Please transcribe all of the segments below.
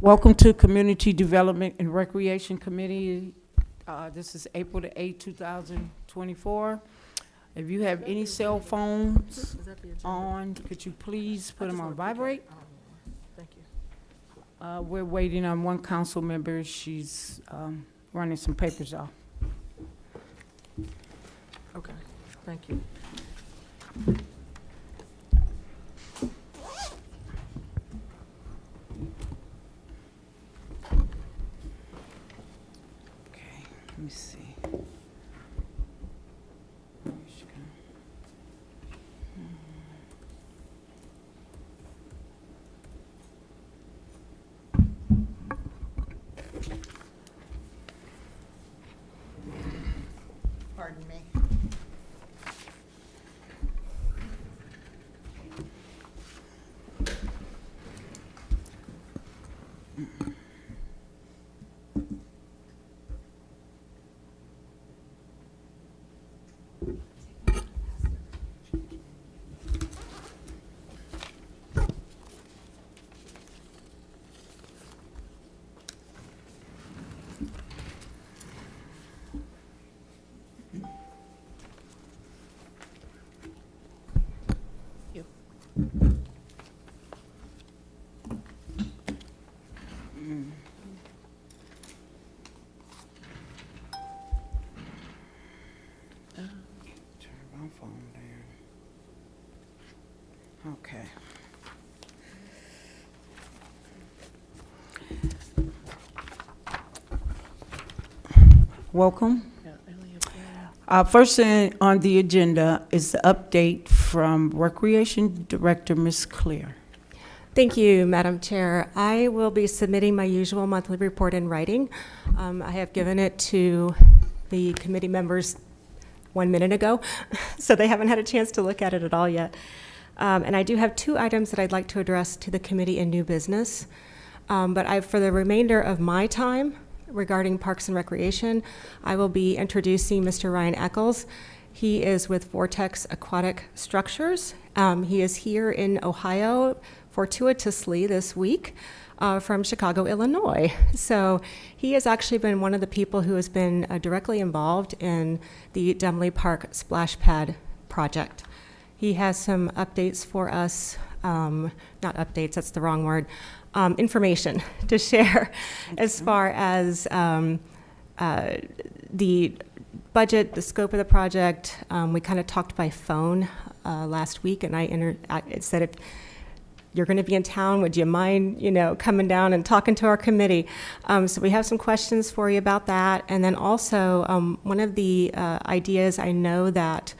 Welcome to Community Development and Recreation Committee. This is April the 8th, 2024. If you have any cell phones on, could you please put them on vibrate? Thank you. We're waiting on one council member. She's running some papers off. Okay, thank you. Okay, let me see. Where's she going? Pardon me. Turn my phone down. Okay. Welcome. First thing on the agenda is the update from Recreation Director, Ms. Clear. Thank you, Madam Chair. I will be submitting my usual monthly report in writing. I have given it to the committee members 1 minute ago, so they haven't had a chance to look at it at all yet. And I do have 2 items that I'd like to address to the committee in new business. But for the remainder of my time regarding Parks and Recreation, I will be introducing Mr. Ryan Eccles. He is with Vortex Aquatic Structures. He is here in Ohio fortuitously this week from Chicago, Illinois. So he has actually been one of the people who has been directly involved in the Dumley Park Splash Pad project. He has some updates for us, not updates, that's the wrong word, information to share as far as the budget, the scope of the project. We kind of talked by phone last week, and I said, if you're going to be in town, would you mind, coming down and talking to our committee? So we have some questions for you about that. And then also, one of the ideas, I know that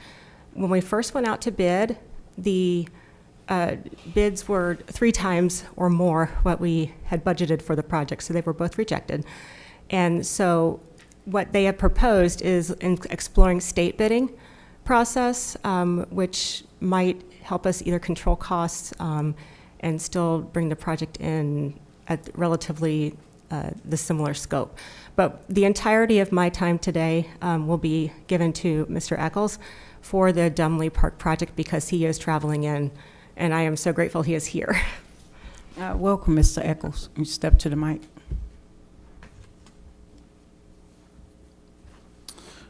when we first went out to bid, the bids were 3 times or more what we had budgeted for the project, so they were both rejected. And so what they have proposed is exploring state bidding process, which might help us either control costs and still bring the project in at relatively the similar scope. But the entirety of my time today will be given to Mr. Eccles for the Dumley Park project because he is traveling in, and I am so grateful he is here. Welcome, Mr. Eccles. You step to the mic.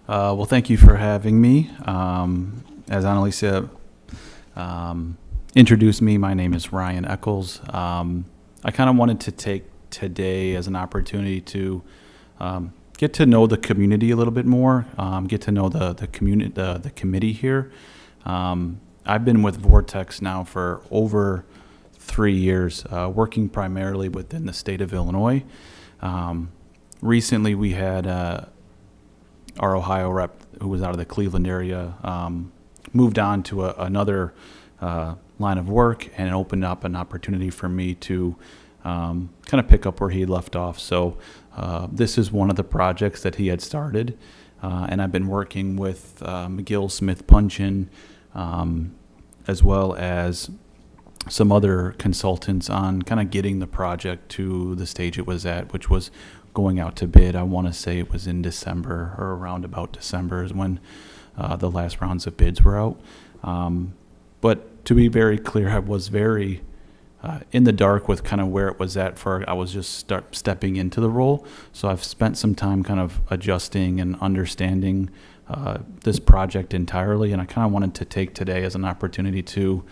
Well, thank you for having me. As Annalisa introduced me, my name is Ryan Eccles. I kind of wanted to take today as an opportunity to get to know the community a little bit more, get to know the committee here. I've been with Vortex now for over 3 years, working primarily within the state of Illinois. Recently, we had our Ohio rep, who was out of the Cleveland area, moved on to another line of work, and it opened up an opportunity for me to kind of pick up where he left off. So this is one of the projects that he had started, and I've been working with McGill Smith Punchin, as well as some other consultants on kind of getting the project to the stage it was at, which was going out to bid. I want to say it was in December, or around about December is when the last rounds of bids were out. But to be very clear, I was very in the dark with kind of where it was at for I was just stepping into the role. So I've spent some time kind of adjusting and understanding this project entirely, and I kind of wanted to take today as an opportunity to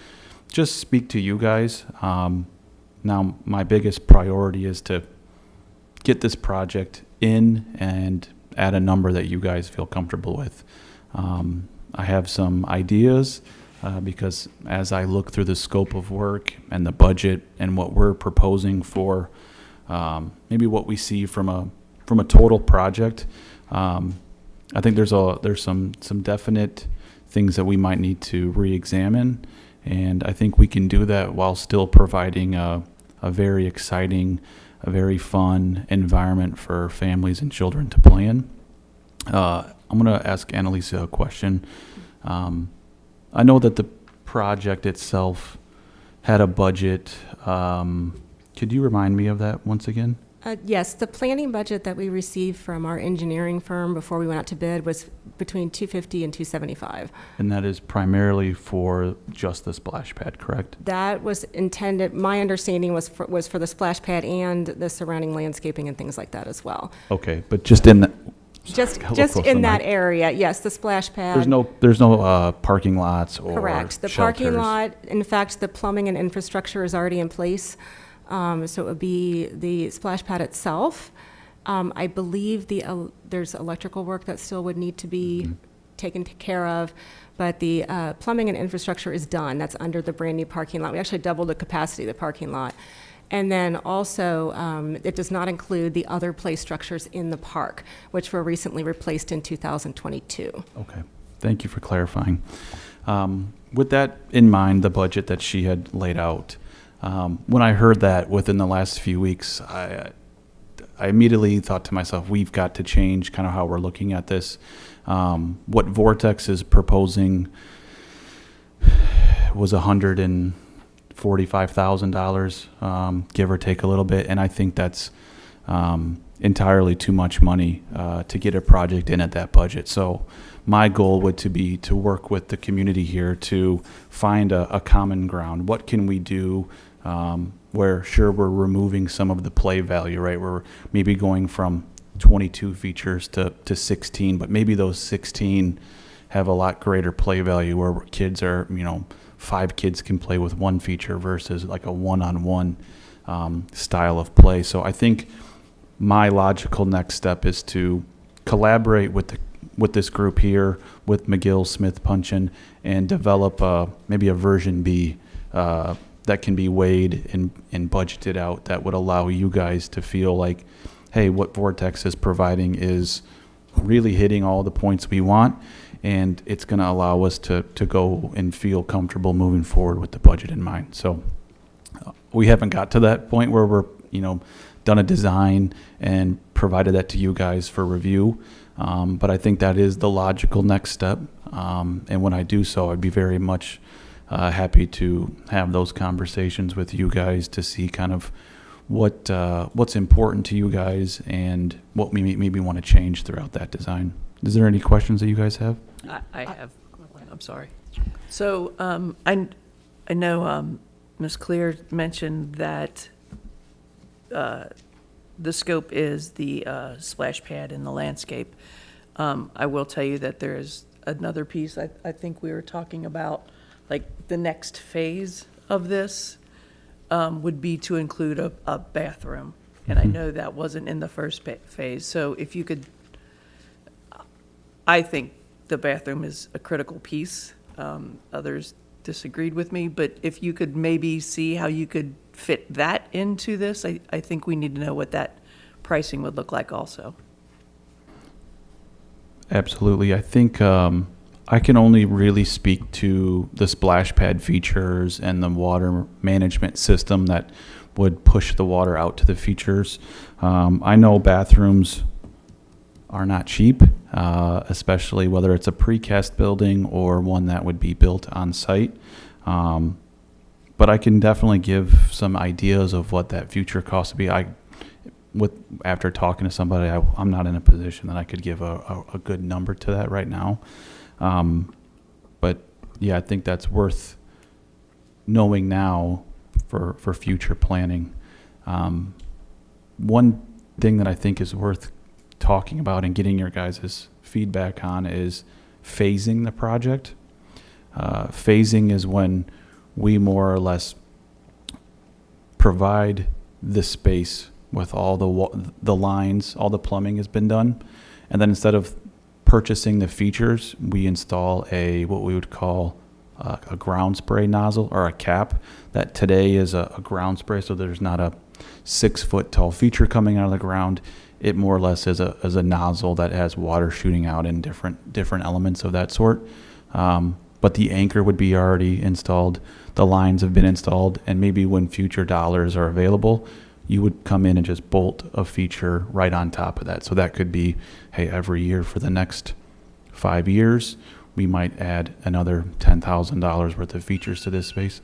just speak to you guys. Now, my biggest priority is to get this project in and at a number that you guys feel comfortable with. I have some ideas because as I look through the scope of work and the budget and what we're proposing for maybe what we see from a total project, I think there's some definite things that we might need to re-examine, and I think we can do that while still providing a very exciting, a very fun environment for families and children to play in. I'm going to ask Annalisa a question. I know that the project itself had a budget. Could you remind me of that once again? Yes, the planning budget that we received from our engineering firm before we went out to bid was between $250 and $275. And that is primarily for just the splash pad, correct? That was intended, my understanding was for the splash pad and the surrounding landscaping and things like that as well. Okay, but just in that. Just in that area, yes, the splash pad. There's no parking lots or Correct. The shelters. parking lot, in fact, the plumbing and infrastructure is already in place. So it would be the splash pad itself. I believe there's electrical work that still would need to be taken care of, but the plumbing and infrastructure is done. That's under the brand new parking lot. We actually doubled the capacity of the parking lot. And then also, it does not include the other play structures in the park, which were recently replaced in 2022. Okay, thank you for clarifying. With that in mind, the budget that she had laid out, when I heard that within the last few weeks, I immediately thought to myself, we've got to change kind of how we're looking at this. What Vortex is proposing was $145,000, give or take a little bit, and I think that's entirely too much money to get a project in at that budget. So my goal would be to work with the community here to find a common ground. What can we do where sure we're removing some of the play value, right? We're maybe going from 22 features to 16, but maybe those 16 have a lot greater play value where kids are, 5 kids can play with one feature versus like a one-on-one style of play. So I think my logical next step is to collaborate with this group here, with McGill, Smith, Punchin, and develop maybe a version B that can be weighed and budgeted out that would allow you guys to feel like, hey, what Vortex is providing is really hitting all the points we want, and it's going to allow us to go and feel comfortable moving forward with the budget in mind. So we haven't got to that point where we're, done a design and provided that to you guys for review. But I think that is the logical next step. And when I do so, I'd be very much happy to have those conversations with you guys to see kind of what's important to you guys and what we maybe want to change throughout that design. Is there any questions that you guys have? I have. I'm sorry. So I know Ms. Clear mentioned that the scope is the splash pad and the landscape. I will tell you that there is another piece. I think we were talking about, like, the next phase of this would be to include a bathroom. And I know that wasn't in the first phase. So if you could, I think the bathroom is a critical piece. Others disagreed with me, but if you could maybe see how you could fit that into this, I think we need to know what that pricing would look like also. Absolutely. I think I can only really speak to the splash pad features and the water management system that would push the water out to the features. I know bathrooms are not cheap, especially whether it's a precast building or one that would be built on site. But I can definitely give some ideas of what that future cost would be. After talking to somebody, I'm not in a position that I could give a good number to that right now. But yeah, I think that's worth knowing now for future planning. One thing that I think is worth talking about and getting your guys' feedback on is phasing the project. Phasing is when we more or less provide the space with all the lines, all the plumbing has been done, and then instead of purchasing the features, we install what we would call a ground spray nozzle or a cap that today is a ground spray, so there's not a 6-foot tall feature coming out of the ground. It more or less is a nozzle that has water shooting out in different elements of that sort. But the anchor would be already installed. The lines have been installed, and maybe when future dollars are available, you would come in and just bolt a feature right on top of that. So that could be, hey, every year for the next 5 years, we might add another $10,000 worth of features to this space.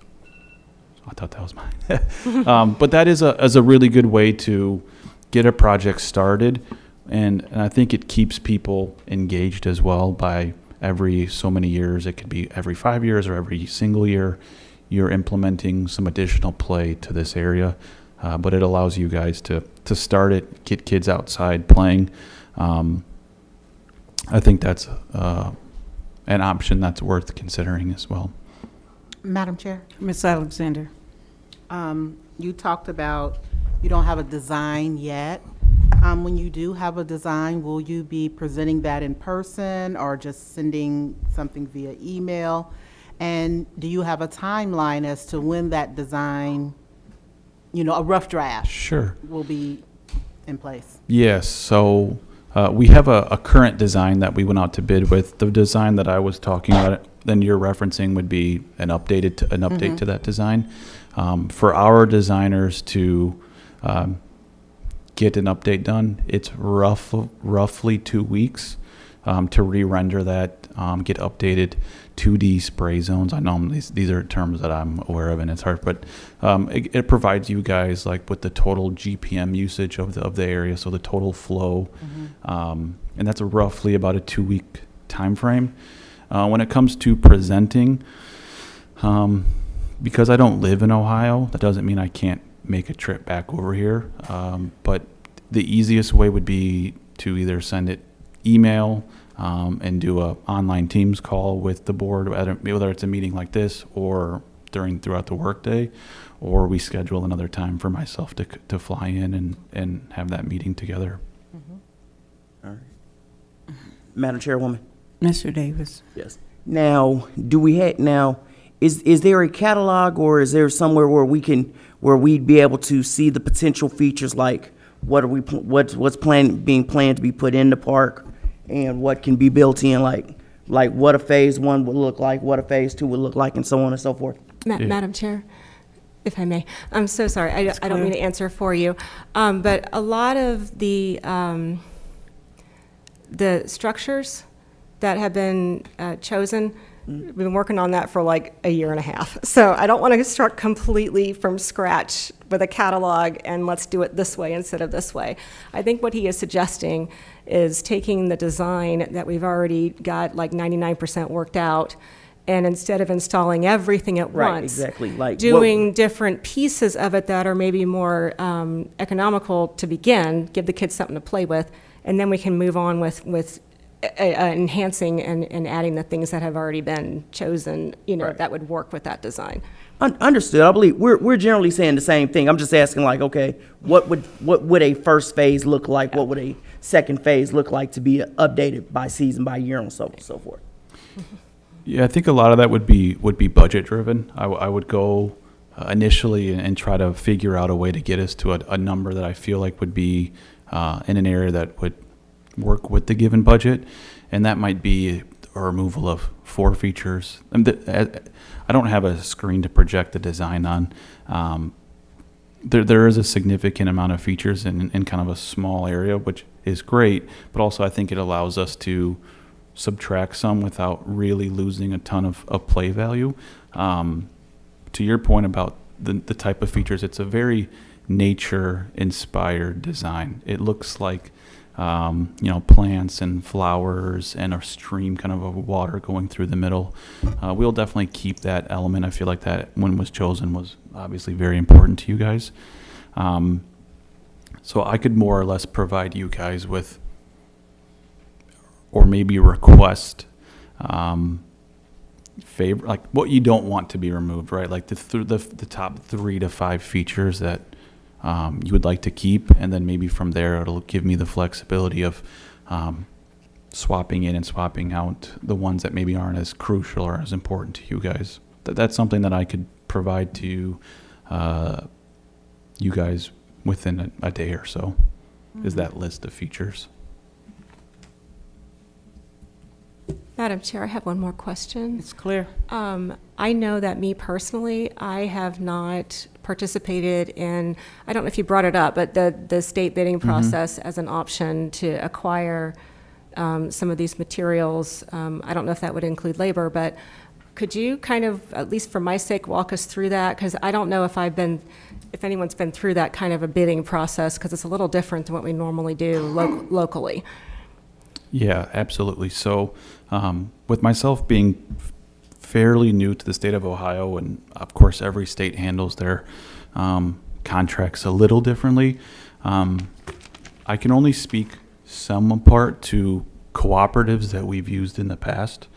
I thought that was mine. But that is a really good way to get a project started, and I think it keeps people engaged as well. By every so many years, it could be every 5 years or every single year, you're implementing some additional play to this area. But it allows you guys to start it, get kids outside playing. I think that's an option that's worth considering as well. Madam Chair, Ms. Alexander? you talked about you don't have a design yet. When you do have a design, will you be presenting that in person or just sending something via email? And do you have a timeline as to when that design, a rough draft Sure. will be in place? Yes. So we have a current design that we went out to bid with. The design that I was talking about, then you're referencing, would be an update to that design. For our designers to get an update done, it's roughly 2 weeks to re-render that, get updated 2D spray zones. I know these are terms that I'm aware of and it's hard, but it provides you guys like with the total GPM usage of the area, so the total flow, and that's roughly about a 2-week time frame. When it comes to presenting, because I don't live in Ohio, that doesn't mean I can't make a trip back over here. But the easiest way would be to either send it email and do a online Teams call with the board, whether it's a meeting like this or throughout the workday, or we schedule another time for myself to fly in and have that meeting together. All right. Madam Chairwoman? Mr. Davis? Yes. Now, is there a catalog, or is there somewhere where we'd be able to see the potential features, like what's being planned to be put in the park, and what can be built in, like what a phase 1 would look like, what a phase 2 would look like, and so on and so forth? Madam Chair, if I may, I'm so sorry. I don't mean to answer for you, but a lot of the structures that have been chosen, we've been working on that for like a year and a half. So I don't want to start completely from scratch with a catalog and let's do it this way instead of this way. I think what he is suggesting is taking the design that we've already got like 99% worked out, and instead of installing everything at Right, once, exactly. Like doing different pieces of it that are maybe more economical to begin, give the kids something to play with, and then we can move on with enhancing and adding the things that have already been chosen, Right. that would work with that design. Understood. I believe we're generally saying the same thing. I'm just asking, like, okay, what would a first phase look like? What would a second phase look like to be updated by season, by year, and so forth? Yeah, I think a lot of that would be budget driven. I would go initially and try to figure out a way to get us to a number that I feel like would be in an area that would work with the given budget, and that might be a removal of 4 features. I don't have a screen to project the design on. There is a significant amount of features in kind of a small area, which is great, but also I think it allows us to subtract some without really losing a ton of play value. To your point about the type of features, it's a very nature-inspired design. It looks like plants and flowers and a stream kind of of water going through the middle. We'll definitely keep that element. I feel like that when it was chosen was obviously very important to you guys. So I could more or less provide you guys with, or maybe request, favor, like what you don't want to be removed, right? Like the top 3 to 5 features that you would like to keep, and then maybe from there it'll give me the flexibility of swapping in and swapping out the ones that maybe aren't as crucial or as important to you guys. That's something that I could provide to you guys within a day or so, is that list of features. Madam Chair, I have one more question. It's clear. I know that me personally, I have not participated in, I don't know if you brought it up, but the state bidding process as an option to acquire some of these materials. I don't know if that would include labor, but could you kind of, at least for my sake, walk us through that? Because I don't know if anyone's been through that kind of a bidding process, because it's a little different than what we normally do locally. Yeah, absolutely. So with myself being fairly new to the state of Ohio, and of course every state handles their contracts a little differently, I can only speak some apart to cooperatives that we've used in the past,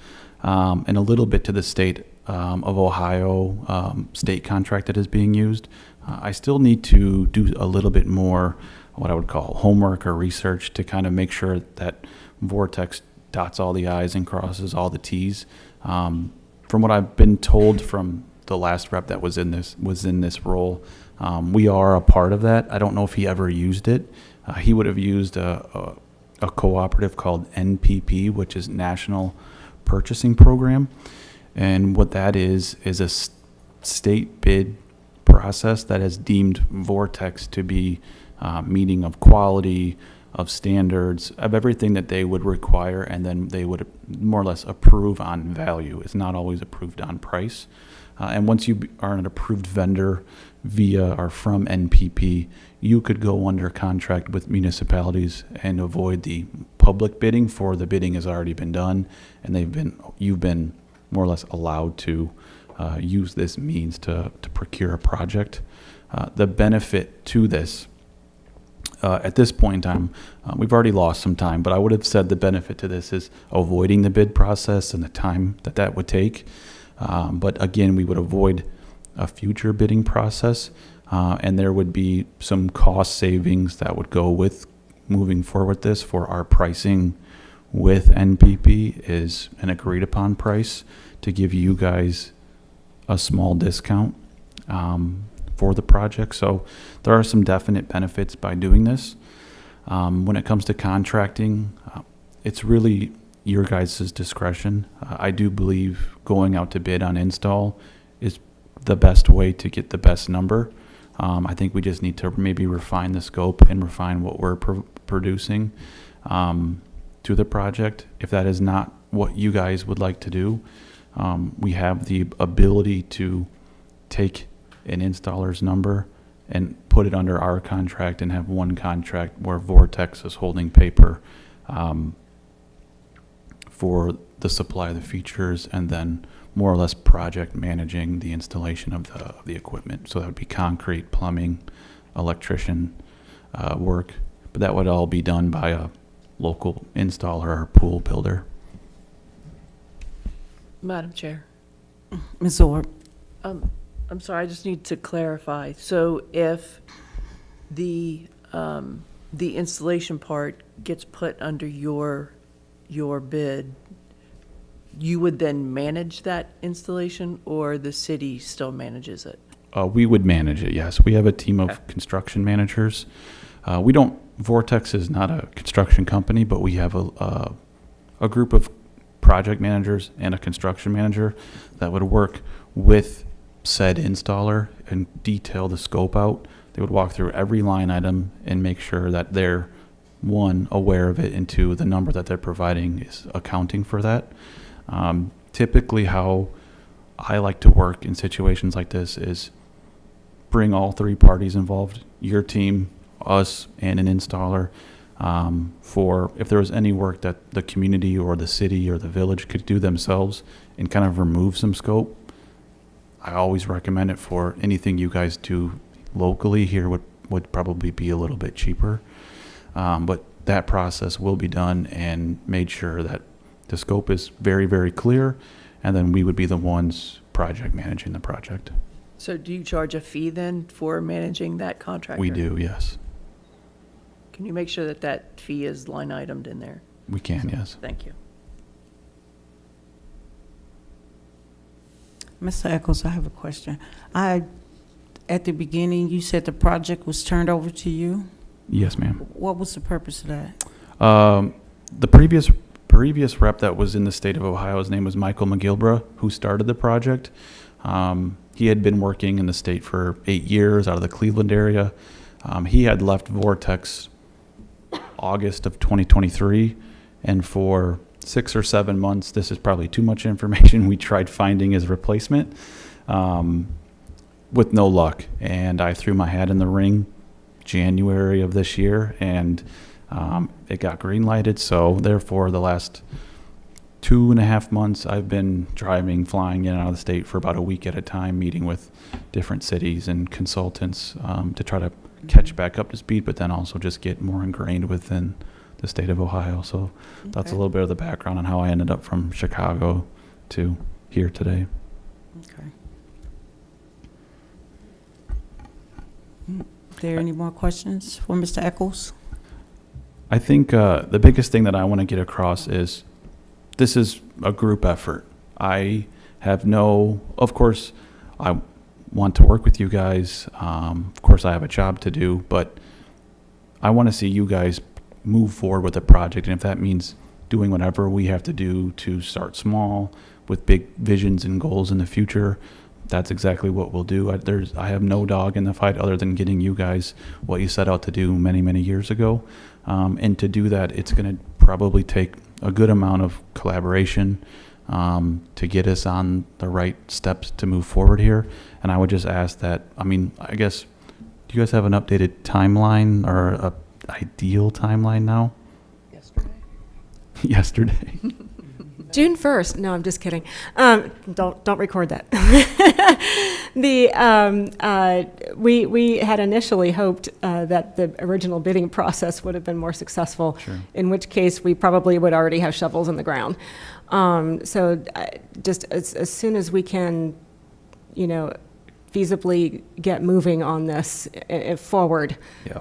and a little bit to the state of Ohio state contract that is being used. I still need to do a little bit more what I would call homework or research to kind of make sure that Vortex dots all the I's and crosses all the T's. From what I've been told from the last rep that was in this role, we are a part of that. I don't know if he ever used it. He would have used a cooperative called NPP, which is National Purchasing Program. And what that is a state bid process that has deemed Vortex to be meeting of quality, of standards, of everything that they would require, and then they would more or less approve on value. It's not always approved on price. And once you are an approved vendor via or from NPP, you could go under contract with municipalities and avoid the public bidding, for the bidding has already been done, and you've been more or less allowed to use this means to procure a project. The benefit to this, at this point in time, we've already lost some time, but I would have said the benefit to this is avoiding the bid process and the time that would take. But again, we would avoid a future bidding process, and there would be some cost savings that would go with moving forward with this. For our pricing with NPP is an agreed upon price to give you guys a small discount for the project. So there are some definite benefits by doing this. When it comes to contracting, it's really your guys' discretion. I do believe going out to bid on install is the best way to get the best number. I think we just need to maybe refine the scope and refine what we're producing to the project. If that is not what you guys would like to do, we have the ability to take an installer's number and put it under our contract and have one contract where Vortex is holding paper for the supply of the features, and then more or less project managing the installation of the equipment. So that would be concrete, plumbing, electrician work, but that would all be done by a local installer or pool builder. Madam Chair, Ms. Orr. I'm sorry, I just need to clarify. So if the installation part gets put under your bid, you would then manage that installation, or the city still manages it? We would manage it, yes. We have a team of construction managers. Vortex is not a construction company, but we have a group of project managers and a construction manager that would work with said installer and detail the scope out. They would walk through every line item and make sure that they're, one, aware of it, and two, the number that they're providing is accounting for that. Typically how I like to work in situations like this is bring all three parties involved, your team, us, and an installer, for if there was any work that the community or the city or the village could do themselves and kind of remove some scope. I always recommend it. For anything you guys do locally here would probably be a little bit cheaper. But that process will be done and made sure that the scope is very, very clear, and then we would be the ones project managing the project. So do you charge a fee then for managing that contractor? We do, yes. Can you make sure that that fee is line itemed in there? We can, yes. Thank you. Mr. Eccles, I have a question. At the beginning, you said the project was turned over to you. Yes, ma'am. What was the purpose of that? The previous rep that was in the state of Ohio, his name was Michael McGilbra, who started the project. He had been working in the state for 8 years out of the Cleveland area. He had left Vortex August of 2023, and for 6 or 7 months, this is probably too much information, we tried finding his replacement with no luck. And I threw my hat in the ring January of this year, and it got green lighted. So therefore, the last 2.5 months, I've been driving, flying in and out of the state for about a week at a time, meeting with different cities and consultants to try to catch back up to speed, but then also just get more ingrained within the state of Ohio. So that's a little bit of the background on how I ended up from Chicago to here today. Okay. Are there any more questions for Mr. Eccles? I think the biggest thing that I want to get across is this is a group effort. Of course, I want to work with you guys. Of course, I have a job to do, but I want to see you guys move forward with the project. And if that means doing whatever we have to do to start small with big visions and goals in the future, that's exactly what we'll do. I have no dog in the fight other than getting you guys what you set out to do many, many years ago. And to do that, it's going to probably take a good amount of collaboration to get us on the right steps to move forward here. And I would just ask that, I guess, do you guys have an updated timeline or a ideal timeline now? Yesterday. Yesterday. June 1st. No, I'm just kidding. Don't record that. We had initially hoped that the original bidding process would have been more successful. Sure. In which case we probably would already have shovels in the ground. Just as soon as we can, feasibly get moving on this forward,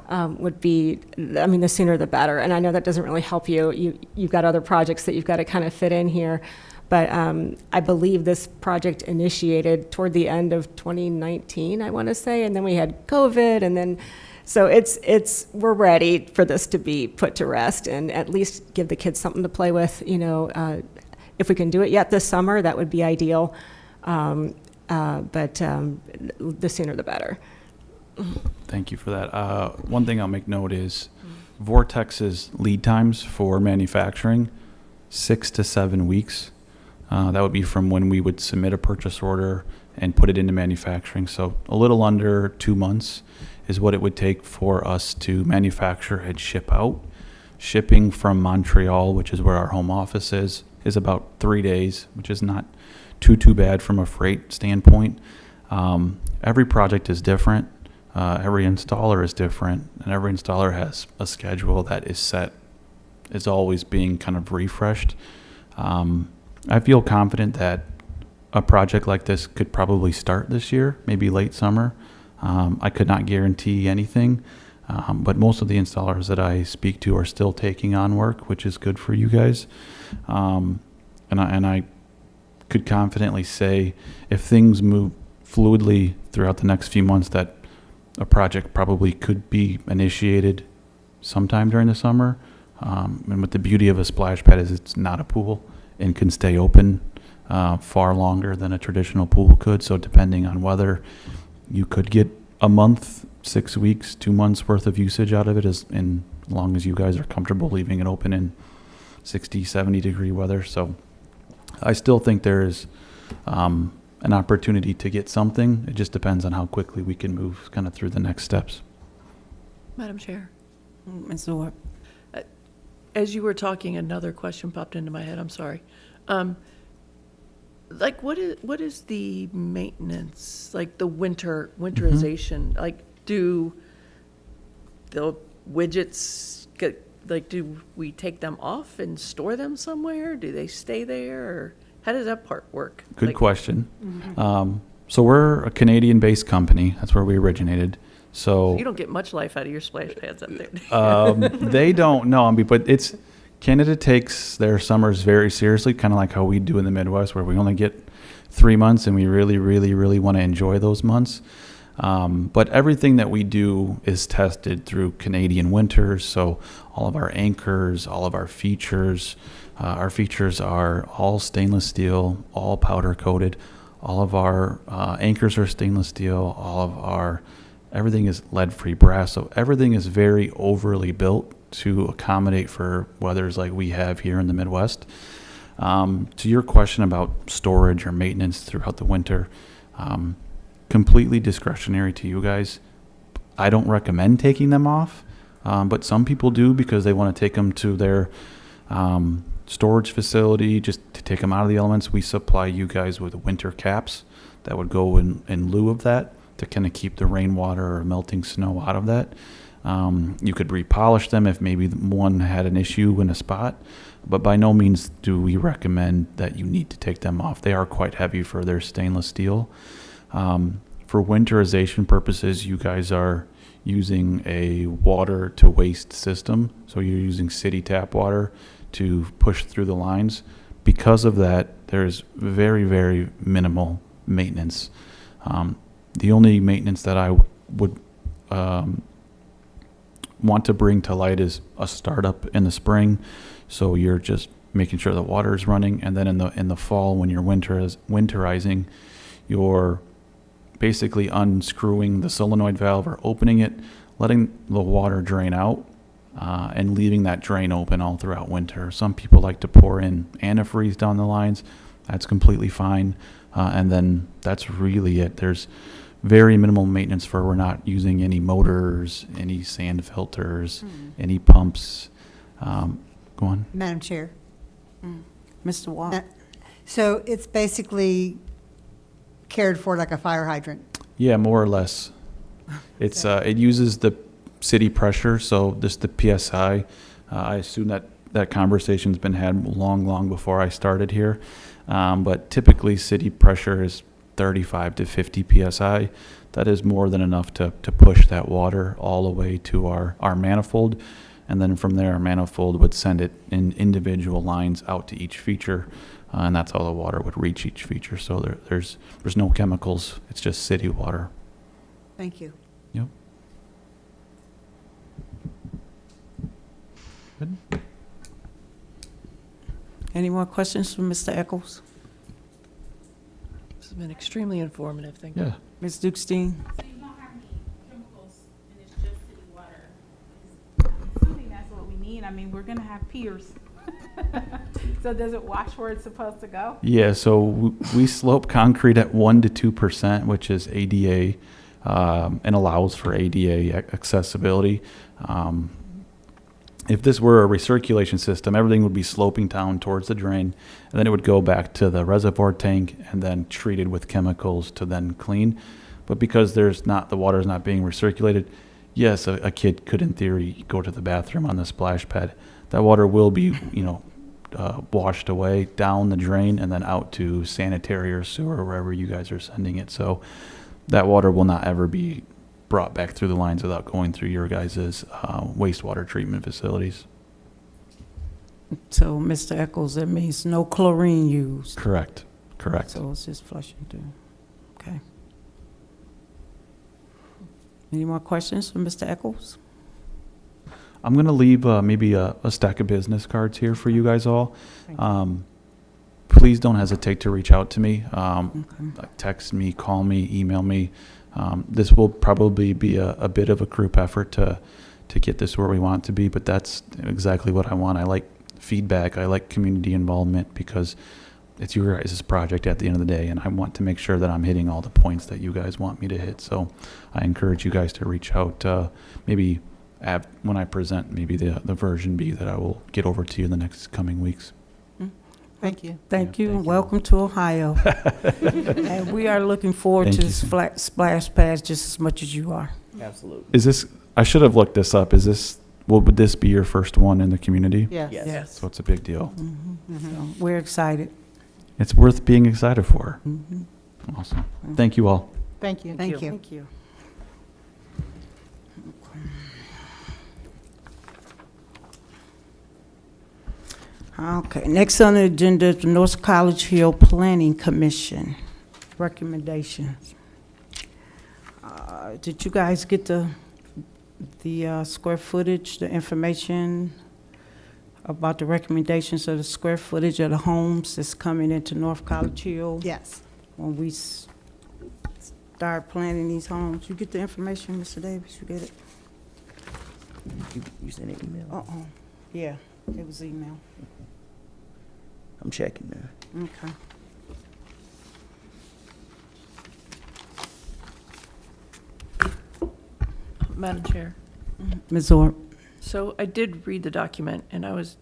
would be, the sooner the better. And I know that doesn't really help you. You've got other projects that you've got to kind of fit in here. But I believe this project initiated toward the end of 2019, I want to say, and then we had COVID, and then, so we're ready for this to be put to rest and at least give the kids something to play with. If we can do it yet this summer, that would be ideal. But the sooner the better. Thank you for that. One thing I'll make note is Vortex's lead times for manufacturing, 6 to 7 weeks. That would be from when we would submit a purchase order and put it into manufacturing. So a little under 2 months is what it would take for us to manufacture and ship out. Shipping from Montreal, which is where our home office is about 3 days, which is not too bad from a freight standpoint. Every project is different. Every installer is different, and every installer has a schedule that is set. It's always being kind of refreshed. I feel confident that a project like this could probably start this year, maybe late summer. I could not guarantee anything, but most of the installers that I speak to are still taking on work, which is good for you guys. And I could confidently say if things move fluidly throughout the next few months that a project probably could be initiated sometime during the summer. And with the beauty of a splash pad is it's not a pool and can stay open far longer than a traditional pool could. So depending on weather, you could get a month, 6 weeks, 2 months worth of usage out of it as long as you guys are comfortable leaving it open in 60, 70 degree weather. So I still think there is an opportunity to get something. It just depends on how quickly we can move kind of through the next steps. Madam Chair. Ms. Orr. as you were talking, another question popped into my head, I'm sorry. Like, what is the maintenance, like the winterization? Like, do the widgets get, like, do we take them off and store them somewhere? Do they stay there? Or how does that part work? Good Like, question. So we're a Canadian-based company. That's where we originated. So you don't get much life out of your splash pads up there. they don't know, but it's Canada takes their summers very seriously, kind of like how we do in the Midwest, where we only get 3 months and we really, really, really want to enjoy those months. But everything that we do is tested through Canadian winters. So all of our anchors, all of our features are all stainless steel, all powder coated. All of our anchors are stainless steel. Everything is lead-free brass. So everything is very overly built to accommodate for weathers like we have here in the Midwest. To your question about storage or maintenance throughout the winter, completely discretionary to you guys. I don't recommend taking them off, but some people do because they want to take them to their storage facility just to take them out of the elements. We supply you guys with winter caps that would go in lieu of that to kind of keep the rainwater or melting snow out of that. You could repolish them if maybe one had an issue in a spot, but by no means do we recommend that you need to take them off. They are quite heavy for their stainless steel. For winterization purposes, you guys are using a water to waste system. So you're using city tap water to push through the lines. Because of that, there's very, very minimal maintenance. The only maintenance that I would want to bring to light is a startup in the spring. So you're just making sure the water is running, and then in the fall when you're winterizing, you're basically unscrewing the solenoid valve or opening it, letting the water drain out, and leaving that drain open all throughout winter. Some people like to pour in antifreeze down the lines. That's completely fine. And then that's really it. There's very minimal maintenance for we're not using any motors, any sand filters, any pumps. Go on. Madam Chair. Mr. Watt? So it's basically cared for like a fire hydrant. Yeah, more or less. It's it uses the city pressure, so this the PSI. I assume that conversation's been had long before I started here. But typically city pressure is 35 to 50 PSI. That is more than enough to push that water all the way to our manifold. And then from there, our manifold would send it in individual lines out to each feature. And that's how the water would reach each feature. So there's no chemicals. It's just city water. Thank you. Yep. Good. Any more questions from Mr. Eccles? This has been extremely informative, thank you. Yeah. Ms. Dukestein? So you don't have any chemicals and it's just city water? I'm assuming that's what we need. I mean, we're gonna have piers. So does it wash where it's supposed to go? Yeah, so we slope concrete at 1% to 2%, which is ADA, and allows for ADA accessibility. If this were a recirculation system, everything would be sloping down towards the drain, and then it would go back to the reservoir tank and then treated with chemicals to then clean. But because the water is not being recirculated, yes, a kid could in theory go to the bathroom on the splash pad. That water will be, washed away down the drain and then out to sanitary or sewer, wherever you guys are sending it. So that water will not ever be brought back through the lines without going through your guys' wastewater treatment facilities. So, Mr. Eccles, that means no chlorine used? Correct. So it's just flushing through. Okay. Any more questions from Mr. Eccles? I'm going to leave maybe a stack of business cards here for you guys all. Please don't hesitate to reach out to me. Text me, call me, email me. This will probably be a bit of a group effort to get this where we want it to be, but that's exactly what I want. I like feedback. I like community involvement because it's your guys' project at the end of the day, and I want to make sure that I'm hitting all the points that you guys want me to hit. So I encourage you guys to reach out maybe when I present maybe the version B that I will get over to you in the next coming weeks. Thank you. Thank Yeah, you, thank and you. welcome to Ohio. And we are looking forward Thank to you, this sir. splash pad just as much as you are. Absolutely. Is this, I should have looked this up. Would this be your first one in the community? Yes. Yes. So it's a big deal. So we're excited. It's worth being excited for. Mhm. Awesome. Thank you all. Thank you. Thank you. Thank you. Okay, next on the agenda is the North College Hill Planning Commission recommendations. Did you guys get the square footage, the information about the recommendations of the square footage of the homes that's coming into North College Hill? Yes. When we start planning these homes? You get the information, Mr. Davis? You get it? You sent an email? Uh-oh. Yeah, it was email. I'm checking now. Okay. Madam Chair. Ms. Orr? So I did read the document, and I was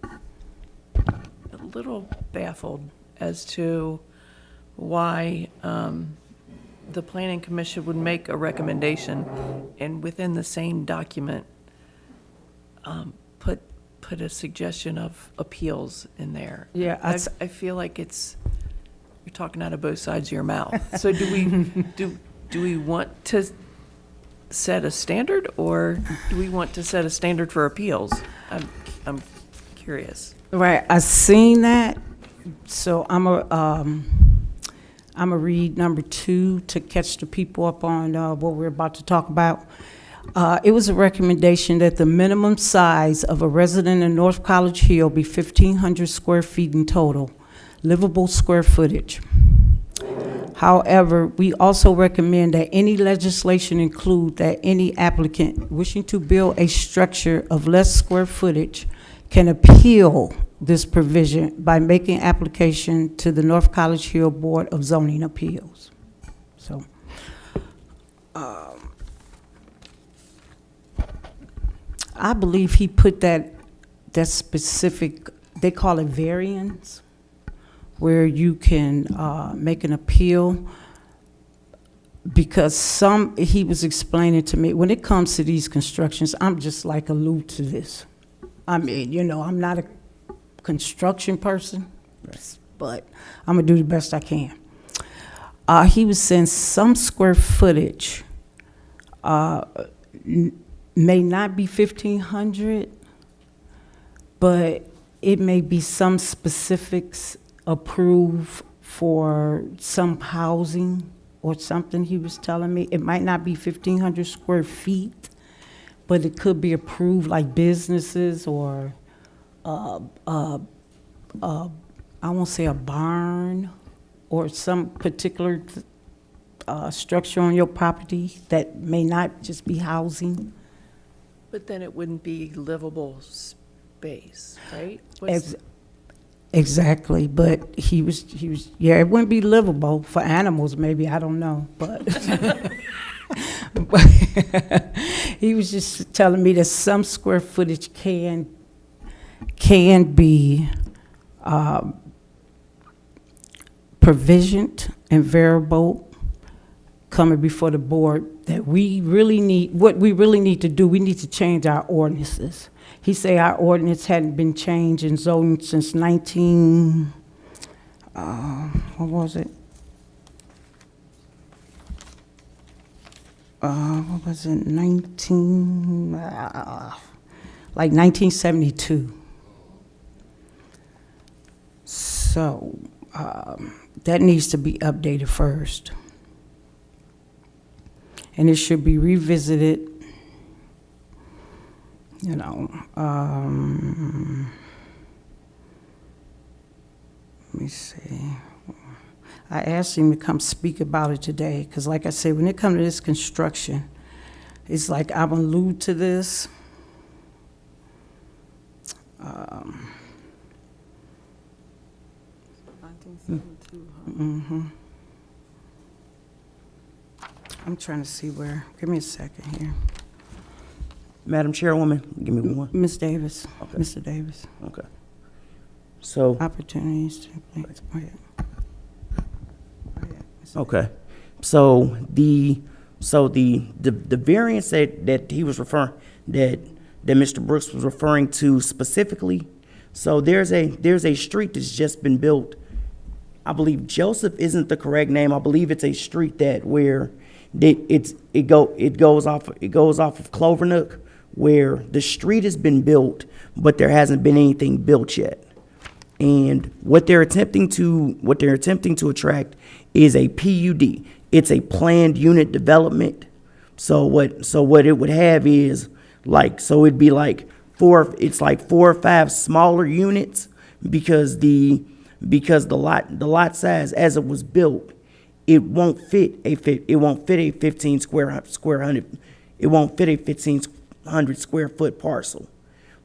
a little baffled as to why the Planning Commission would make a recommendation and within the same document put a suggestion of appeals in there. Yeah, I feel like you're talking out of both sides of your mouth. So do we want to set a standard, or do we want to set a standard for appeals? I'm curious. Right, I seen that, so I'm a read number 2 to catch the people up on what we're about to talk about. It was a recommendation that the minimum size of a resident in North College Hill be 1,500 square feet in total, livable square footage. However, we also recommend that any legislation include that any applicant wishing to build a structure of less square footage can appeal this provision by making application to the North College Hill Board of Zoning Appeals. So, I believe he put that specific, they call it variance, where you can make an appeal, because he was explaining to me, when it comes to these constructions, I'm just like aloof to this. I mean, I'm not a construction person, but I'm gonna do the best I can. He was saying some square footage may not be 1,500, but it may be some specifics approved for some housing or something, he was telling me. It might not be 1,500 square feet, but it could be approved like businesses or, I won't say a barn, or some particular structure on your property that may not just be housing. But then it wouldn't be livable space, right? Exactly, but he was, yeah, it wouldn't be livable for animals, maybe, I don't know, but but he was just telling me that some square footage can be provisioned and variable coming before the board, that we really need, what we really need to do, we need to change our ordinances. He say our ordinance hadn't been changed in zoning since what was it? What was it, like 1972. So, that needs to be updated first. And it should be revisited, let me see. I asked him to come speak about it today, because like I said, when it comes to this construction, it's like I'm allude to this. I'm trying to see where, give me a second here. Madam Chairwoman, give me one. Ms. Davis, Okay. Mr. Davis, Okay. So, opportunities to place. Go ahead. Go ahead, Mr. okay. So the variance that he was referring, that Mr. Brooks was referring to specifically, so there's a street that's just been built. I believe Joseph isn't the correct name. I believe it's a street that where it goes off of Clovernook, where the street has been built, but there hasn't been anything built yet. And what they're attempting to attract is a PUD. It's a planned unit development. So what it would have is it'd be like four or five smaller units because the lot size as it was built, it won't fit a 1,500 square foot parcel.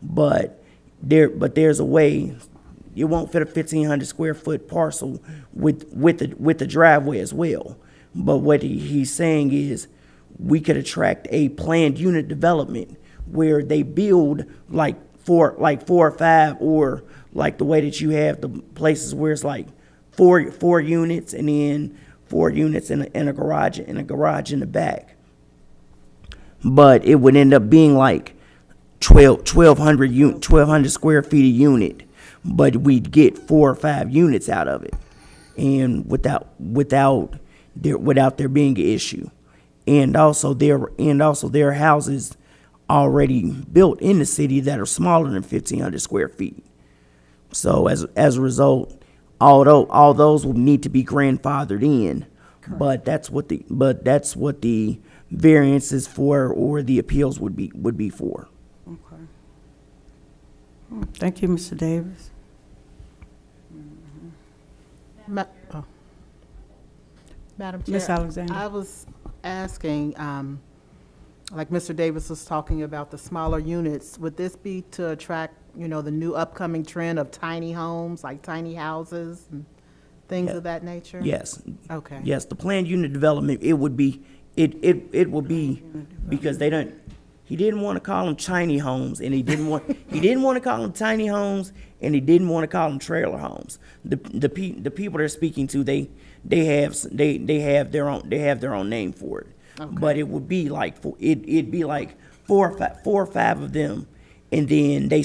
But there's a way. It won't fit a 1,500 square foot parcel with the driveway as well. But what he's saying is we could attract a planned unit development where they build like four or five, or like the way that you have the places where it's like four units and then 4 units in a garage in the back. But it would end up being like 1,200 square feet a unit, but we'd get 4 or 5 units out of it, and without there being an issue. And also there are houses already built in the city that are smaller than 1,500 square feet. So as a result, all those will need to be grandfathered in. But that's what the variances for, or the appeals would be for. Okay. Thank you, Mr. Davis. Madam Ms. Chair, Alexander. I was asking, like Mr. Davis was talking about the smaller units, would this be to attract, the new upcoming trend of tiny homes, like tiny houses and things Yeah. of that nature? Yes. Okay. Yes, the planned unit development, it would be because he didn't want to call them tiny homes, and he didn't want to call them tiny homes, and he didn't want to call them trailer homes. The people they're speaking to, they have their own name for it. Okay. But it would be like it'd be like four or five of them, and then they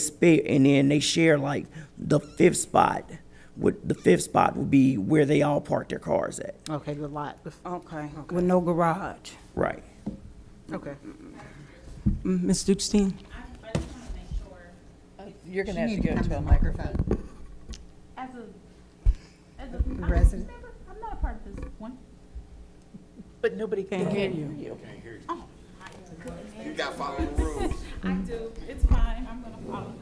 share like the fifth spot. The fifth spot would be where they all park their cars at. Okay, the lot. Okay, with no garage. Right. Okay. Ms. Dukestein? I just want to make sure, You're gonna have to go to a microphone. as a Resident. member, I'm not a part of this one. But nobody can hear you. You got to follow the rules. I do, it's fine, I'm gonna follow it.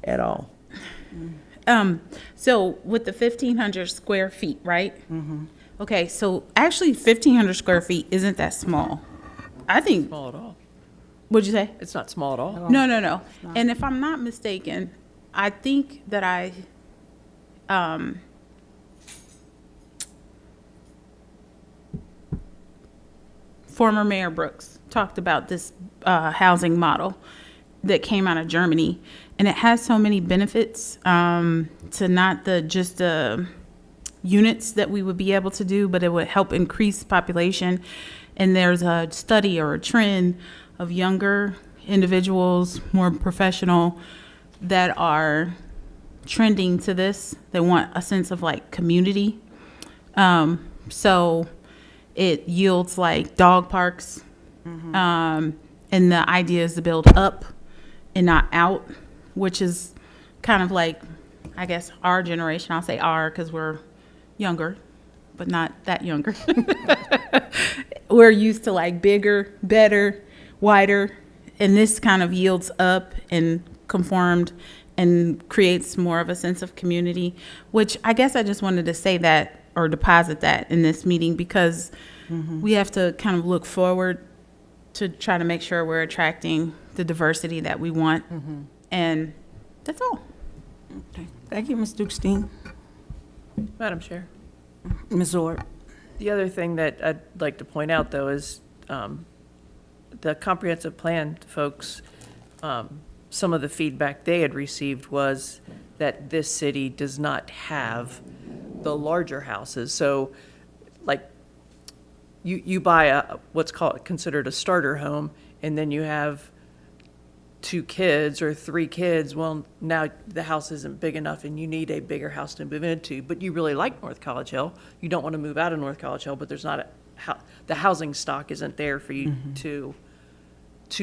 At all. So with the 1,500 square feet, right? Okay, so actually 1,500 square feet isn't that small. I think, Small at all. what'd you say? It's not small at all. No. And if I'm not mistaken, I think that former Mayor Brooks talked about this housing model that came out of Germany, and it has so many benefits to not just the units that we would be able to do, but it would help increase population. And there's a study or a trend of younger individuals, more professional, that are trending to this. They want a sense of like community. So it yields like dog parks. And the idea is to build up and not out, which is kind of like, I guess, our generation. I'll say our because we're younger, but not that younger. We're used to like bigger, better, wider, and this kind of yields up and conformed and creates more of a sense of community, which I guess I just wanted to say that or deposit that in this meeting because we have to kind of look forward to try to make sure we're attracting the diversity that we want. And that's all. Okay. Thank you, Ms. Dukestein. Madam Chair. Ms. Orr? The other thing that I'd like to point out, though, is the comprehensive plan folks, some of the feedback they had received was that this city does not have the larger houses. So, like, you buy what's considered a starter home, and then you have 2 kids or 3 kids. Well, now the house isn't big enough and you need a bigger house to move into, but you really like North College Hill. You don't want to move out of North College Hill, but there's not the housing stock isn't there for you to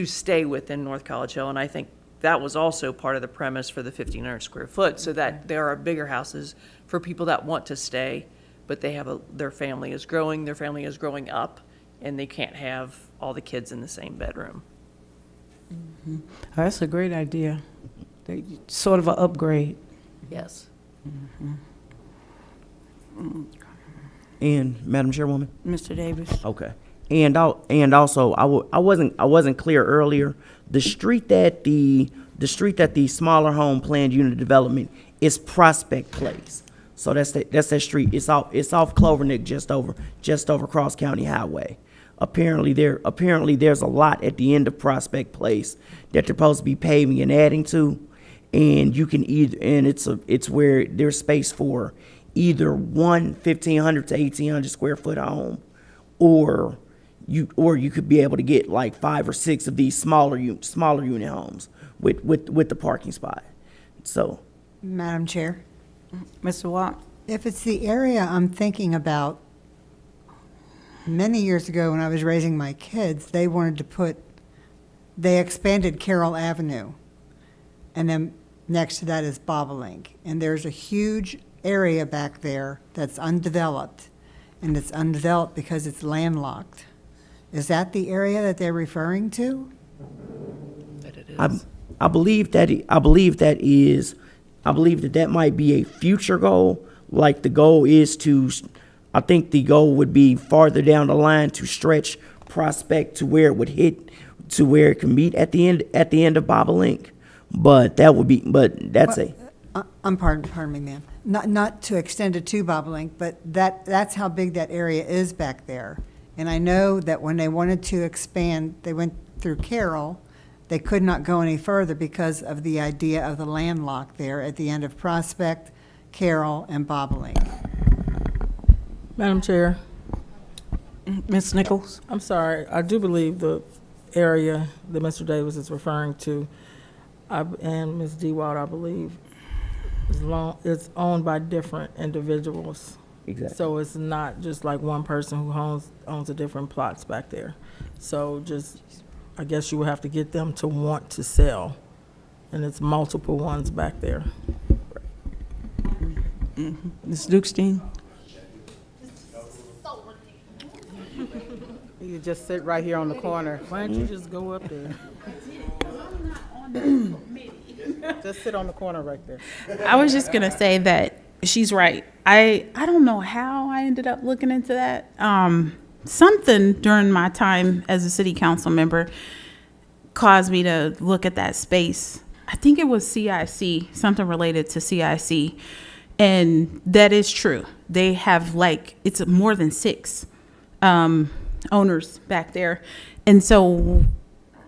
stay within North College Hill. And I think that was also part of the premise for the 1,500 square foot, so that there are bigger houses for people that want to stay, but they have their family is growing up, and they can't have all the kids in the same bedroom. Oh, that's a great idea. Sort of an upgrade. Yes. And Madam Chairwoman? Mr. Davis? Okay. And also, I wasn't clear earlier. The street that the smaller home planned unit development is Prospect Place. So that's that street. It's off Clovernick, just over Cross County Highway. Apparently there's a lot at the end of Prospect Place that they're supposed to be paving and adding to, and you can it's where there's space for either 1,500 to 1,800 square foot home, or you could be able to get like 5 or 6 of these smaller unit homes with the parking spot. So, Madam Chair, Mr. Watt? if it's the area I'm thinking about, many years ago when I was raising my kids, they expanded Carroll Avenue. And then next to that is Bobolink. And there's a huge area back there that's undeveloped. And it's undeveloped because it's landlocked. Is that the area that they're referring to? That it is. I believe that might be a future goal. Like the goal is I think the goal would be farther down the line to stretch Prospect to where it would hit, to where it can meet at the end of Bobolink. But Pardon me, ma'am. Not to extend it to Bobolink, but that's how big that area is back there. And I know that when they wanted to expand, they went through Carroll. They could not go any further because of the idea of the landlock there at the end of Prospect, Carroll, and Bobolink. Madam Chair, Ms. Nichols? I'm sorry, I do believe the area that Mr. Davis is referring to, and Ms. DeWatt, I believe, it's owned by different individuals. Exactly. So it's not just like one person who owns a different plots back there. So I guess you would have to get them to want to sell, and it's multiple ones back there. Ms. Dukestein? You just sit right here on the corner. Why don't you just go up there? Just sit on the corner right there. I was just gonna say that she's right. I don't know how I ended up looking into that. Something during my time as a city council member caused me to look at that space. I think it was CIC, something related to CIC. And that is true. They have it's more than 6 owners back there. And so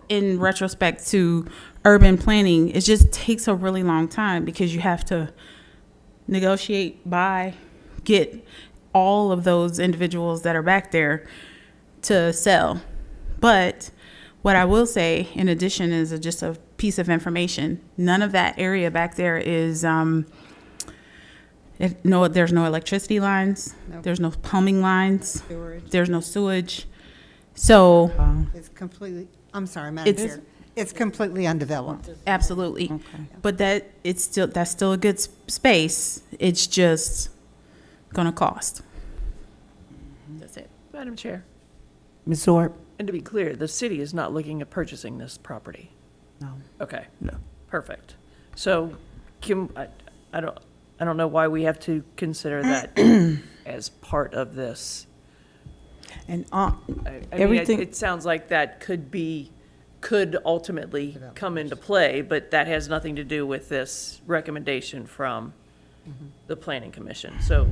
in retrospect to urban planning, it just takes a really long time because you have to negotiate, get all of those individuals that are back there to sell. But what I will say in addition is just a piece of information. None of that area back there is there's no electricity lines. Nope. There's no plumbing lines. Storage. There's no sewage. So It's completely, I'm sorry, Madam It's- Chair. It's completely undeveloped. absolutely. Okay. But that's still a good space. It's just gonna cost. That's it. Madam Chair, Ms. Orr? and to be clear, the city is not looking at purchasing this property. No. Okay. No. Perfect. So, I don't know why we have to consider that as part of this. And I mean, everything. it sounds like that could ultimately come into play, but that has nothing to do with this recommendation from the planning commission. So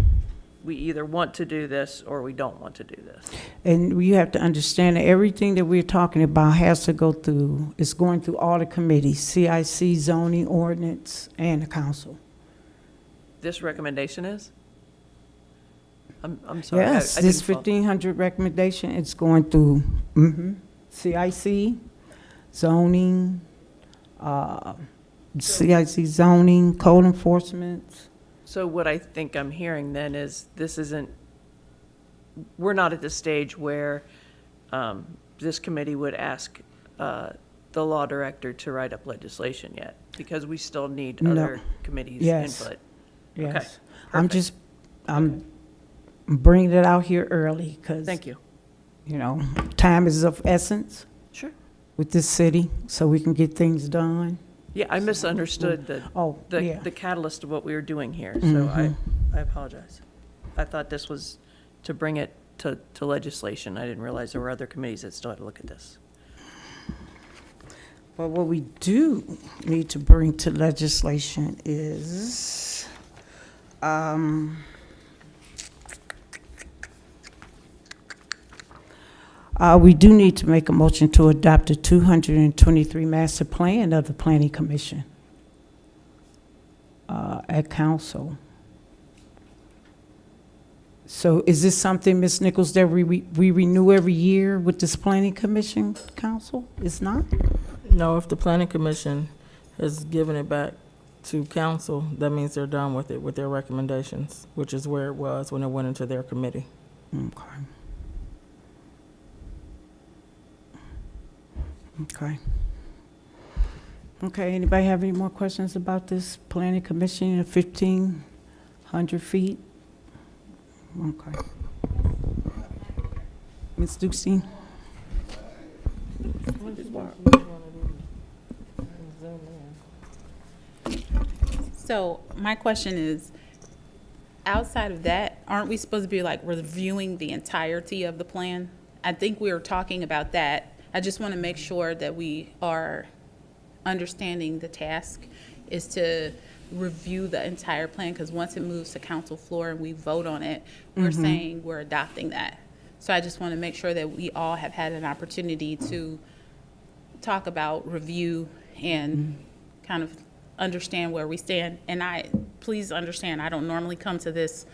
we either want to do this or we don't want to do this. And you have to understand that everything that we're talking about has to go through, it's going through all the committees, CIC, zoning, ordinance, and the council. This recommendation is? I'm sorry. Yes, I this didn't follow. 1,500 recommendation, it's going through CIC, zoning, CIC zoning, code enforcement. So what I think I'm hearing then is we're not at the stage where this committee would ask the law director to write up legislation yet, because we still need No. other committees' Yes. input. Yes. perfect. I'm bringing it out here early because, Thank you. you know, time is of essence Sure. with this city, so we can get things done. Yeah, I misunderstood Oh, yeah. the catalyst of what we were doing here, so I apologize. I thought this was to bring it to legislation. I didn't realize there were other committees that still had to look at this. But what we do need to bring to legislation is, we do need to make a motion to adopt the 223 master plan of the Planning Commission at council. So is this something, Ms. Nichols, that we renew every year with this Planning Commission council? It's not? No, if the planning commission has given it back to council, that means they're done with it, with their recommendations, which is where it was when it went into their committee. Okay. Okay. Okay, anybody have any more questions about this planning commission of 1,500 feet? Okay. Ms. Duxine? So my question is, outside of that, aren't we supposed to be like reviewing the entirety of the plan? I think we were talking about that. I just want to make sure that we are understanding the task is to review the entire plan, because once it moves to council floor and we vote on it, we're saying we're adopting that. So I just want to make sure that we all have had an opportunity to talk about, review, and kind of understand where we stand. And please understand, I don't normally come to this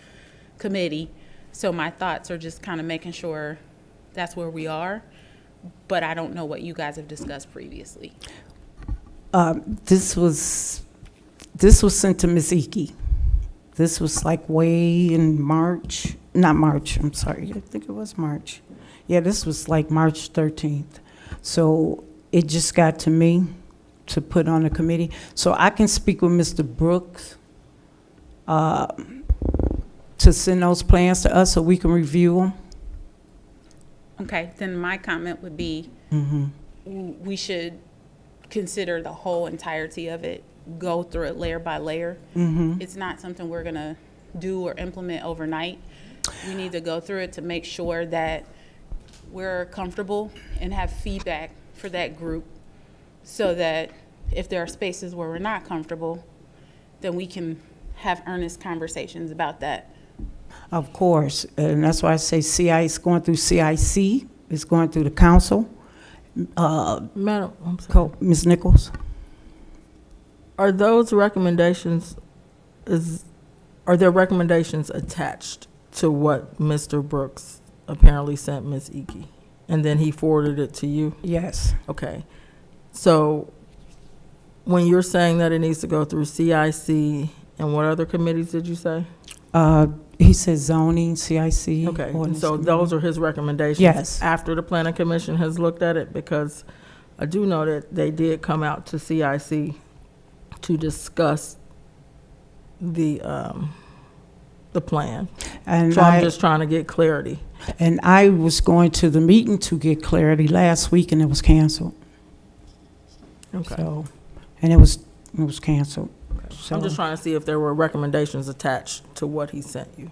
committee, so my thoughts are just kind of making sure that's where we are, but I don't know what you guys have discussed previously. This was sent to Ms. Iki. This was like way in March, not March, I'm sorry, I think it was March. Yeah, this was like March 13th. So it just got to me to put on the committee. So I can speak with Mr. Brooks to send those plans to us so we can review them. Okay, then my comment would be, we should consider the whole entirety of it, go through it layer by layer. It's not something we're gonna do or implement overnight. We need to go through it to make sure that we're comfortable and have feedback for that group, so that if there are spaces where we're not comfortable, then we can have earnest conversations about that. Of course, and that's why I say it's going through CIC, it's going through the council. Madam, I'm sorry. Ms. Nichols? Are those recommendations, are there recommendations attached to what Mr. Brooks apparently sent Ms. Iki? And then he forwarded it to you? Yes. Okay. So when you're saying that it needs to go through CIC, and what other committees did you say? He says zoning, CIC. Okay, ordinance so committee. those are his recommendations? Yes. After the planning commission has looked at it? Because I do know that they did come out to CIC to discuss the plan. And So I'm just trying to get clarity. And I was going to the meeting to get clarity last week, and it was canceled. Okay. So, and it was canceled. So I'm just trying to see if there were recommendations attached to what he sent you.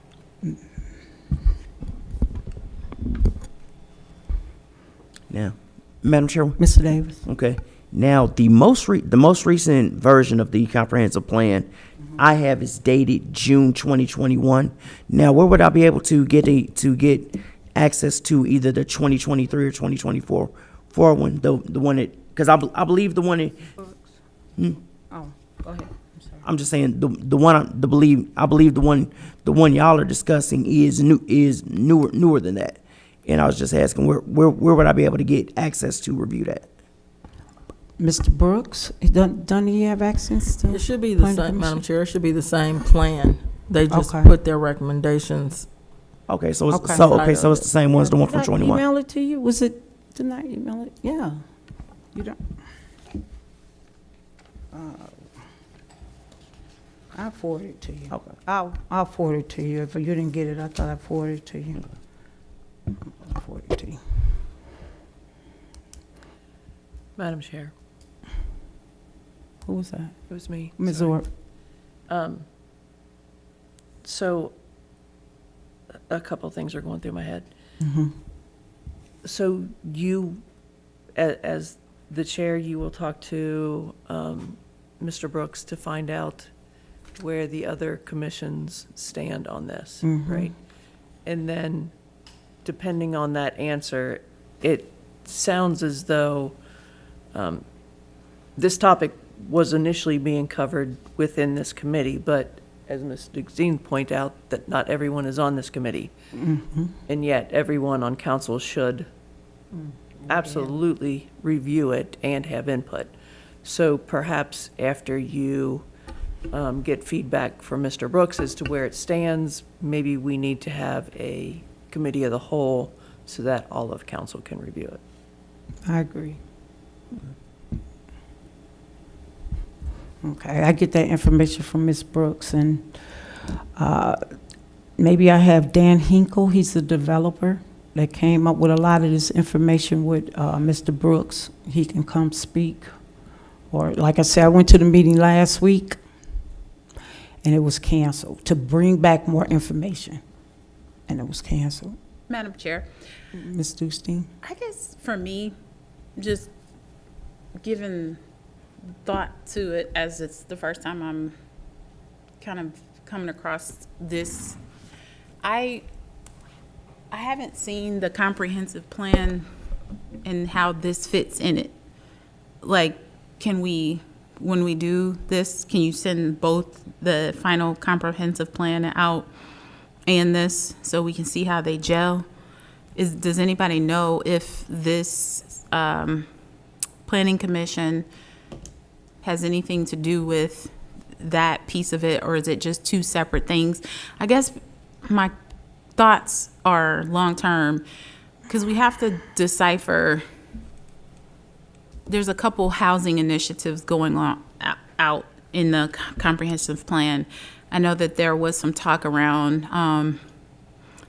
Now, Madam Chairman, Mr. Davis. okay. Now, the most recent version of the comprehensive plan I have is dated June 2021. Now, where would I be able to get access to either the 2023 or 2024 one, the one that, because I believe the one that, Oh, go ahead. I'm sorry. I'm just saying the one I believe the one y'all are discussing is newer than that. And I was just asking where would I be able to get access to review that? Mr. Brooks, don't he have access to? It should be the Planning same, Commission? Madam Chair, it should be the same plan. They just Okay. put their recommendations. Okay, so it's Okay. so it's the same one as the one from Did I 21. email it to you? Was it, didn't I email it? Yeah. You don't. I'll forward it to you. Okay. I'll forward it to you. If you didn't get it, I thought I forwarded it to you. I'll forward it to you. Madam Chair, Who was that? it was me. Ms. Sorry. Orr. So, a couple things are going through my head. Mm-hmm. So you, as the chair, you will talk to Mr. Brooks to find out where the other commissions stand on this, Mhm. right? And then, depending on that answer, it sounds as though this topic was initially being covered within this committee, but as Ms. Dixine pointed out, that not everyone is on this committee. Mm-hmm. And yet, everyone on council should absolutely review it and have input. So perhaps after you get feedback from Mr. Brooks as to where it stands, maybe we need to have a committee of the whole so that all of council can review it. I agree. Okay, I get that information from Ms. Brooks, and maybe I have Dan Hinkle, he's the developer that came up with a lot of this information with Mr. Brooks. He can come speak. Or, like I said, I went to the meeting last week, and it was canceled to bring back more information, and it was canceled. Madam Chair, Ms. Dustin? I guess for me, just giving thought to it as it's the first time I'm kind of coming across this, I haven't seen the comprehensive plan and how this fits in it. Like, can we, when we do this, can you send both the final comprehensive plan out and this so we can see how they gel? Does anybody know if this planning commission has anything to do with that piece of it, or is it just two separate things? I guess my thoughts are long-term, because we have to decipher. There's a couple housing initiatives going on out in the comprehensive plan. I know that there was some talk around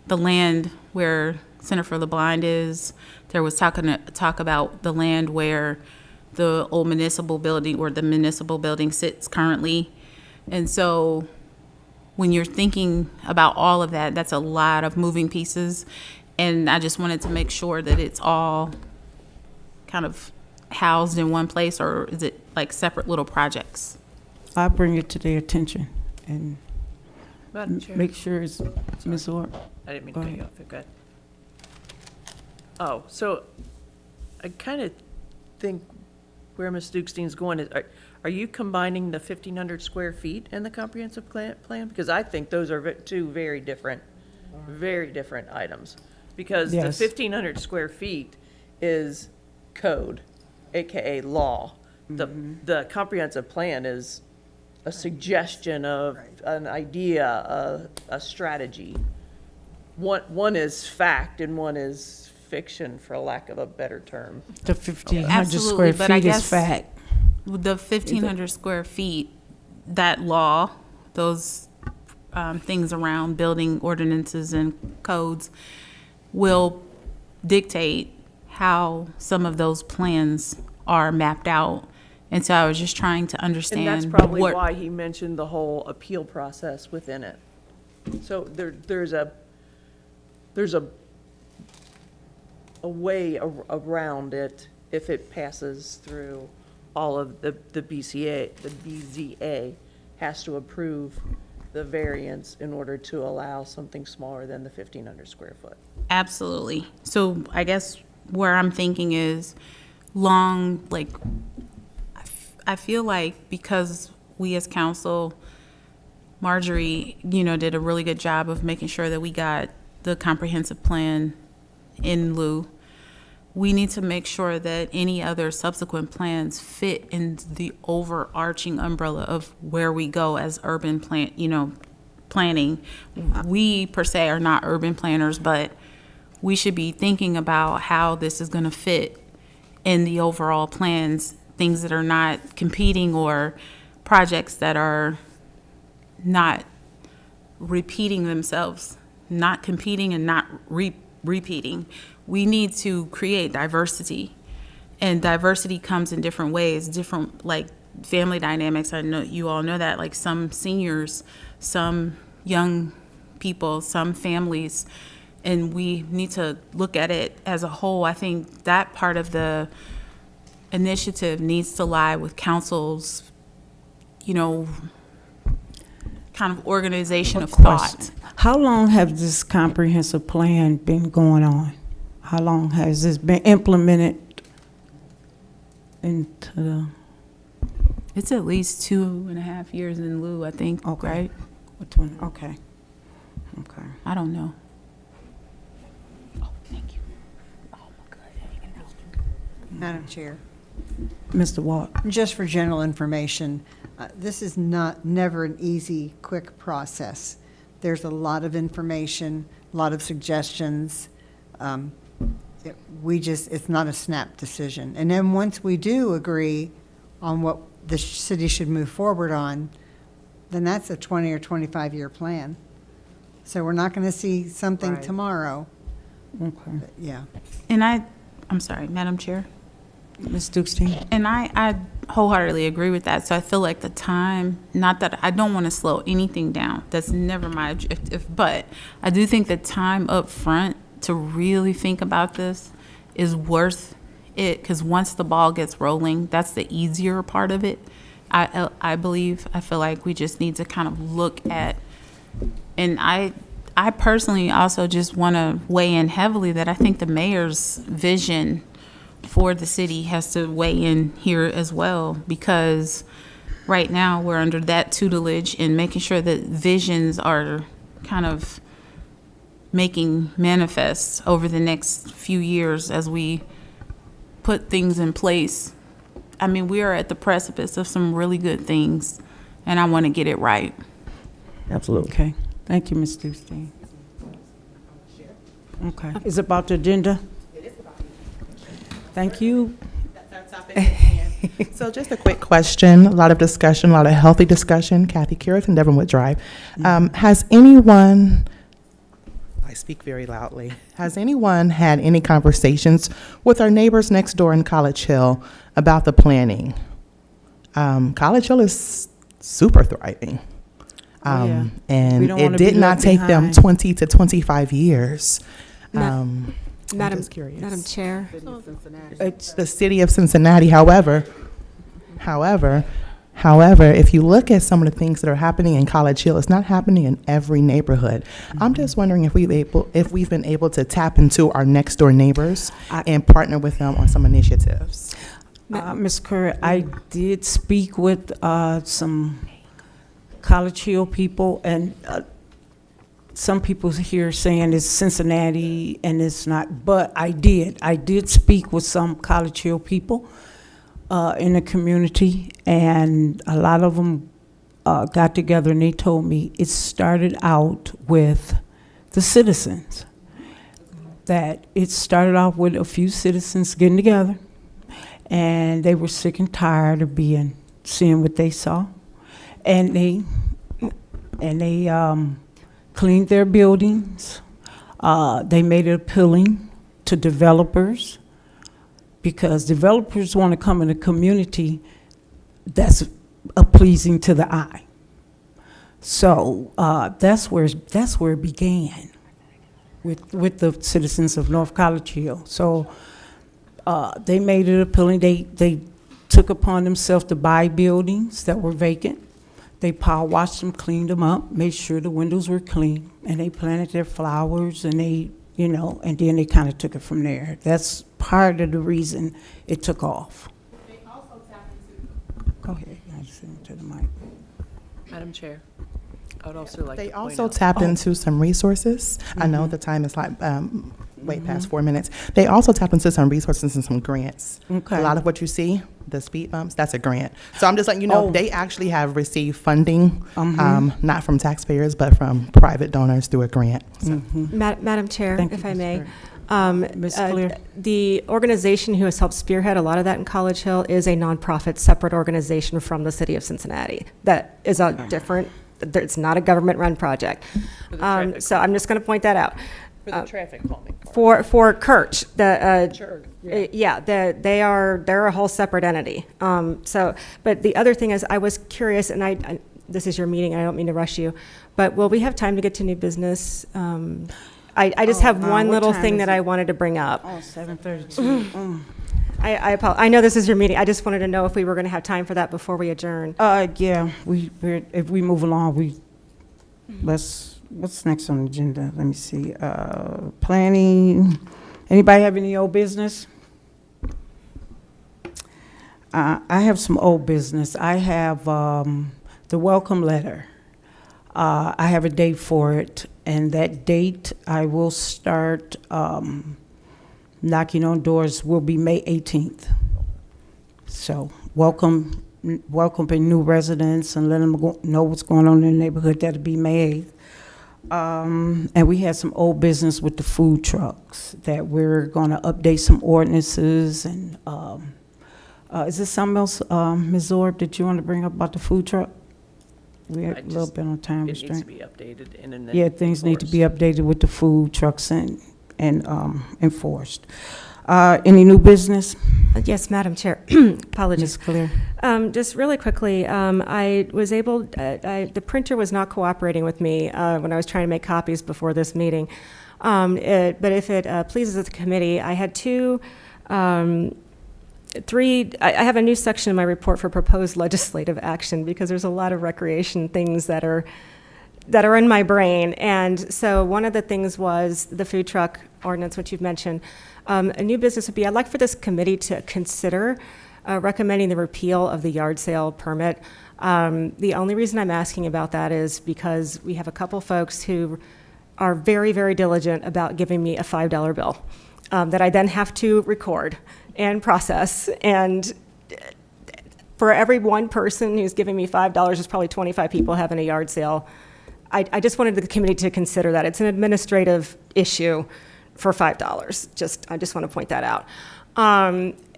the land where Center for the Blind is. There was talk about the land where the old municipal building or the municipal building sits currently. And so when you're thinking about all of that, that's a lot of moving pieces. And I just wanted to make sure that it's all kind of housed in one place, or is it like separate little projects? I'll bring it to their attention and Madam Chair. make sure it's Ms. Orr. I didn't mean Go to cut you ahead. off. Go ahead. Oh, so I kind of think where Ms. Dukestein's going is, are you combining the 1,500 square feet and the comprehensive plan? Because I think those are two very different items. Because the Yes. 1,500 square feet is code, AKA law. The comprehensive plan is a suggestion of an idea, a strategy. One is fact and one is fiction, for lack of a better term. The 1,500 Absolutely, square but I feet is guess- fact. The 1,500 square feet, that law, those things around building ordinances and codes will dictate how some of those plans are mapped out. And so I was just trying to understand. And that's probably what- why he mentioned the whole appeal process within it. So there's a way around it if it passes through all of the BZA has to approve the variance in order to allow something smaller than the 1,500 square foot. Absolutely. So I guess where I'm thinking is long, like, I feel like because we as council, Marjorie, did a really good job of making sure that we got the comprehensive plan in lieu. We need to make sure that any other subsequent plans fit in the overarching umbrella of where we go as urban planning. We per se are not urban planners, but we should be thinking about how this is going to fit in the overall plans, things that are not competing or projects that are not repeating themselves, not competing and not repeating. We need to create diversity, and diversity comes in different ways, different like family dynamics. I know you all know that, like some seniors, some young people, some families, and we need to look at it as a whole. I think that part of the initiative needs to lie with council's, kind of organization of thought. How long have this comprehensive plan been going on? How long has this been implemented into the? It's at least 2.5 years in lieu, I think, Okay. right? Okay. Okay. I don't know. Madam Chair, Mr. Watt. just for general information, this is never an easy, quick process. There's a lot of information, a lot of suggestions. It's not a snap decision. And then once we do agree on what the city should move forward on, then that's a 20 or 25-year plan. So we're not going to see something Right. tomorrow. Okay. But yeah. And I'm sorry, Madam Chair. Ms. Dukestein? And I wholeheartedly agree with that. So I feel like the time, not that I don't want to slow anything down. That's never my objective. But I do think the time up front to really think about this is worth it, because once the ball gets rolling, that's the easier part of it. I feel like we just need to kind of look at, and I personally also just want to weigh in heavily that I think the mayor's vision for the city has to weigh in here as well, because right now we're under that tutelage and making sure that visions are kind of making manifest over the next few years as we put things in place. I mean, we are at the precipice of some really good things, and I want to get it right. Absolutely. Okay. Thank you, Ms. Dukestein. Okay. Is it about the agenda? It is about the agenda. Thank you. So just a quick question, a lot of discussion, a lot of healthy discussion. Kathy Currington, Devonwood Drive. Has anyone, I speak very loudly, has anyone had any conversations with our neighbors next door in College Hill about the planning? College Hill is super thriving. Yeah. We And don't it wanna be did not left take them behind. 20 to 25 years. Ma- I'm Madam, just curious. Madam Chair, It's the city of Cincinnati. However, if you look at some of the things that are happening in College Hill, it's not happening in every neighborhood. I'm just wondering if we've been able to tap into our next door neighbors and partner with them on some initiatives. Ms. Curry, I did speak with some College Hill people, and some people here saying it's Cincinnati and it's not, but I did speak with some College Hill people in the community, and a lot of them got together and they told me it started out with the citizens, that it started off with a few citizens getting together, and they were sick and tired of seeing what they saw, and they cleaned their buildings. They made it appealing to developers, because developers want to come in a community that's pleasing to the eye. So that's where it began with the citizens of North College Hill. So they made it appealing. They took upon themselves to buy buildings that were vacant. They power washed them, cleaned them up, made sure the windows were clean, and they planted their flowers, and they, you know, and then they kind of took it from there. That's part of the reason it took off. Go ahead, I just send it to the mic. Madam Chair, I would also like to They point also out. tapped into some resources. I know the time is like, way past 4 minutes. They also tapped into some resources and some grants. Okay. A lot of what you see, the speed bumps, that's a grant. So I'm just letting you know, Oh. they actually have received funding, not from taxpayers, but from private donors through a grant. So. Madam Chair, Thank you, if I Ms. may. Clear. Ms. Clear. The organization who has helped spearhead a lot of that in College Hill is a nonprofit, separate organization from the city of Cincinnati. That is a different, it's not a government-run project. For the traffic So I'm just going to point that out. For the traffic calming part. For Kirch, Sure, they're a whole separate entity. But the other thing is, I was curious, and I this is your meeting, I don't mean to rush you, but will we have time to get to new business? I just have one what little time thing is that it? I wanted to bring up. Oh, 7:32. I apologize. I know this is your meeting. I just wanted to know if we were going to have time for that before we adjourn. Yeah, if we move along, what's next on the agenda? Let me see, planning, anybody have any old business? I have some old business. I have, the welcome letter. I have a date for it, and that date, I will start, knocking on doors will be May 18th. So welcoming new residents and letting them know what's going on in the neighborhood. That'll be May 8th. And we had some old business with the food trucks that we're going to update some ordinances. And is there something else, Ms. Zorb, that you want to bring up about the food truck? We have a little bit on time It needs to restraint. be updated and then. Yeah, things need to be updated with the food trucks and enforced. Any new business? Yes, Madam Chair. Apologies. Ms. Clear. Just really quickly, I was able, the printer was not cooperating with me when I was trying to make copies before this meeting. But if it pleases the committee, I had I have a new section in my report for proposed legislative action because there's a lot of recreation things that are in my brain. And so one of the things was the food truck ordinance, which you've mentioned. A new business would be, I'd like for this committee to consider recommending the repeal of the yard sale permit. The only reason I'm asking about that is because we have a couple folks who are very, very diligent about giving me a $5 bill that I then have to record and process. And for every one person who's giving me $5, there's probably 25 people having a yard sale. I just wanted the committee to consider that. It's an administrative issue for $5. I just want to point that out.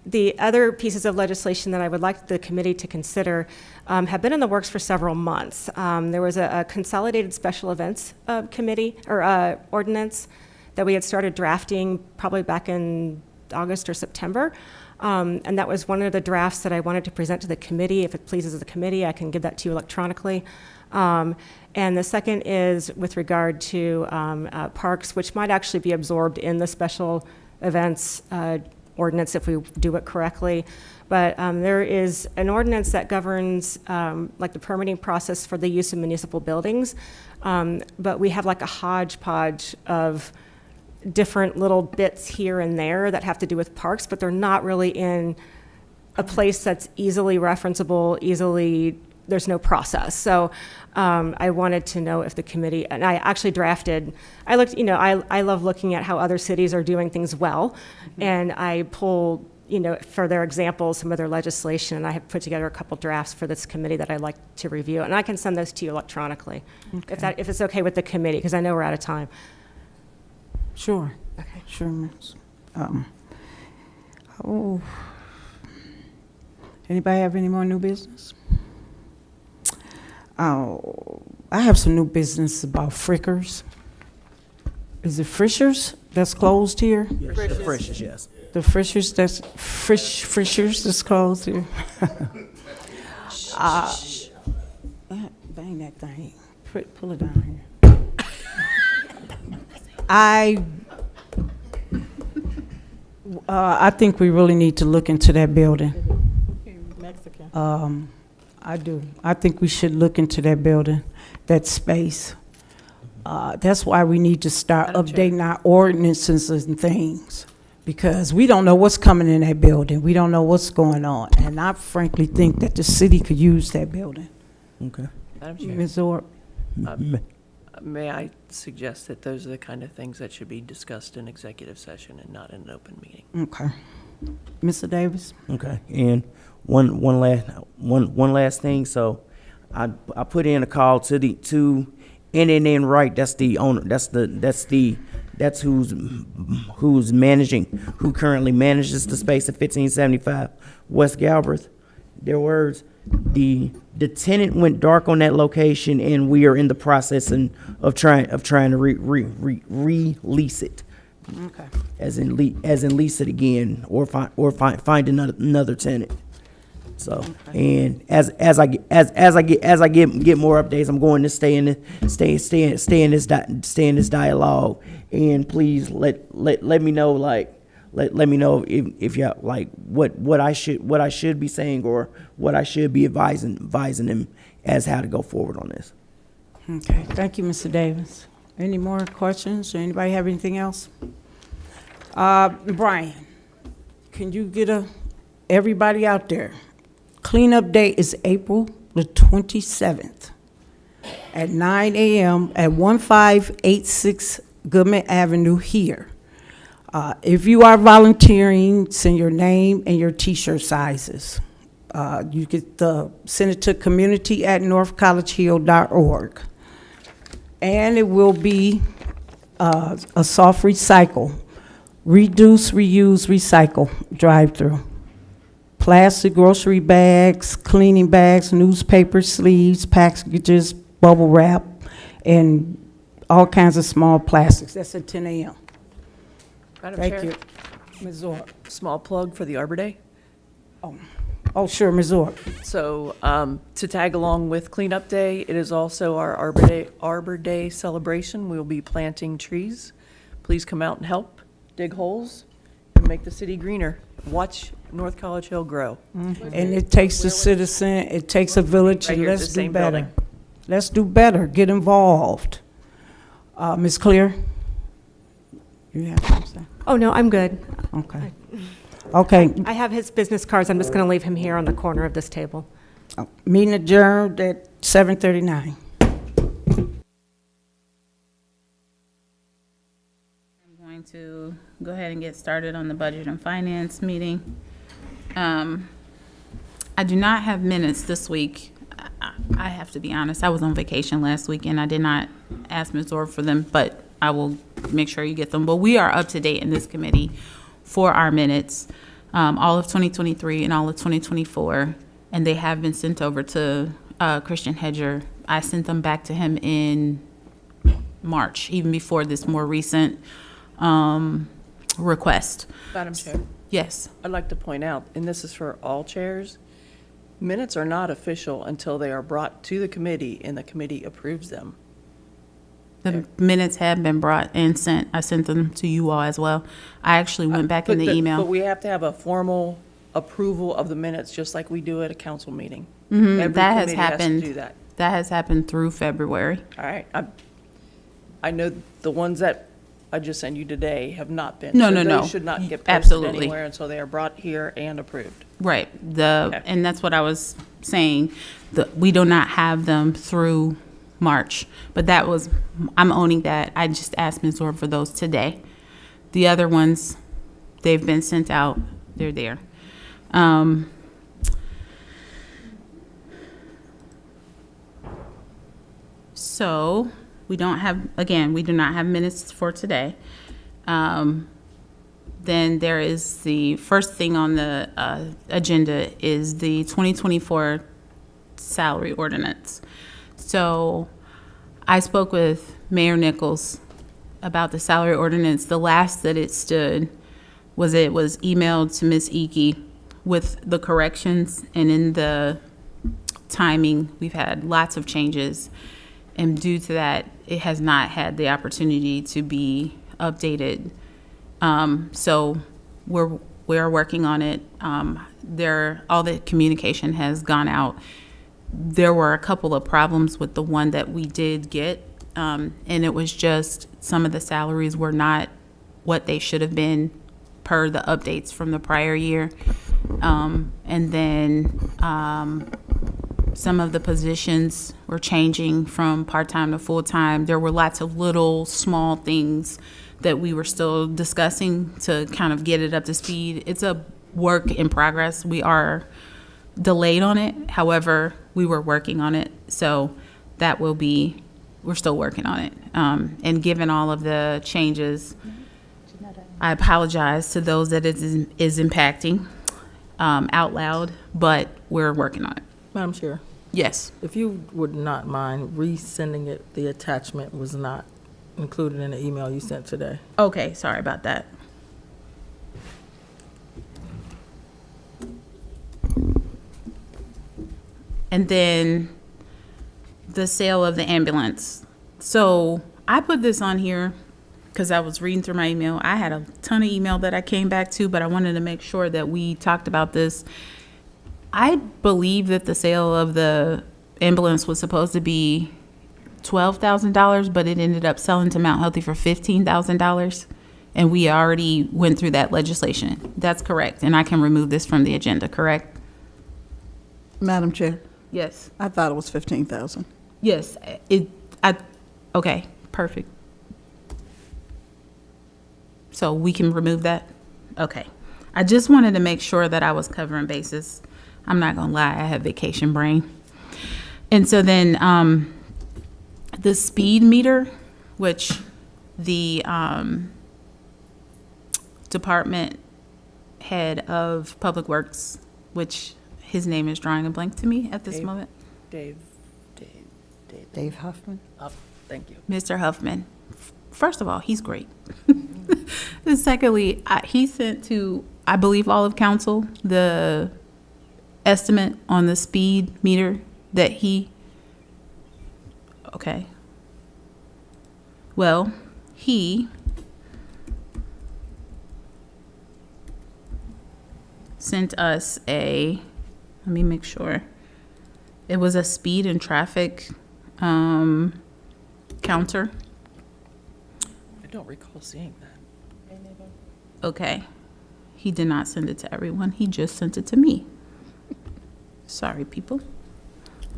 The other pieces of legislation that I would like the committee to consider have been in the works for several months. There was a consolidated special events committee or ordinance that we had started drafting probably back in August or September. And that was one of the drafts that I wanted to present to the committee. If it pleases the committee, I can give that to you electronically. And the second is with regard to parks, which might actually be absorbed in the special events ordinance if we do it correctly. But there is an ordinance that governs like the permitting process for the use of municipal buildings. But we have like a hodgepodge of different little bits here and there that have to do with parks, but they're not really in a place that's easily referenceable, there's no process. So I wanted to know if the committee, and I actually drafted, I love looking at how other cities are doing things well, and I pulled, for their examples, some of their legislation, and I have put together a couple drafts for this committee that I'd like to review, and I can send those to you electronically, if it's okay with the committee, because I know we're out of time. Sure. Okay. Sure, Ms. Anybody have any more new business? Oh, I have some new business about Frickers. Is it Frischers that's closed here? The Frischers, yes. The Frischers Frischers that's closed here. Bang that thing. Pull it down here. I think we really need to look into that building. Mexican. I do. I think we should look into that building, that space. That's why we need to start Madam Chair. updating our ordinances and things, because we don't know what's coming in that building. We don't know what's going on. And I frankly think that the city could use that building. Okay. Madam Chair, Ms. Orr? may I suggest that those are the kind of things that should be discussed in executive session and not in an open meeting? Okay. Mr. Davis? Okay, and one last thing. So, I put in a call to NNN Wright. That's the owner. That's who's managing, who currently manages the space at 1575 West Galbraith. Their words: the tenant went dark on that location, and we are in the process of trying to release it. Okay. As in lease it again, or find another tenant. So, and as I get more updates, I'm going to stay in this dialogue. And please let me know, let me know if you like what I should be saying, or what I should be advising them as how to go forward on this. Okay, thank you, Mr. Davis. Any more questions, or anybody have anything else? Brian, can you get everybody out there? Cleanup day is April the 27th at 9 a.m. at 1586 Goodman Avenue here. If you are volunteering, send your name and your T-shirt sizes. You get send it to community@northcollegehill.org. And it will be a soft recycle, reduce, reuse, recycle drive-through. Plastic grocery bags, cleaning bags, newspaper sleeves, packages, bubble wrap, and all kinds of small plastics. That's at 10 a.m. Madam Thank Chair, you. Ms. Orr. small plug for the Arbor Day. Oh, sure, Ms. Orr. So, to tag along with Cleanup Day, it is also our Arbor Day celebration. We'll be planting trees. Please come out and help dig holes and make the city greener. Watch North College Hill grow. And it takes a citizen, it takes a village, Right and here, let's the do same better. building. Let's do better, get involved. Ms. Clear? You have something? Oh, no, I'm good. Okay. Okay, I have his business cards. I'm just going to leave him here on the corner of this table. meeting adjourned at 7:39. Going to go ahead and get started on the budget and finance meeting. I do not have minutes this week. I have to be honest, I was on vacation last week and I did not ask Ms. Orr for them, but I will make sure you get them. But we are up to date in this committee for our minutes, all of 2023 and all of 2024, and they have been sent over to Christian Hedger. I sent them back to him in March, even before this more recent request. Madam Chair, Yes. I'd like to point out, and this is for all chairs, minutes are not official until they are brought to the committee and the committee approves them. The minutes have been brought and sent. I sent them to you all as well. I actually went back in the But email. we have to have a formal approval of the minutes, just like we do at a council meeting. Mhm, Every that has committee has to happened. do that. That has happened through February. All right, I know the ones that I just sent you today have not been. No, So no, no. Those should not get posted Absolutely. anywhere until they are brought here and approved. Right. Okay. And that's what I was saying. We do not have them through March. But I'm owning that. I just asked Ms. Orr for those today. The other ones, they've been sent out. They're there. So we do not have minutes for today. Then there is the first thing on the agenda is the 2024 salary ordinance. So I spoke with Mayor Nichols about the salary ordinance. The last that it stood was emailed to Ms. Icky with the corrections, and in the timing, we've had lots of changes. And due to that, it has not had the opportunity to be updated. So we're working on it. All the communication has gone out. there were a couple of problems with the one that we did get. And it was just some of the salaries were not what they should have been per the updates from the prior year. And then some of the positions were changing from part-time to full-time. There were lots of little small things that we were still discussing to kind of get it up to speed. It's a work in progress. We are delayed on it. However, we were working on it. So that will be, we're still working on it. And given all of the changes, I apologize to those that it is impacting out loud, but we're working on it. Madam Chair, Yes. if you would not mind resending it, the attachment was not included in the email you sent today. Okay, sorry about that. And then the sale of the ambulance. So I put this on here because I was reading through my email. I had a ton of email that I came back to, but I wanted to make sure that we talked about this. I believe that the sale of the ambulance was supposed to be $12,000, but it ended up selling to Mount Healthy for $15,000. And we already went through that legislation. That's correct. And I can remove this from the agenda, correct? Madam Chair, Yes. I thought it was 15,000. Yes. Okay, perfect. So we can remove that? Okay. I just wanted to make sure that I was covering bases. I'm not gonna lie, I have vacation brain. And so then the speed meter, which the department head of Public Works, which his name is drawing a blank to me at this moment. Dave Huffman? Thank you. Mr. Huffman. First of all, he's great. And secondly, he sent to, I believe, all of council the estimate on the speed meter that he, okay. Well, he sent us let me make sure. It was a speed and traffic counter. I don't recall seeing that. Okay. He did not send it to everyone. He just sent it to me. Sorry, people.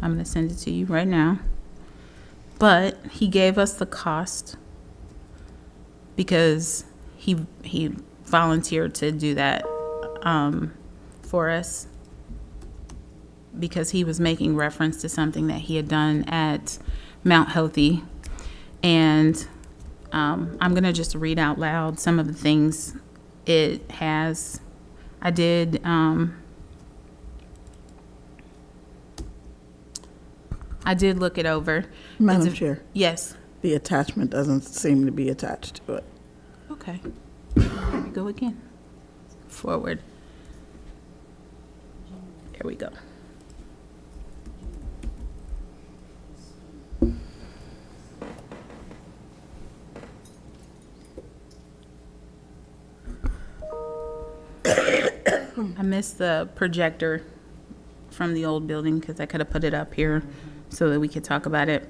I'm going to send it to you right now. But he gave us the cost because he volunteered to do that for us because he was making reference to something that he had done at Mount Healthy. And I'm going to just read out loud some of the things it has. I did look it over. Madam Chair, Yes. the attachment doesn't seem to be attached to it. Okay. Here we go again. Forward. There we go. I missed the projector from the old building because I could have put it up here so that we could talk about it.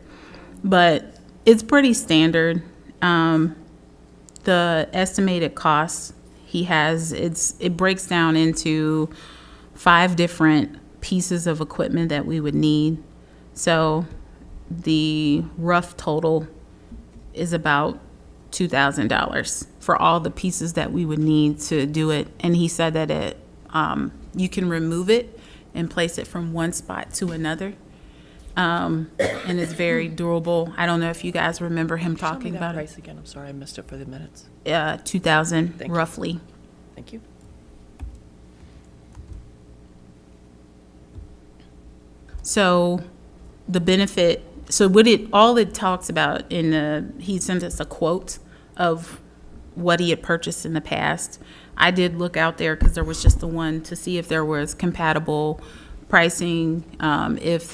But it's pretty standard. The estimated costs he has, it breaks down into 5 different pieces of equipment that we would need. So the rough total is about $2,000 for all the pieces that we would need to do it. And he said that you can remove it and place it from one spot to another. And it's very durable. I don't know if you guys remember him talking about Price again, I'm sorry, I missed it for the minutes. it. 2,000 Thank you. roughly. Thank you. So the benefit, so all it talks about he sent us a quote of what he had purchased in the past. I did look out there because there was just the one to see if there was compatible pricing. If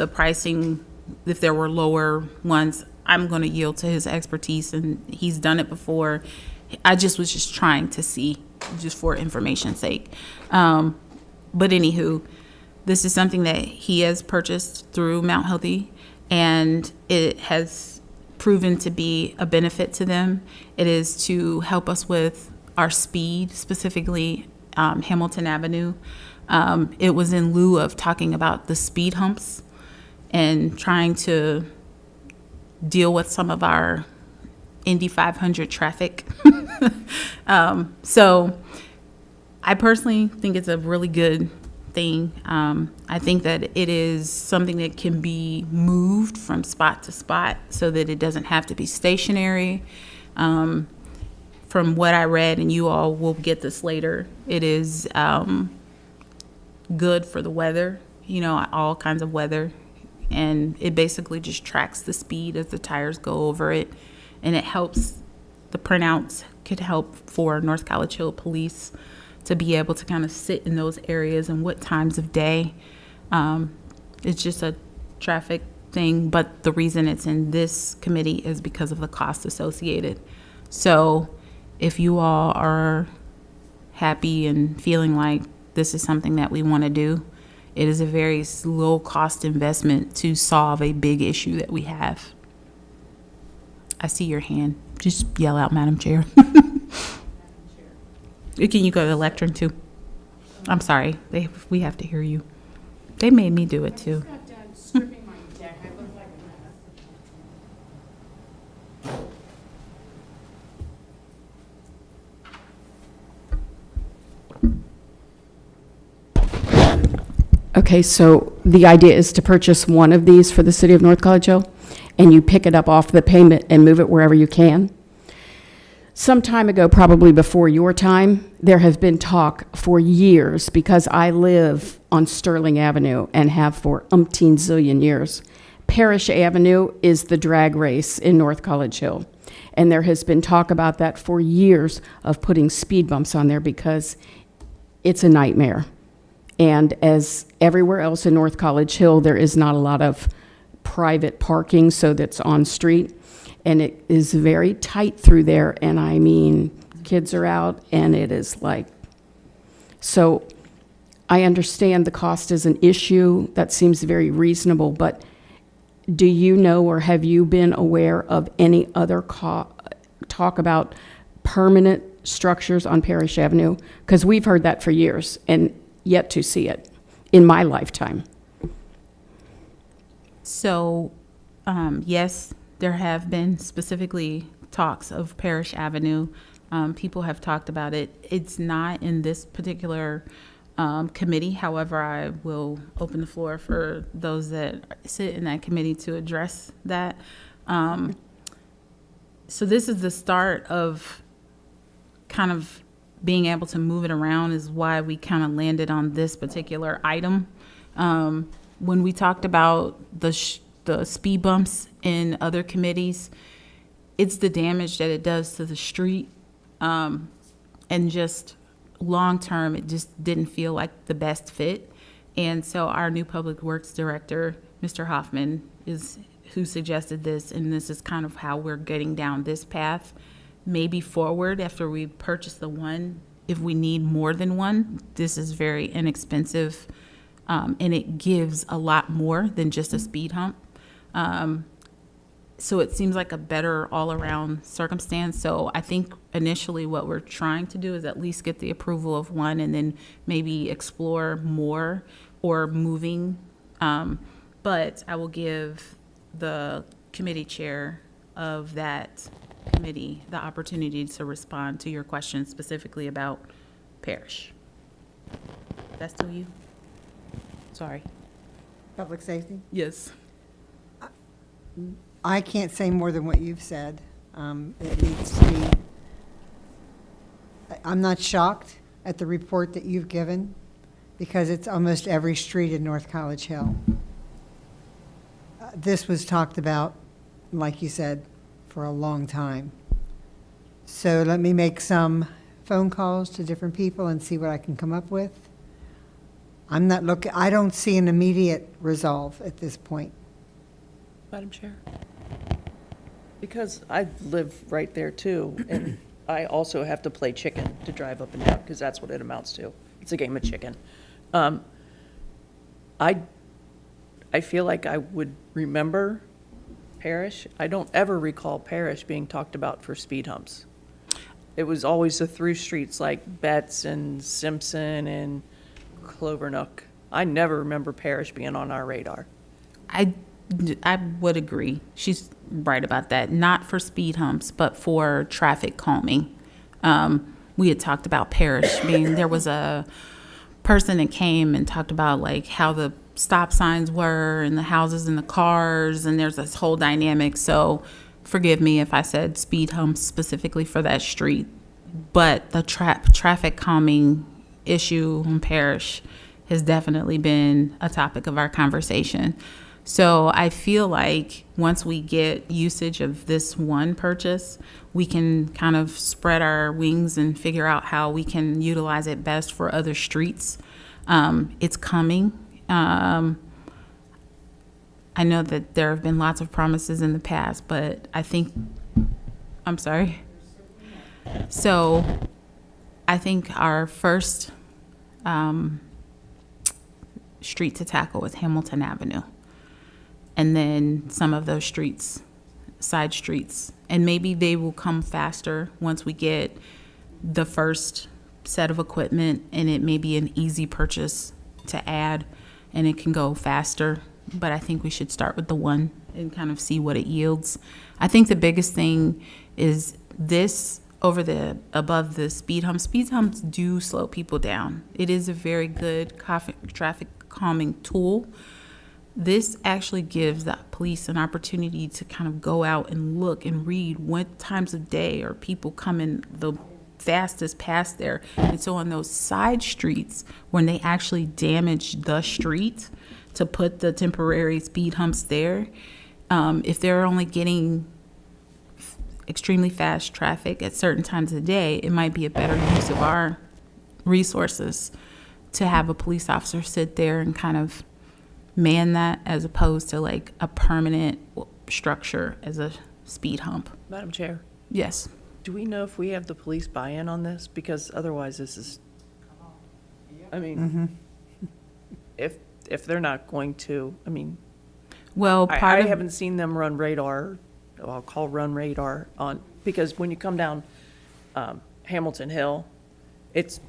there were lower ones, I'm going to yield to his expertise, and he's done it before. I was just trying to see, just for information's sake. But anywho, This is something that he has purchased through Mount Healthy, and it has proven to be a benefit to them. It is to help us with our speed, specifically Hamilton Avenue. It was in lieu of talking about the speed humps and trying to deal with some of our Indy 500 traffic. So I personally think it's a really good thing. I think that it is something that can be moved from spot to spot so that it doesn't have to be stationary. From what I read, and you all will get this later, it is good for the weather, all kinds of weather. And it basically just tracks the speed as the tires go over it. And it helps, the printouts could help for North College Hill Police to be able to kind of sit in those areas and what times of day. It's just a traffic thing, but the reason it's in this committee is because of the cost associated. So if you all are happy and feeling like this is something that we want to do, it is a very low cost investment to solve a big issue that we have. I see your hand. Just yell out, Madam Chair. Can you go to the lectern too? I'm sorry. We have to hear you. They made me do it too. Okay, so the idea is to purchase one of these for the city of North College Hill, and you pick it up off the payment and move it wherever you can. Some time ago, probably before your time, there has been talk for years, because I live on Sterling Avenue and have for umpteen zillion years. Parrish Avenue is the drag race in North College Hill, and there has been talk about that for years of putting speed bumps on there because it's a nightmare. And as everywhere else in North College Hill, there is not a lot of private parking, so that's on street. And it is very tight through there. And I mean, kids are out and it is like, so I understand the cost is an issue. That seems very reasonable, but do you know, or have you been aware of any other talk about permanent structures on Parrish Avenue? Because we've heard that for years and yet to see it in my lifetime. So, yes, there have been specifically talks of Parrish Avenue. People have talked about it. It's not in this particular committee. However, I will open the floor for those that sit in that committee to address that. So this is the start of kind of being able to move it around, is why we kind of landed on this particular item. When we talked about the speed bumps in other committees, it's the damage that it does to the street. And just long term, it just didn't feel like the best fit. And so our new Public Works Director, Mr. Hoffman, is who suggested this, and this is kind of how we're getting down this path. Maybe forward, after we purchase the one, if we need more than one, this is very inexpensive, and it gives a lot more than just a speed hump. So it seems like a better all-around circumstance. So I think initially what we're trying to do is at least get the approval of one, and then maybe explore more or moving. But I will give the committee chair of that committee the opportunity to respond to your question specifically about Parrish. That's to you. Sorry. Public safety? Yes. I can't say more than what you've said. It needs to be, I'm not shocked at the report that you've given, because it's almost every street in North College Hill. This was talked about, like you said, for a long time. So let me make some phone calls to different people and see what I can come up with. I don't see an immediate resolve at this point. Madam Chair? Because I live right there too, and I also have to play chicken to drive up and down, because that's what it amounts to. It's a game of chicken. I feel like I would remember Parrish. I don't ever recall Parrish being talked about for speed humps. It was always the through streets like Betts and Simpson and Clovernook. I never remember Parrish being on our radar. I would agree. She's right about that. Not for speed humps, but for traffic calming. We had talked about Parrish being, there was a person that came and talked about like how the stop signs were and the houses and the cars, and there's this whole dynamic. So forgive me if I said speed humps specifically for that street, but the traffic calming issue in Parrish has definitely been a topic of our conversation. So I feel like once we get usage of this one purchase, we can kind of spread our wings and figure out how we can utilize it best for other streets. It's coming. I know that there have been lots of promises in the past, but I think, I'm sorry. So I think our first street to tackle is Hamilton Avenue. And then some of those streets, side streets. And maybe they will come faster once we get the first set of equipment, and it may be an easy purchase to add and it can go faster. But I think we should start with the one and kind of see what it yields. I think the biggest thing is this above the speed humps. Speed humps do slow people down. It is a very good traffic calming tool. This actually gives the police an opportunity to kind of go out and look and read what times of day are people coming the fastest past there. And so on those side streets, when they actually damage the street to put the temporary speed humps there, if they're only getting extremely fast traffic at certain times of the day, it might be a better use of our resources to have a police officer sit there and kind of man that, as opposed to like a permanent structure as a speed hump. Madam Chair, Yes. do we know if we have the police buy-in on this? Because otherwise this is, I mean, if they're not going to, I mean, Well, I haven't seen them run radar, I'll call run radar on, because when you come down Hamilton Hill,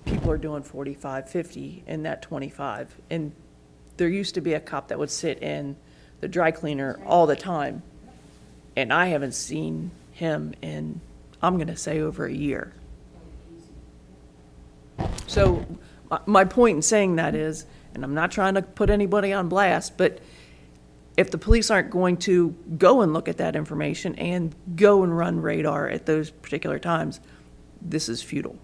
people are doing 45, 50 in that 25. And there used to be a cop that would sit in the dry cleaner all the time. And I haven't seen him in, I'm going to say, over a year. So my point in saying that is, and I'm not trying to put anybody on blast, but if the police aren't going to go and look at that information and go and run radar at those particular times, this is futile.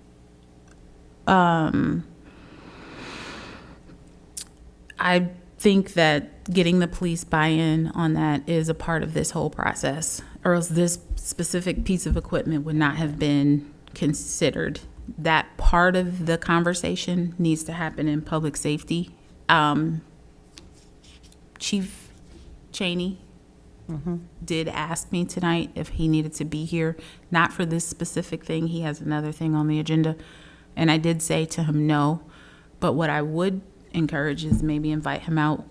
I think that getting the police buy-in on that is a part of this whole process, or else this specific piece of equipment would not have been considered. That part of the conversation needs to happen in public safety. Chief Cheney did ask me tonight if he needed to be here, not for this specific thing. He has another thing on the agenda. And I did say to him no, but what I would encourage is maybe invite him out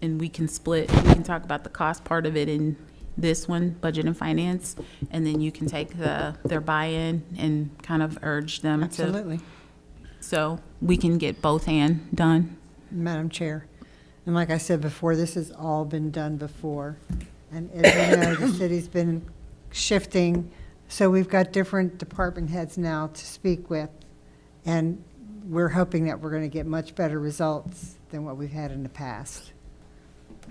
and we can talk about the cost part of it in this one, budget and finance, and then you can take their buy-in and kind of urge them Absolutely. so we can get both hand done. Madam Chair. And like I said before, this has all been done before. And as you know, the city's been shifting, so we've got different department heads now to speak with. And we're hoping that we're going to get much better results than what we've had in the past.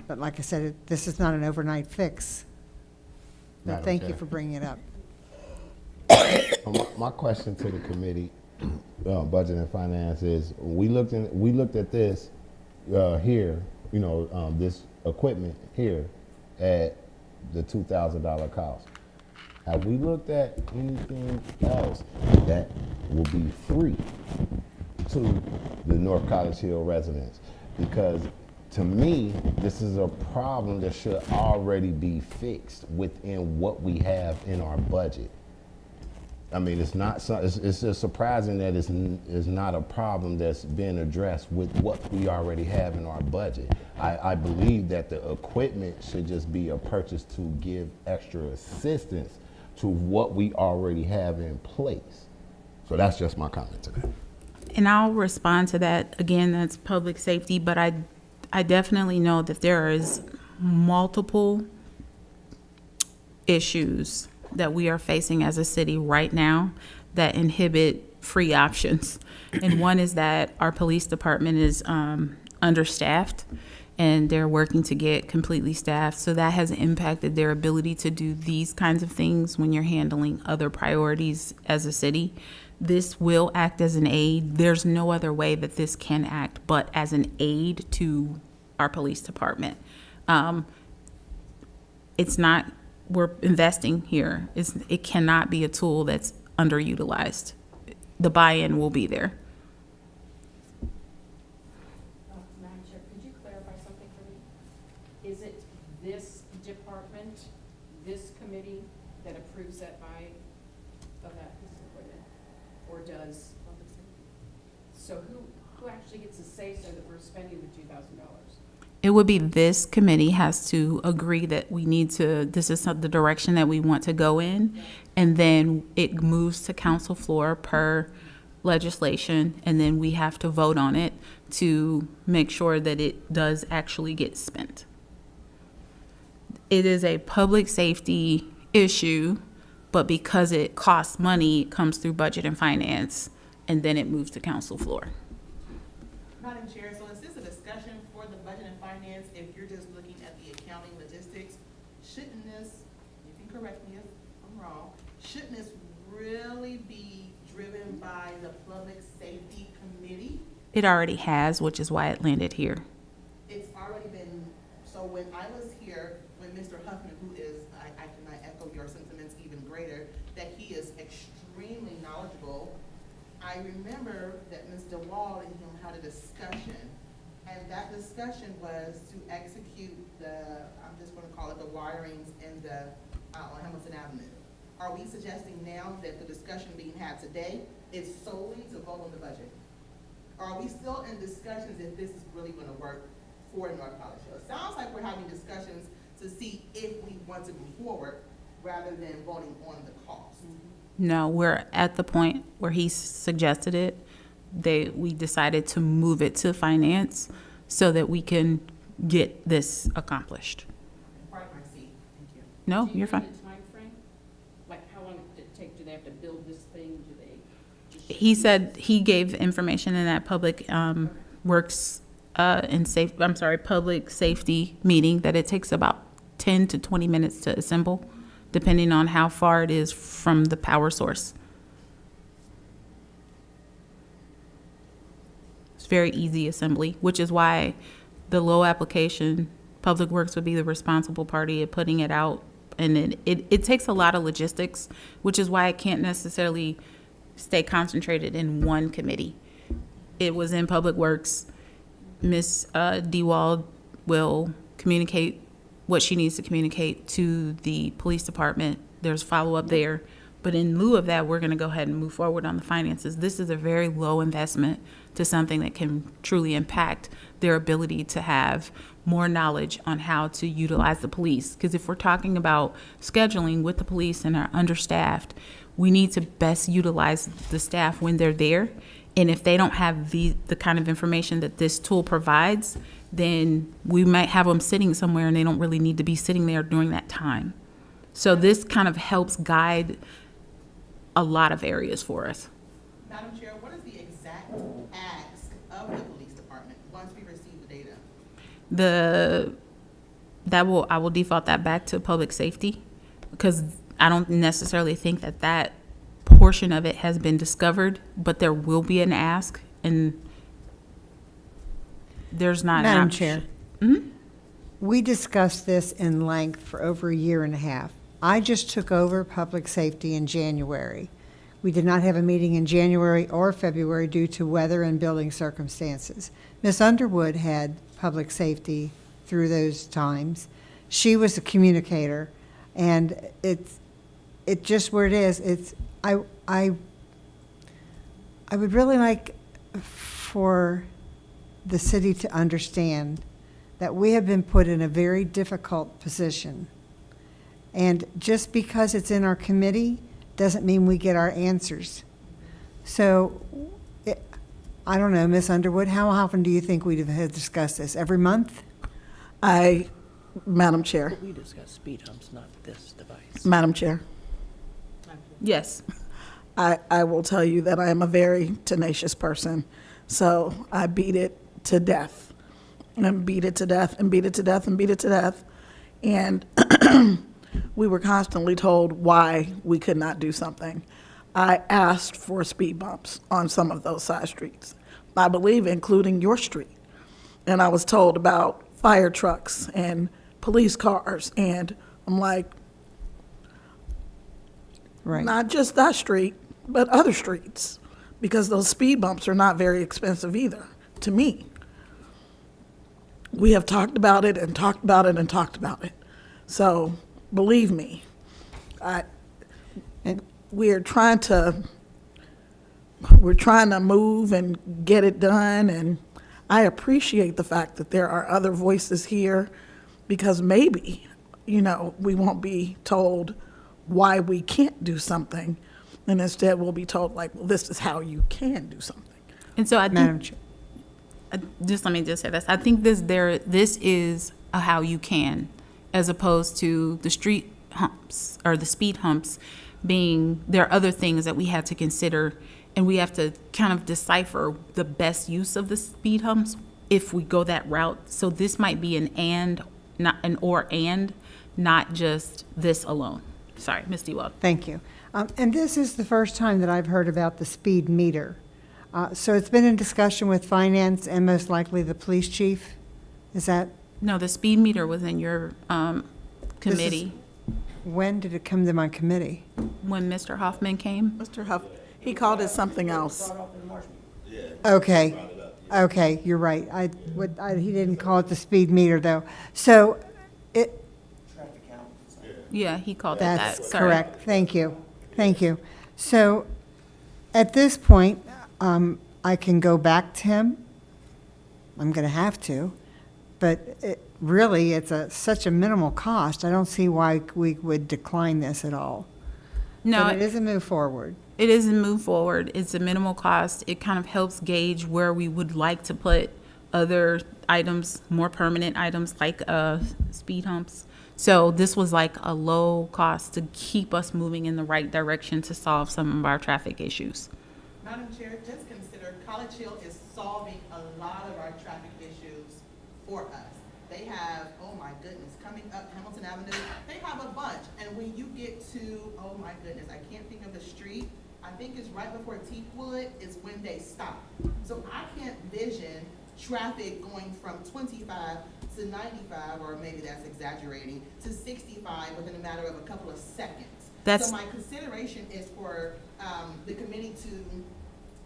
But like I said, this is not an overnight fix. But Madam thank you Chair. for bringing it up. My question to the committee, Budget and Finance, is we looked at this here, this equipment here at the $2,000 cost. Have we looked at anything else that will be free to the North College Hill residents? Because to me, this is a problem that should already be fixed within what we have in our budget. I mean, it's not, it's just surprising that it's not a problem that's being addressed with what we already have in our budget. I believe that the equipment should just be a purchase to give extra assistance to what we already have in place. So that's just my comment to that. And I'll respond to that. Again, that's public safety, but I definitely know that there is multiple issues that we are facing as a city right now that inhibit free options. And one is that our police department is understaffed, and they're working to get completely staffed. So that has impacted their ability to do these kinds of things when you're handling other priorities as a city. This will act as an aid. There's no other way that this can act but as an aid to our police department. It's not, we're investing here. It cannot be a tool that's underutilized. The buy-in will be there. Madam Chair, could you clarify something for me? Is it this department, this committee that approves that buy of that piece of equipment? Or does, so who actually gets to say so that we're spending the $2,000? It would be this committee has to agree that we need to, this is the direction that we want to go in, and then it moves to council floor per legislation, and then we have to vote on it to make sure that it does actually get spent. It is a public safety issue, but because it costs money, it comes through budget and finance, and then it moves to council floor. Madam Chair, so is this a discussion for the budget and finance? If you're just looking at the accounting logistics, shouldn't this, you can correct me if I'm wrong, shouldn't this really be driven by the public safety committee? It already has, which is why it landed here. It's already been, so when I was here, when Mr. Huffman, who is, I cannot echo your sentiments even greater, that he is extremely knowledgeable. I remember that Mr. Wall and him had a discussion, and that discussion was to execute the, I'm just gonna call it the wirings in the, on Hamilton Avenue. Are we suggesting now that the discussion being had today is solely to vote on the budget? Or are we still in discussions if this is really gonna work for North College Hill? It sounds like we're having discussions to see if we want to move forward rather than voting on the cost. No, we're at the point where he suggested it. We decided to move it to finance so that we can get this accomplished. Pardon my seat, thank you. No, you're fine. Do you have a time frame? Like, how long did it take? Do they have to build this thing? Do they just? He said he gave information in that public works public safety meeting that it takes about 10 to 20 minutes to assemble, depending on how far it is from the power source. It's very easy assembly, which is why the low application, Public Works would be the responsible party at putting it out. And then it takes a lot of logistics, which is why it can't necessarily stay concentrated in one committee. It was in Public Works. Ms. Dewald will communicate what she needs to communicate to the police department. There's follow-up there. But in lieu of that, we're going to go ahead and move forward on the finances. This is a very low investment to something that can truly impact their ability to have more knowledge on how to utilize the police. Because if we're talking about scheduling with the police and are understaffed, we need to best utilize the staff when they're there. And if they don't have the kind of information that this tool provides, then we might have them sitting somewhere and they don't really need to be sitting there during that time. So this kind of helps guide a lot of areas for us. Madam Chair, what is the exact ask of the police department once we receive the data? I will default that back to public safety, because I don't necessarily think that portion of it has been discovered, but there will be an ask, and there's not. Madam Chair, we discussed this in length for over a year and a half. I just took over public safety in January. We did not have a meeting in January or February due to weather and building circumstances. Ms. Underwood had public safety through those times. She was a communicator, and it's just where it is. I I would really like for the city to understand that we have been put in a very difficult position. And just because it's in our committee doesn't mean we get our answers. So, I don't know, Ms. Underwood, how often do you think we'd have discussed this? Every month? Madam Chair, We discussed speed humps, not this device. Madam Chair, Yes. I will tell you that I am a very tenacious person. So I beat it to death and beat it to death and beat it to death and beat it to death. And we were constantly told why we could not do something. I asked for speed bumps on some of those side streets, I believe including your street. And I was told about fire trucks and police cars, and I'm like, Right. not just that street, but other streets, because those speed bumps are not very expensive either, to me. We have talked about it and talked about it and talked about it. So, believe me, we're trying to move and get it done, and I appreciate the fact that there are other voices here, because maybe, we won't be told why we can't do something, and instead we'll be told, like, well, this is how you can do something. And so I Madam think, Chair. just let me just say this. I think this is a how you can, as opposed to the street humps or the speed humps being, there are other things that we have to consider, and we have to kind of decipher the best use of the speed humps if we go that route. So this might be an and, not an or and, not just this alone. Sorry, Ms. Dewald. Thank you. And this is the first time that I've heard about the speed meter. So it's been in discussion with finance and most likely the police chief? Is that? No, the speed meter was in your committee When did it come to my committee? when Mr. Hoffman came. Mr. Huff, he called it something else. Okay, you're right. He didn't call it the speed meter, though. So Yeah, he called it that. that's Sorry. correct. Thank you. Thank you. So at this point, I can go back to him. I'm going to have to. But really, it's such a minimal cost. I don't see why we would decline this at all. No, But it is a move forward. it is a move forward. It's a minimal cost. It kind of helps gauge where we would like to put other items, more permanent items like speed humps. So this was like a low cost to keep us moving in the right direction to solve some of our traffic issues. Madam Chair, just consider College Hill is solving a lot of our traffic issues for us. They have, oh my goodness, coming up Hamilton Avenue, they have a bunch. And when you get to, oh my goodness, I can't think of the street, I think it's right before Teakwood is when they stop. So I can't vision traffic going from 25 to 95, or maybe that's exaggerating, to 65 within a matter of a couple of seconds. So my consideration is for the committee to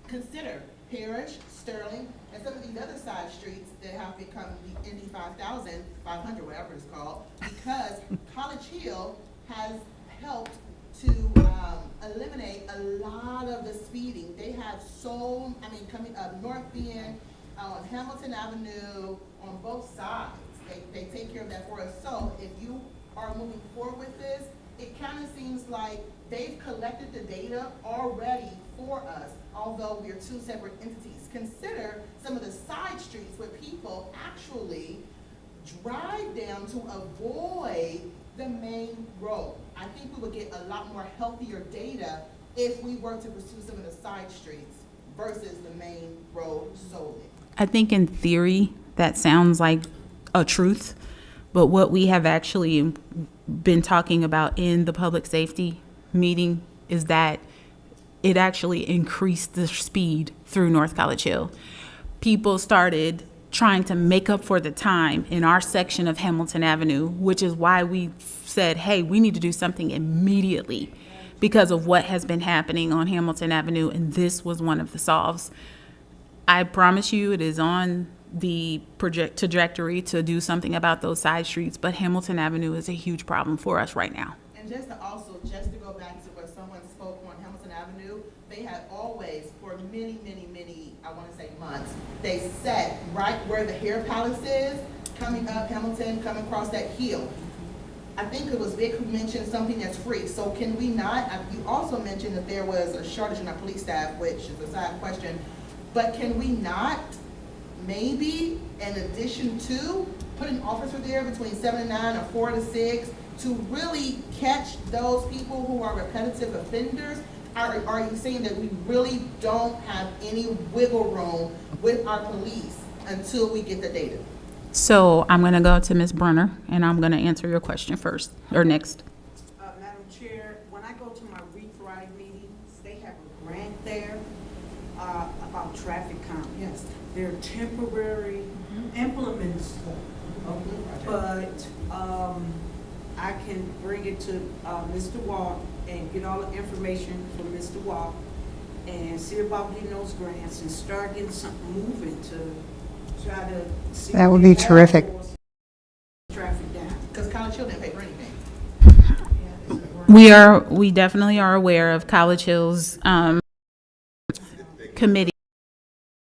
consider Parrish, Sterling, and some of these other side streets that have become the Indy 5000, 500, whatever it's called, because College Hill has helped to eliminate a lot of the speeding. They have coming up North Bend, on Hamilton Avenue, on both sides. They take care of that for us. So if you are moving forward with this, it kind of seems like they've collected the data already for us, although we're two separate entities. Consider some of the side streets where people actually drive down to avoid the main road. I think we would get a lot more healthier data if we were to pursue some of the side streets versus the main road solely. I think in theory, that sounds like a truth, but what we have actually been talking about in the public safety meeting is that it actually increased the speed through North College Hill. People started trying to make up for the time in our section of Hamilton Avenue, which is why we said, hey, we need to do something immediately because of what has been happening on Hamilton Avenue, and this was one of the solves. I promise you it is on the trajectory to do something about those side streets, but Hamilton Avenue is a huge problem for us right now. And just to go back to where someone spoke on Hamilton Avenue, many, I want to say months, they sat right where the hair palace is, coming up Hamilton, coming across that hill. I think it was Vic who mentioned something that's free. So can we not, you also mentioned that there was a shortage in our police staff, which is a side question, but can we not, maybe in addition to, put an officer there between 7 and 9 or 4 to 6 to really catch those people who are repetitive offenders? Are you saying that we really don't have any wiggle room with our police until we get the data? So I'm going to go to Ms. Brunner, and I'm going to answer your question first, or next. Madam Chair, when I go to my ReThrive meetings, they have a grant there about traffic count. Yes, they're temporary implements, but I can bring it to Mr. Walk and get all the information from Mr. Walk and see about getting those grants and start getting something moving to try to see. That would be terrific. Traffic down. Because College Hill didn't pay for anything. We definitely are aware of College Hill's committee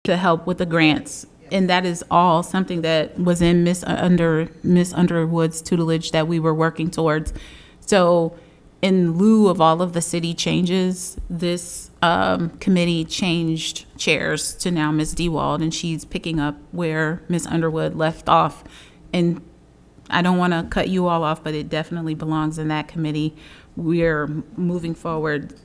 to help with the grants. And that is all something that was in Miss Underwood's tutelage that we were working towards. So in lieu of all of the city changes, this committee changed chairs to now Ms. Dewald, and she's picking up where Ms. Underwood left off. And I don't want to cut you all off, but it definitely belongs in that committee. We're moving forward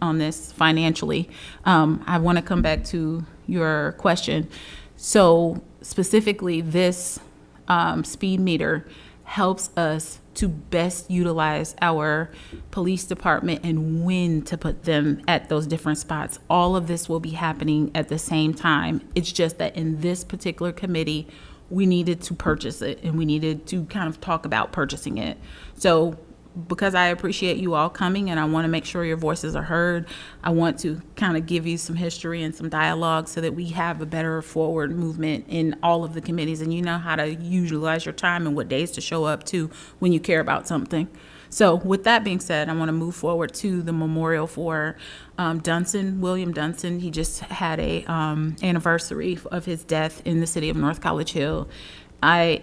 on this financially. I want to come back to your question. So specifically, this speed meter helps us to best utilize our police department and when to put them at those different spots. All of this will be happening at the same time. It's just that in this particular committee, we needed to purchase it, and we needed to kind of talk about purchasing it. So because I appreciate you all coming and I want to make sure your voices are heard, I want to kind of give you some history and some dialogue so that we have a better forward movement in all of the committees, and you know how to utilize your time and what days to show up to when you care about something. So with that being said, I want to move forward to the memorial for William Dunson. He just had a anniversary of his death in the city of North College Hill. I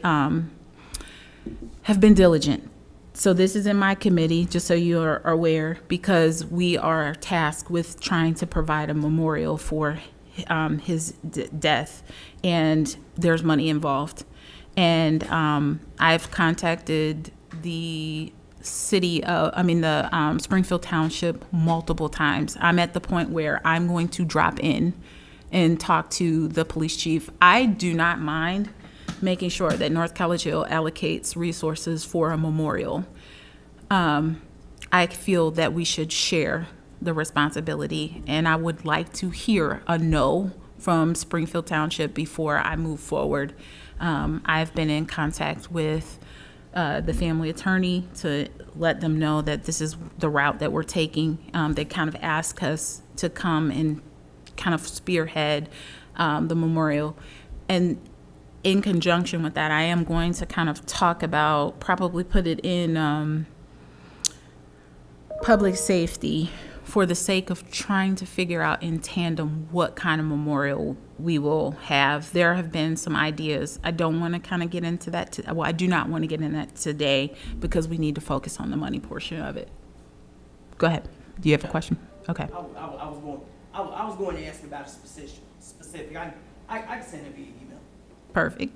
have been diligent. So this is in my committee, just so you are aware, because we are tasked with trying to provide a memorial for his death, and there's money involved. And I've contacted the Springfield Township multiple times. I'm at the point where I'm going to drop in and talk to the police chief. I do not mind making sure that North College Hill allocates resources for a memorial. I feel that we should share the responsibility, and I would like to hear a no from Springfield Township before I move forward. I've been in contact with the family attorney to let them know that this is the route that we're taking. They kind of asked us to come and kind of spearhead the memorial. And in conjunction with that, I am going to kind of talk about, probably put it in public safety for the sake of trying to figure out in tandem what kind of memorial we will have. There have been some ideas. I don't want to kind of get into that. I do not want to get into that today because we need to focus on the money portion of it. Go ahead. Do you have a question? Okay. I was going to ask about a specific. I can send it via email. Perfect.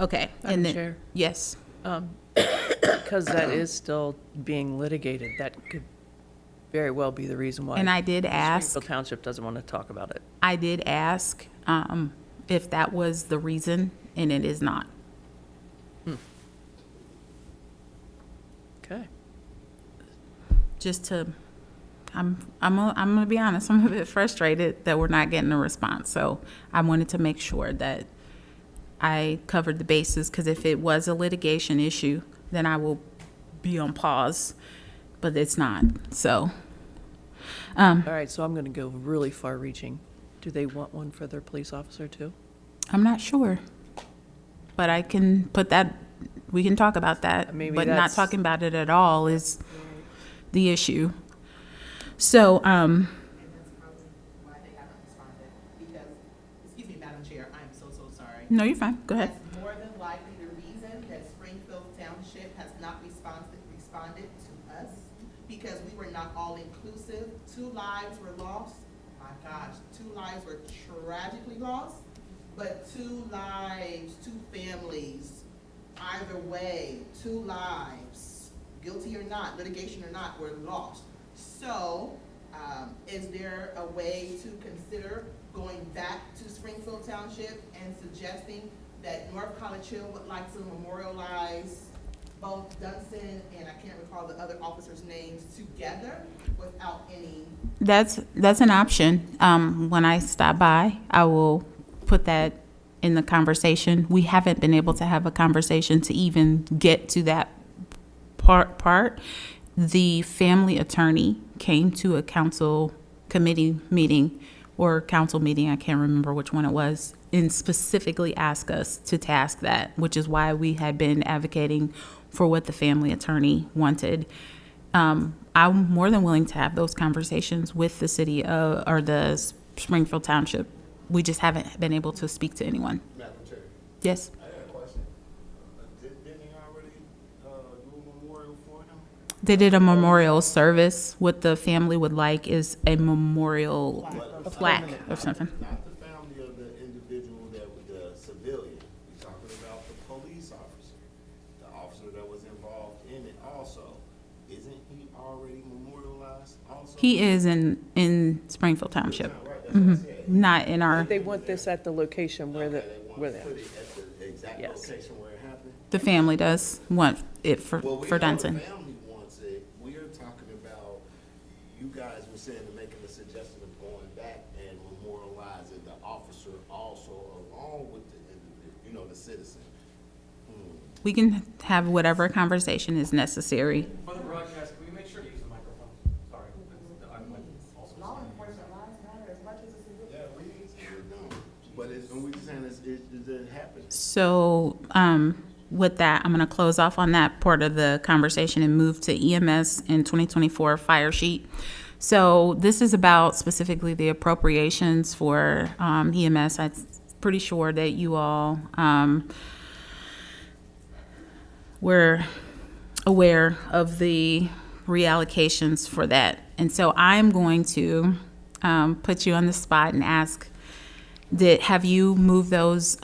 Okay. Madam Chair? Yes. Because that is still being litigated, that could very well be the reason why. And I did ask. Springfield Township doesn't want to talk about it. I did ask if that was the reason, and it is not. Okay. Just to, I'm gonna be honest, I'm a bit frustrated that we're not getting a response. So I wanted to make sure that I covered the bases, because if it was a litigation issue, then I will be on pause, but it's not. So. All right, so I'm going to go really far-reaching. Do they want one for their police officer too? I'm not sure, but I can put that. We can talk about that. Maybe but not that's- talking about it at all is the issue. So, Madam Chair, I am so sorry. No, you're fine. Go ahead. That's more than likely the reason that Springfield Township has not responded to us, because we were not all inclusive. 2 lives were lost. My gosh, 2 lives were tragically lost, but 2 lives, 2 families, either way, 2 lives, guilty or not, litigation or not, were lost. So, is there a way to consider going back to Springfield Township and suggesting that North College Hill would like to memorialize both Dunstan and I can't recall the other officers' names together without any? That's an option. When I stop by, I will put that in the conversation. We haven't been able to have a conversation to even get to that part. The family attorney came to a council committee meeting or council meeting, I can't remember which one it was, and specifically asked us to task that, which is why we had been advocating for what the family attorney wanted. I'm more than willing to have those conversations with the city or the Springfield Township. We just haven't been able to speak to anyone. Madam Chair, Yes. I got a question. Didn't he already do a memorial for him? They did a memorial service. What the family would like is a memorial plaque or something. Not the family of the individual that was the civilian. We're talking about the police officer, the officer that was involved in it also. Isn't he already memorialized also? He is in Springfield Township. Right, that's what I said. Not in our, They want this at the location where They want where to they put it at the exact Yes. location where it happened. the family does want it Well, we for know Dunson. the family wants it. We are talking about, you guys were saying to making a suggestion of going back and memorializing the officer also along with the citizen. We can have whatever conversation is necessary. For the broadcast, can we make sure to use the microphone? Sorry. I'm also Yeah, we know. But we just saying it didn't happen. So with that, I'm going to close off on that part of the conversation and move to EMS in 2024 fire sheet. So this is about specifically the appropriations for EMS. I'm pretty sure that you all were aware of the reallocations for that. And so I'm going to put you on the spot and ask, have you moved those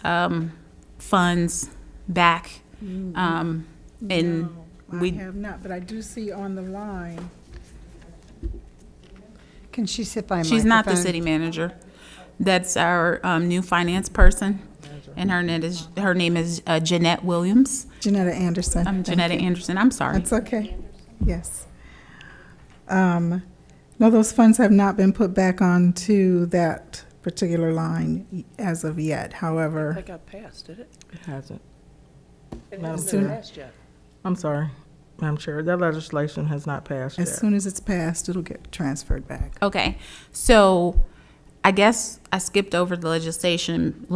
funds back? And I we have not, but I do see on the line. Can she sit by a She's not the microphone? city manager. That's our new finance person, and her name is Jeanette Williams. Janetta Anderson. I'm Thank Janetta you. Anderson. I'm sorry. That's okay. Yes. No, those funds have not been put back onto that particular line as of yet. However, That got passed, did it? It hasn't. It Madam hasn't been Chair. passed yet. I'm sorry, Madam Chair, that legislation has not passed yet. as soon as it's passed, it'll get transferred back. Okay, so I guess I skipped over the legislation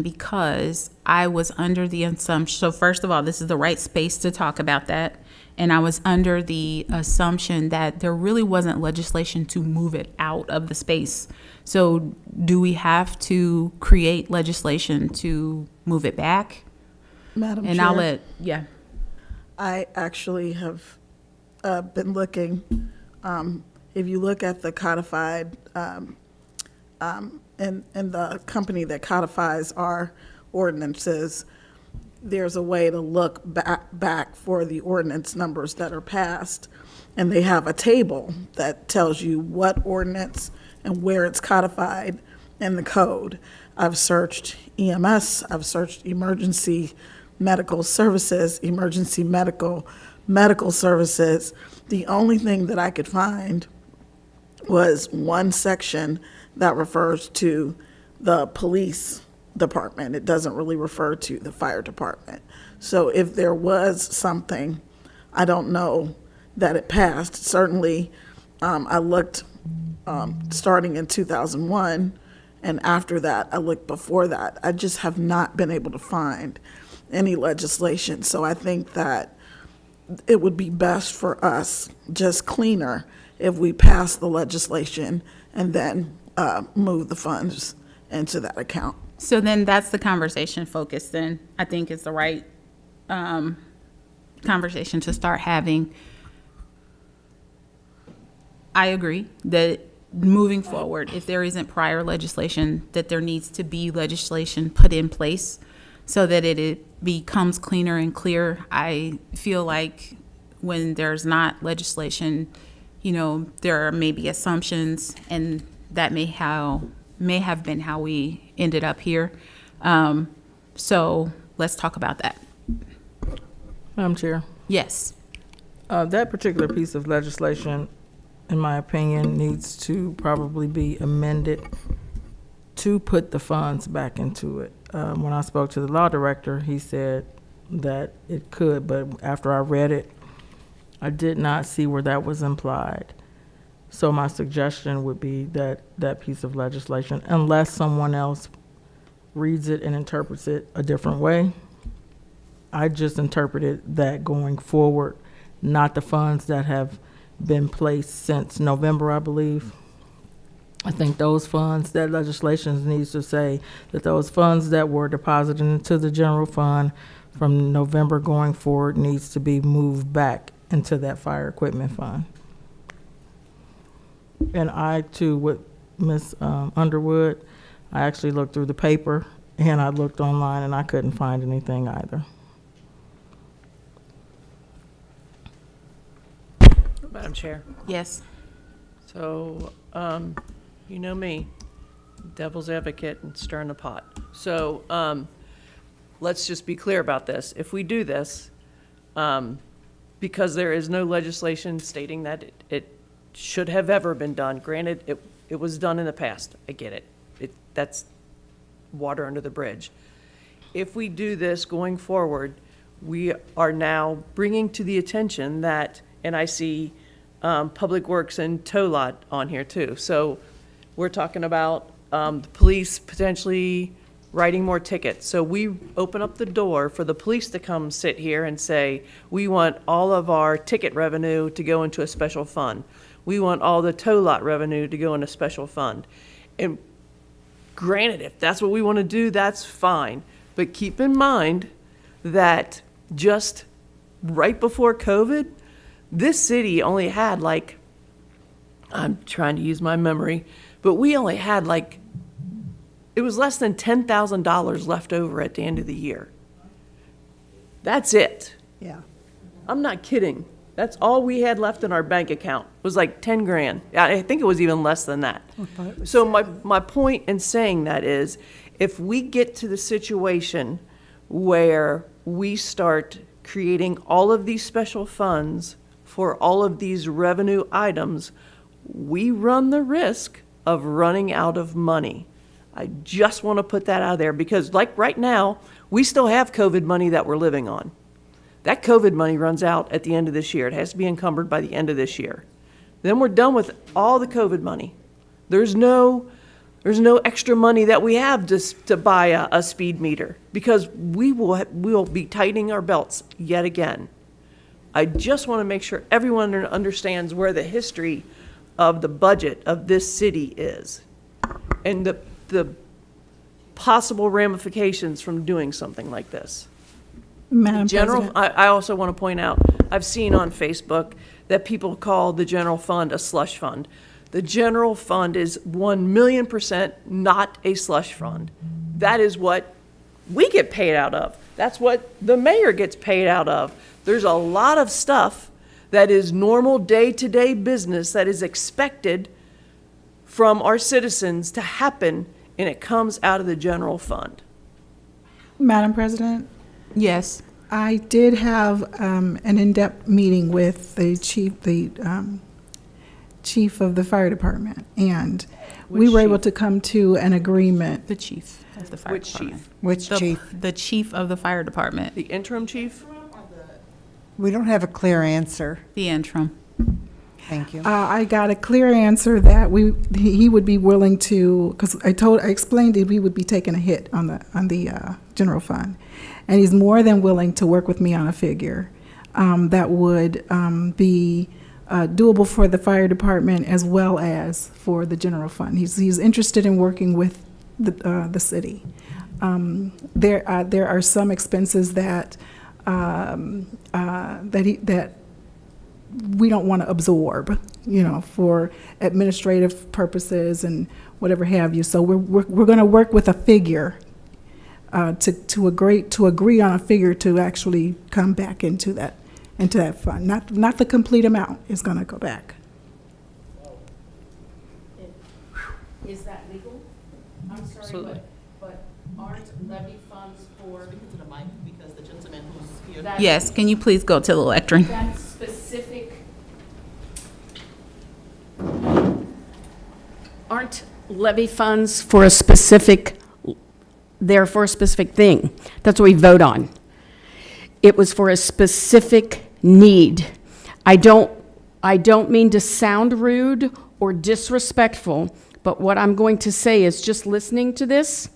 because I was under the assumption, so first of all, this is the right space to talk about that. And I was under the assumption that there really wasn't legislation to move it out of the space. So do we have to create legislation to move it back? Madam And Chair, I'll yeah. I actually have been looking. If you look at the codified, and the company that codifies our ordinances, there's a way to look back for the ordinance numbers that are passed, and they have a table that tells you what ordinance and where it's codified in the code. I've searched EMS, I've searched emergency medical services, emergency medical services. The only thing that I could find was one section that refers to the police department. It doesn't really refer to the fire department. So if there was something, I don't know that it passed. Certainly, I looked starting in 2001, and after that, I looked before that. I just have not been able to find any legislation. So I think that it would be best for us, just cleaner, if we pass the legislation and then move the funds into that account. So then that's the conversation focus then, I think is the right conversation to start having. I agree that moving forward, if there isn't prior legislation, that there needs to be legislation put in place so that it becomes cleaner and clear. I feel like when there's not legislation, you know, there are maybe assumptions, and that may have been how we ended up here. So let's talk about that. Madam Chair, Yes. that particular piece of legislation, in my opinion, needs to probably be amended to put the funds back into it. When I spoke to the law director, he said that it could, but after I read it, I did not see where that was implied. So my suggestion would be that that piece of legislation, unless someone else reads it and interprets it a different way, I just interpreted that going forward, not the funds that have been placed since November, I believe. I think those funds, that legislation needs to say that those funds that were deposited into the general fund from November going forward needs to be moved back into that fire equipment fund. And I too, with Ms. Underwood, I actually looked through the paper and I looked online and I couldn't find anything either. Madam Chair. Yes. So, you know me, devil's advocate and stirring the pot. So, let's just be clear about this. If we do this, because there is no legislation stating that it should have ever been done, granted, it was done in the past, I get it. That's water under the bridge. If we do this going forward, we are now bringing to the attention that, and I see Public Works and tow lot on here too. So we're talking about the police potentially writing more tickets. So we open up the door for the police to come sit here and say, we want all of our ticket revenue to go into a special fund. We want all the tow lot revenue to go in a special fund. And granted, if that's what we want to do, that's fine. But keep in mind that just right before COVID, this city only had like, I'm trying to use my memory, but we only had like, it was less than $10,000 left over at the end of the year. That's it. Yeah. I'm not kidding. That's all we had left in our bank account was like 10 grand. I think it was even less than that. So my point in saying that is, if we get to the situation where we start creating all of these special funds for all of these revenue items, we run the risk of running out of money. I just want to put that out there because like right now, we still have COVID money that we're living on. That COVID money runs out at the end of this year. It has to be encumbered by the end of this year. Then we're done with all the COVID money. There's no extra money that we have just to buy a speed meter because we'll be tightening our belts yet again. I just want to make sure everyone understands where the history of the budget of this city is and the possible ramifications from doing something like this. Madam General, President. I also want to point out, I've seen on Facebook that people call the general fund a slush fund. The general fund is 1,000,000% not a slush fund. That is what we get paid out of. That's what the mayor gets paid out of. There's a lot of stuff that is normal day-to-day business that is expected from our citizens to happen, and it comes out of the general fund. Madam President, Yes. I did have an in-depth meeting with the chief of the fire department, and we were able to come to an agreement. The chief of the fire Which department. chief? Which chief? The chief of the fire department. The interim chief? We don't have a clear answer. The interim. Thank you. I got a clear answer that he would be willing to, because I explained that we would be taking a hit on the general fund, and he's more than willing to work with me on a figure that would be doable for the fire department as well as for the general fund. He's interested in working with the city. There are some expenses that that we don't want to absorb, for administrative purposes and whatever have you. So we're going to work with a figure to agree on a figure to actually come back into that fund. Not the complete amount is going to go back. Is that legal? I'm sorry, but aren't levy funds for? To the mic, because the gentleman who's here. Yes, can you please go to the lectern? That specific, aren't levy funds for a specific, they're for a specific thing. That's what we vote on. It was for a specific need. I don't mean to sound rude or disrespectful, but what I'm going to say is just listening to this,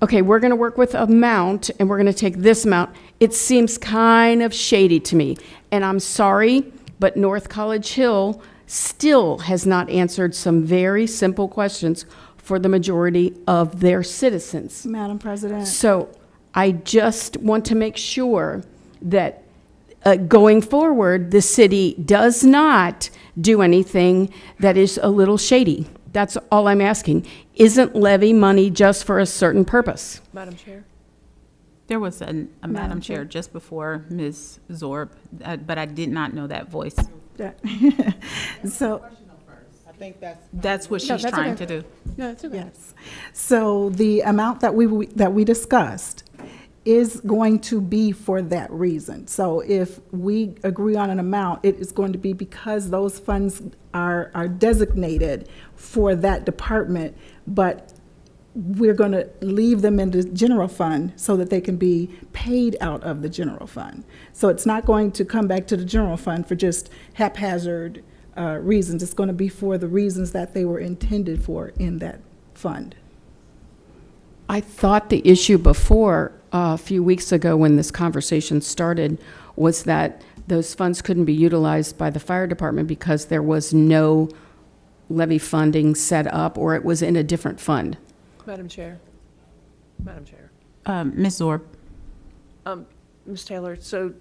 okay, we're going to work with amount and we're going to take this amount. It seems kind of shady to me. And I'm sorry, but North College Hill still has not answered some very simple questions for the majority of their citizens. Madam President. So I just want to make sure that going forward, the city does not do anything that is a little shady. That's all I'm asking. Isn't levy money just for a certain purpose? Madam Chair? There was a Madam Chair just before Ms. Zorb, but I did not know that voice. So I think That's what she's trying to do. No, that's okay. yes. So the amount that we discussed is going to be for that reason. So if we agree on an amount, it is going to be because those funds are designated for that department, but we're going to leave them in the general fund so that they can be paid out of the general fund. So it's not going to come back to the general fund for just haphazard reasons. It's going to be for the reasons that they were intended for in that fund. I thought the issue before, a few weeks ago when this conversation started, was that those funds couldn't be utilized by the fire department because there was no levy funding set up, or it was in a different fund. Madam Chair? Madam Chair? Ms. Zorb. Ms. Taylor, so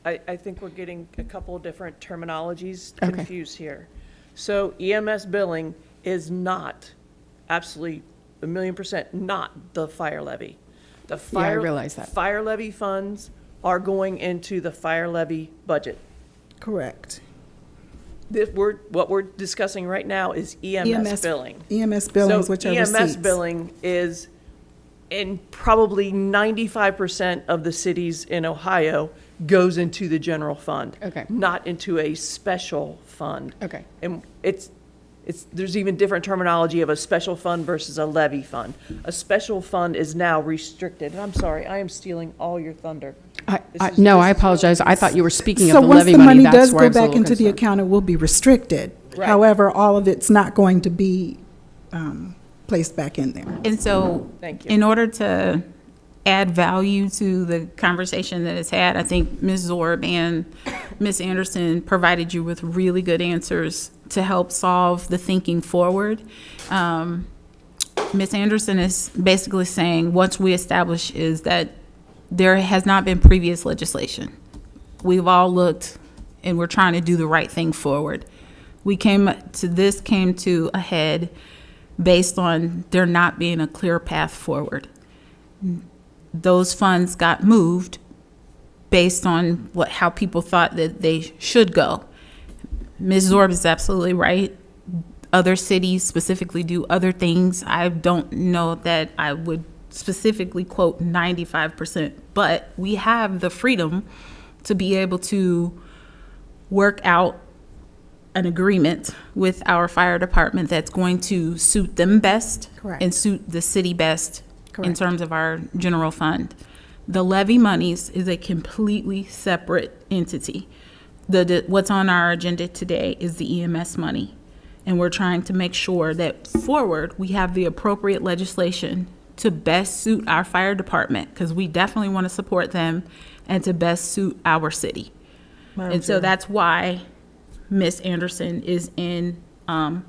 I think we're getting a couple of different terminologies Okay. confused here. So EMS billing is not, absolutely 1,000,000% not the fire levy. The Yeah, I realize that. Fire levy funds are going into the fire levy budget. Correct. What we're discussing right now is EMS billing. EMS billings, So which are EMS receipts. billing is in probably 95% of the cities in Ohio goes into the general fund. Okay. Not into a special fund. Okay. And there's even different terminology of a special fund versus a levy fund. A special fund is now restricted. And I'm sorry, I am stealing all your thunder. No, I apologize. I thought you were speaking So of the once levy the money. money That's does where I go was a back little into the concerned. account, it will be restricted. Right. However, all of it's not going to be placed back in there. And so, Thank you. in order to add value to the conversation that is had, I think Ms. Zorb and Ms. Anderson provided you with really good answers to help solve the thinking forward. Ms. Anderson is basically saying, once we establish is that there has not been previous legislation. We've all looked and we're trying to do the right thing forward. Came to a head based on there not being a clear path forward. Those funds got moved based on how people thought that they should go. Ms. Zorb is absolutely right. Other cities specifically do other things. I don't know that I would specifically quote 95%, but we have the freedom to be able to work out an agreement with our fire department that's going to suit them best. Correct. And suit the city best in Correct. terms of our general fund. The levy monies is a completely separate entity. What's on our agenda today is the EMS money. And we're trying to make sure that forward, we have the appropriate legislation to best suit our fire department, because we definitely want to support them, and to best suit our city. And so that's why Ms. Anderson is in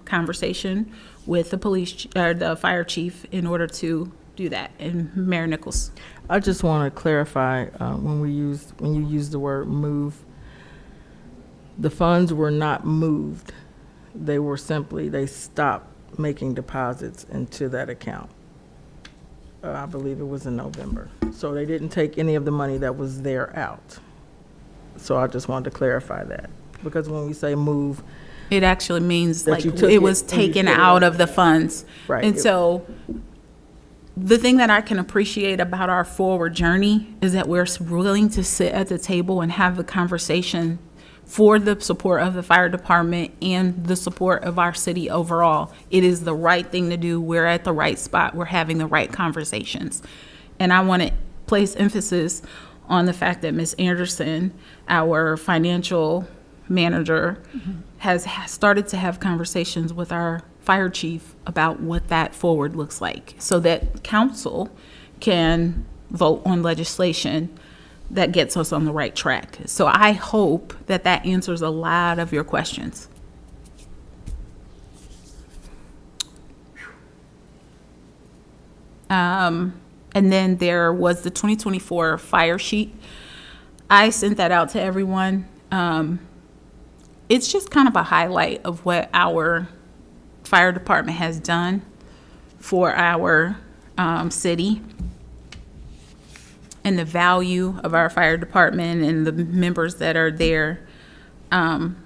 conversation with the the fire chief in order to do that. And Mayor Nichols. I just want to clarify, when you use the word move, the funds were not moved. They were simply, they stopped making deposits into that account. I believe it was in November. So they didn't take any of the money that was there out. So I just wanted to clarify that, because when we say move, It actually means That like you took it it was and you taken put it out in. of the funds. Right. And so the thing that I can appreciate about our forward journey is that we're willing to sit at the table and have the conversation for the support of the fire department and the support of our city overall. It is the right thing to do. We're at the right spot. We're having the right conversations. And I want to place emphasis on the fact that Ms. Anderson, our financial manager, has started to have conversations with our fire chief about what that forward looks like, so that council can vote on legislation that gets us on the right track. So I hope that that answers a lot of your questions. And then there was the 2024 fire sheet. I sent that out to everyone. It's just kind of a highlight of what our fire department has done for our city, and the value of our fire department and the members that are there. I'm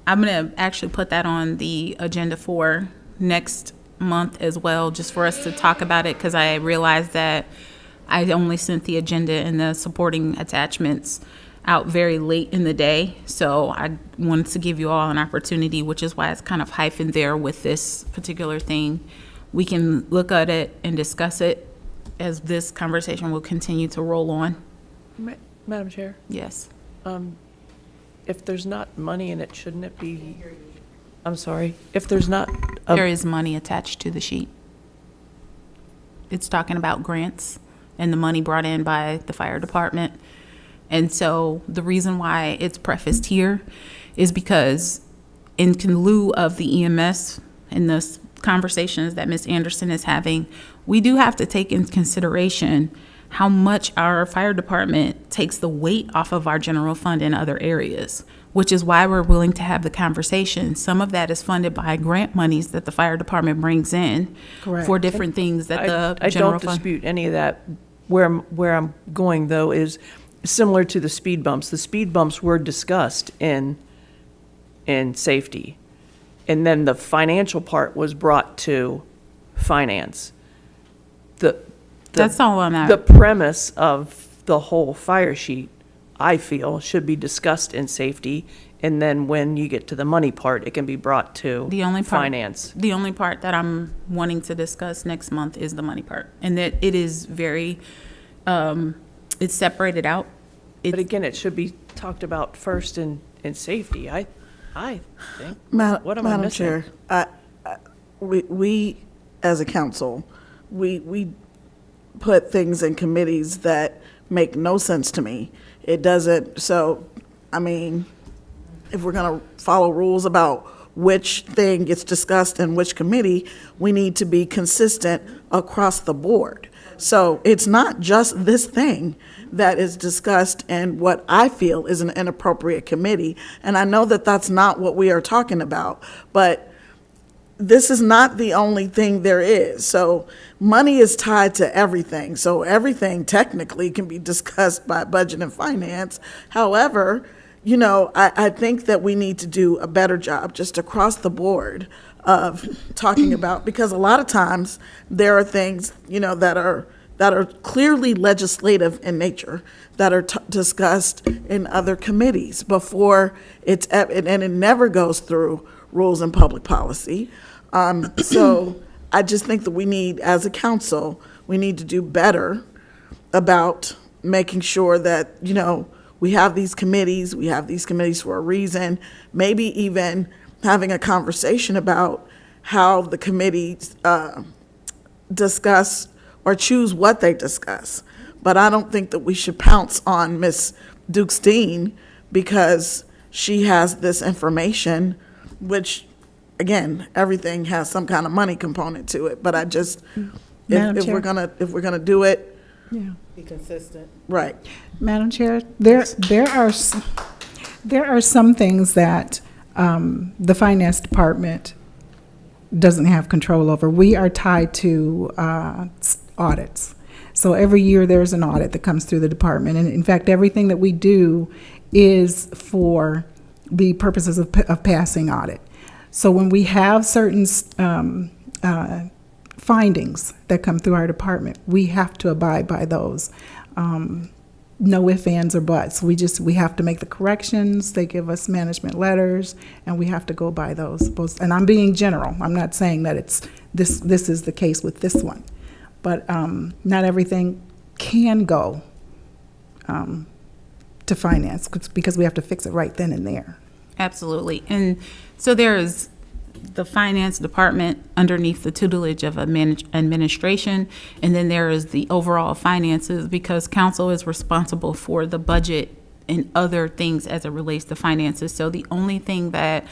going to actually put that on the agenda for next month as well, just for us to talk about it, because I realized that I only sent the agenda and the supporting attachments out very late in the day. So I wanted to give you all an opportunity, which is why it's kind of hyphened there with this particular thing. We can look at it and discuss it as this conversation will continue to roll on. Madam Chair, Yes. if there's not money in it, shouldn't it be, I'm sorry, if there's not, There is money attached to the sheet. It's talking about grants and the money brought in by the fire department. And so the reason why it's prefaced here is because in lieu of the EMS and the conversations that Ms. Anderson is having, we do have to take into consideration how much our fire department takes the weight off of our general fund in other areas, which is why we're willing to have the conversation. Some of that is funded by grant monies that the fire department brings in for different things that the I general don't fund. dispute any of that. Where I'm going, though, is similar to the speed bumps. The speed bumps were discussed in safety. And then the financial part was brought to finance. That's all I'm at. The premise of the whole fire sheet, I feel, should be discussed in safety. And then when you get to the money part, it can be brought to finance. The only part that I'm wanting to discuss next month is the money part, and that it is very, it's separated out. But again, it should be talked about first in safety, I think. What am I Madam missing? Chair, we, as a council, we put things in committees that make no sense to me. It doesn't, so, I mean, if we're gonna follow rules about which thing gets discussed in which committee, we need to be consistent across the board. So it's not just this thing that is discussed in what I feel is an inappropriate committee. And I know that that's not what we are talking about, but this is not the only thing there is. So money is tied to everything. So everything technically can be discussed by budget and finance. However, you know, I think that we need to do a better job just across the board of talking about, because a lot of times there are things, you know, that are clearly legislative in nature that are discussed in other committees before it's, and it never goes through rules and public policy. So I just think that we need, as a council, we need to do better about making sure that, you know, we have these committees for a reason, maybe even having a conversation about how the committees discuss or choose what they discuss. But I don't think that we should pounce on Ms. Dukes-Dean because she has this information, which again, everything has some kind of money component to it, but I just, Madam if we're Chair? gonna do it, Yeah. Be consistent. right. Madam Chair, there are some things that the finance department doesn't have control over. We are tied to audits. So every year there's an audit that comes through the department. And in fact, everything that we do is for the purposes of passing audit. So when we have certain findings that come through our department, we have to abide by those. No ifs, ands, or buts. We have to make the corrections. They give us management letters, and we have to go by those. And I'm being general. I'm not saying that it's this is the case with this one, but not everything can go to finance because we have to fix it right then and there. Absolutely. And so there is the finance department underneath the tutelage of administration, and then there is the overall finances, because council is responsible for the budget and other things as it relates to finances. So the only thing that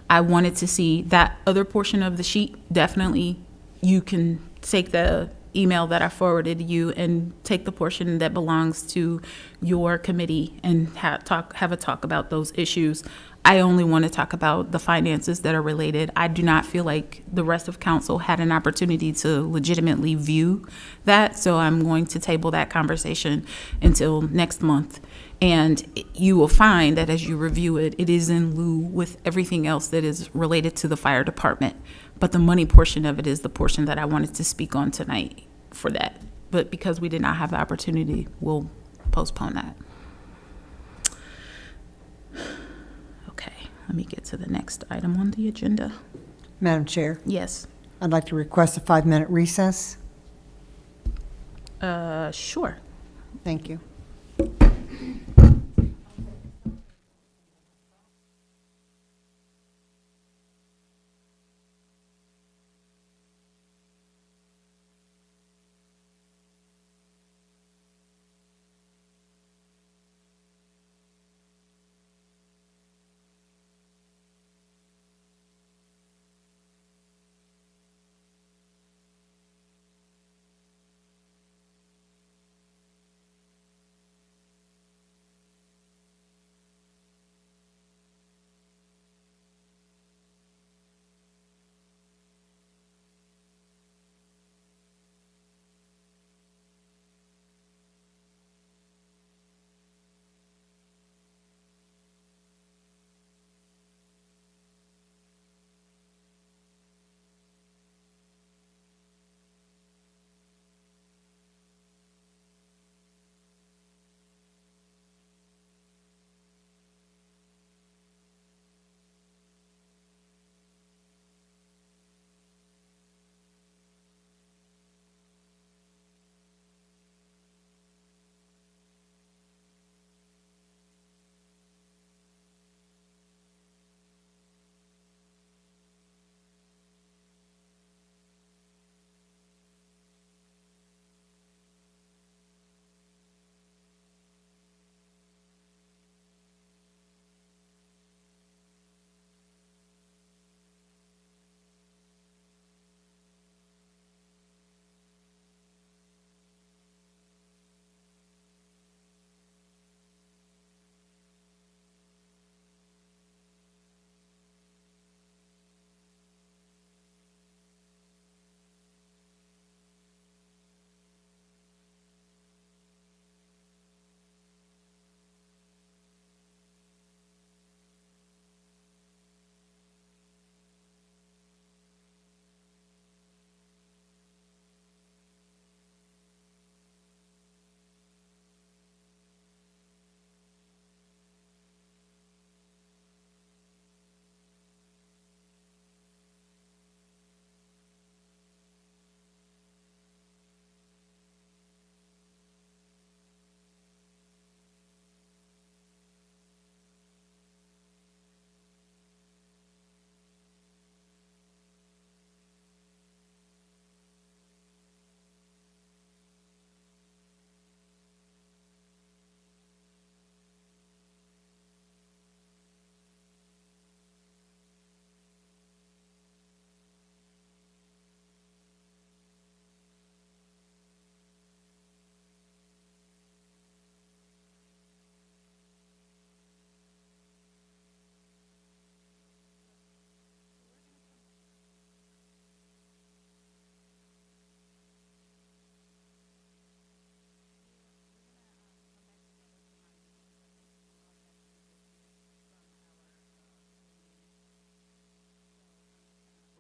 I wanted to see, that other portion of the sheet, definitely you can take the email that I forwarded you and take the portion that belongs to your committee and have a talk about those issues. I only want to talk about the finances that are related. I do not feel like the rest of council had an opportunity to legitimately view that, so I'm going to table that conversation until next month. And you will find that as you review it, it is in lieu with everything else that is related to the fire department. But the money portion of it is the portion that I wanted to speak on tonight for that. But because we did not have the opportunity, we'll postpone that. Okay, let me get to the next item on the agenda. Madam Chair, Yes. I'd like to request a 5-minute recess. Sure. Thank you.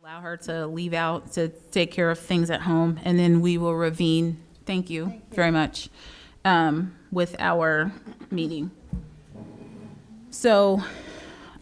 Allow her to leave out to take care of things at home, and then we will revene, thank you very much, with our meeting. So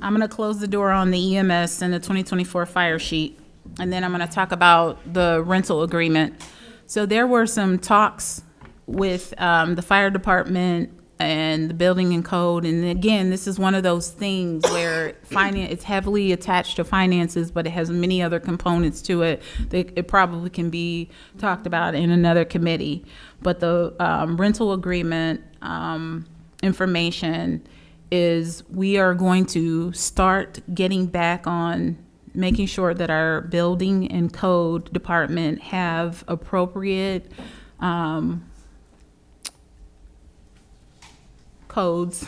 I'm going to close the door on the EMS and the 2024 fire sheet, and then I'm going to talk about the rental agreement. So there were some talks with the fire department and the building and code. And again, this is one of those things where it's heavily attached to finances, but it has many other components to it that it probably can be talked about in another committee. But the rental agreement information is we are going to start getting back on making sure that our building and code department have appropriate codes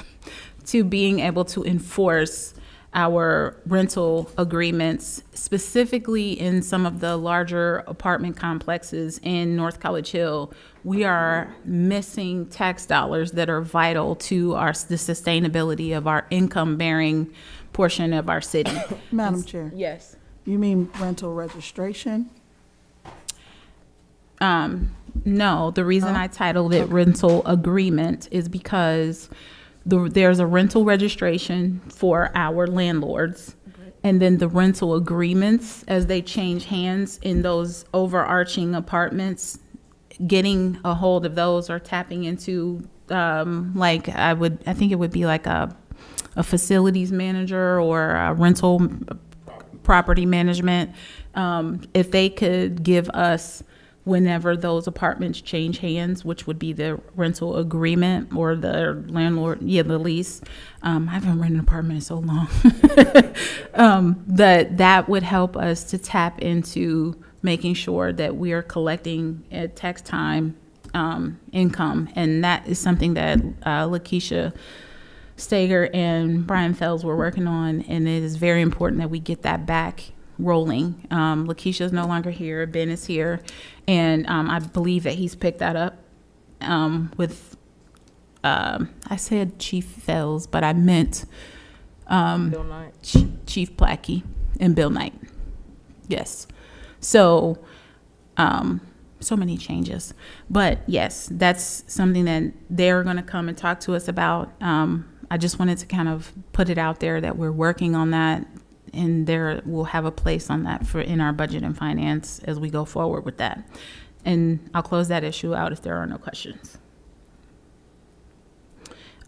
to being able to enforce our rental agreements, specifically in some of the larger apartment complexes in North College Hill. We are missing tax dollars that are vital to the sustainability of our income-bearing portion of our city. Madam Chair. Yes. You mean rental registration? No, the reason I titled it rental agreement is because there's a rental registration for our landlords. And then the rental agreements, as they change hands in those overarching apartments, getting a hold of those or tapping into, I think it would be like a facilities manager or a rental property management. If they could give us, whenever those apartments change hands, which would be the rental agreement or the landlord, the lease. I haven't rented an apartment in so long. That would help us to tap into making sure that we are collecting at tax time income. And that is something that Lakeisha Steger and Brian Fells were working on, and it is very important that we get that back rolling. Lakeisha is no longer here. Ben is here, and I believe that he's picked that up with. I said Chief Fells, but I meant Bill Knight. Chief Plackey and Bill Knight. Yes. So, so many changes, but yes, that's something that they're going to come and talk to us about. I just wanted to kind of put it out there that we're working on that. And we'll have a place on that in our budget and finance as we go forward with that. And I'll close that issue out if there are no questions.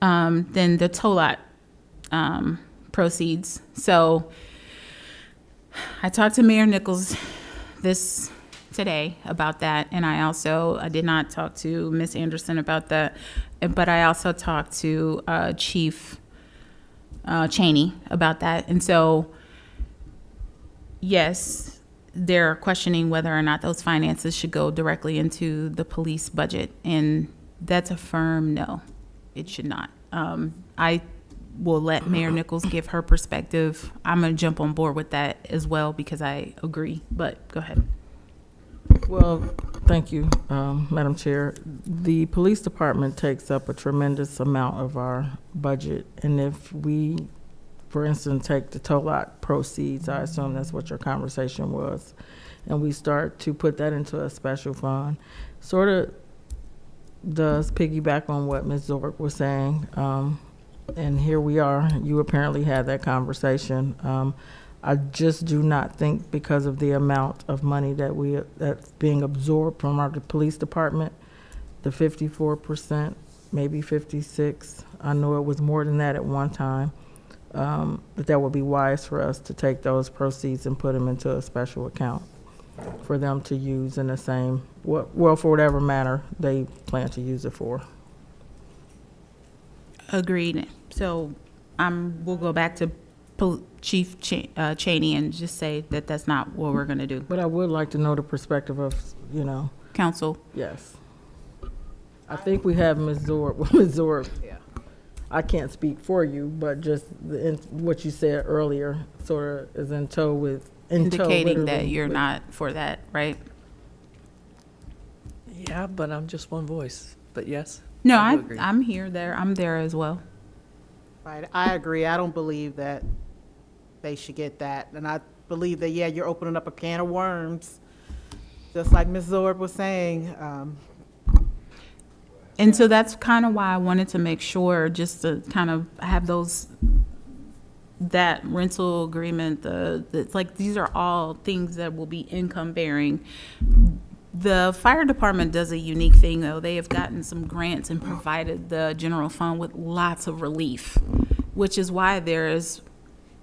Then the tow lot proceeds. So I talked to Mayor Nichols today about that, and I did not talk to Ms. Anderson about that, but I also talked to Chief Cheney about that. And so yes, they're questioning whether or not those finances should go directly into the police budget. And that's a firm no, it should not. I will let Mayor Nichols give her perspective. I'm going to jump on board with that as well because I agree, but go ahead. Well, thank you, Madam Chair. The police department takes up a tremendous amount of our budget. And if we, for instance, take the tow lot proceeds, I assume that's what your conversation was, and we start to put that into a special fund, sort of does piggyback on what Ms. Zork was saying. And here we are. You apparently had that conversation. I just do not think, because of the amount of money that's being absorbed from our police department, the 54%, maybe 56%, I know it was more than that at one time, that would be wise for us to take those proceeds and put them into a special account for them to use in the same, well, for whatever manner they plan to use it for. Agreed. So we'll go back to Chief Cheney and just say that that's not what we're going to do. But I would like to know the perspective of, Council. Yes. I think we have Ms. Zorb. Yeah. I can't speak for you, but just what you said earlier sort of is in tow with indicating that you're not for that, right? Yeah, but I'm just one voice. But yes. No, I do agree. I'm there as well. Right, I agree. I don't believe that they should get that. And I believe that, yeah, you're opening up a can of worms, just like Ms. Zorb was saying. And so that's kind of why I wanted to make sure, just to kind of have that rental agreement, it's like, these are all things that will be income bearing. The fire department does a unique thing, though. They have gotten some grants and provided the general fund with lots of relief, which is why there is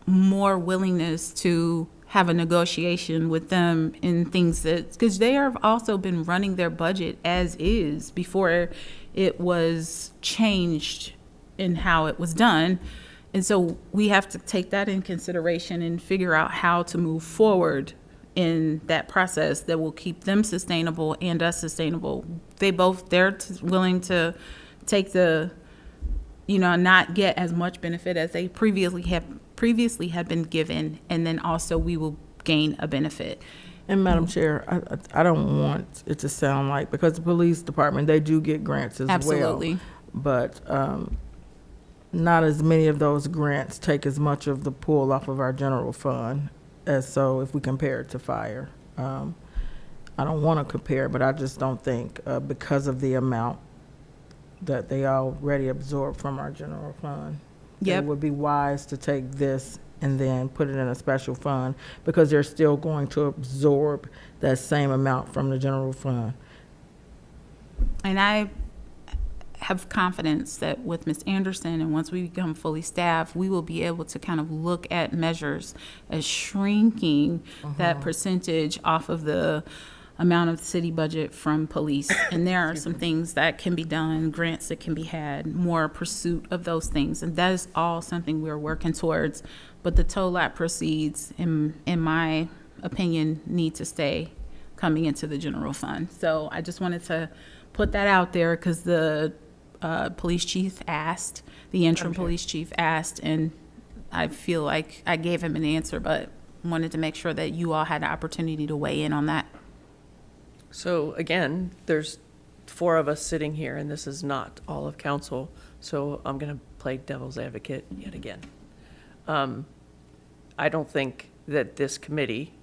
more willingness to have a negotiation with them in things that, because they have also been running their budget as is before it was changed in how it was done. And so we have to take that in consideration and figure out how to move forward in that process that will keep them sustainable and us sustainable. They're willing to take the, not get as much benefit as they previously had been given, and then also we will gain a benefit. And Madam Chair, I don't want it to sound like, because the police department, they do get grants as Absolutely. well. But not as many of those grants take as much of the pull off of our general fund as so if we compare it to fire. I don't want to compare, but I just don't think because of the amount that they already absorb from our general fund, Yep. it would be wise to take this and then put it in a special fund, because they're still going to absorb that same amount from the general fund. And I have confidence that with Ms. Anderson, and once we become fully staffed, we will be able to kind of look at measures as shrinking that percentage off of the amount of the city budget from police. And there are some things that can be done, grants that can be had, more pursuit of those things. And that is all something we're working towards. But the tow lot proceeds, in my opinion, need to stay coming into the general fund. So I just wanted to put that out there, because the police chief asked, the interim police chief asked, and I feel like I gave him an answer, but wanted to make sure that you all had the opportunity to weigh in on that. So again, there's 4 of us sitting here, and this is not all of council, so I'm going to play devil's advocate yet again. I don't think that this committee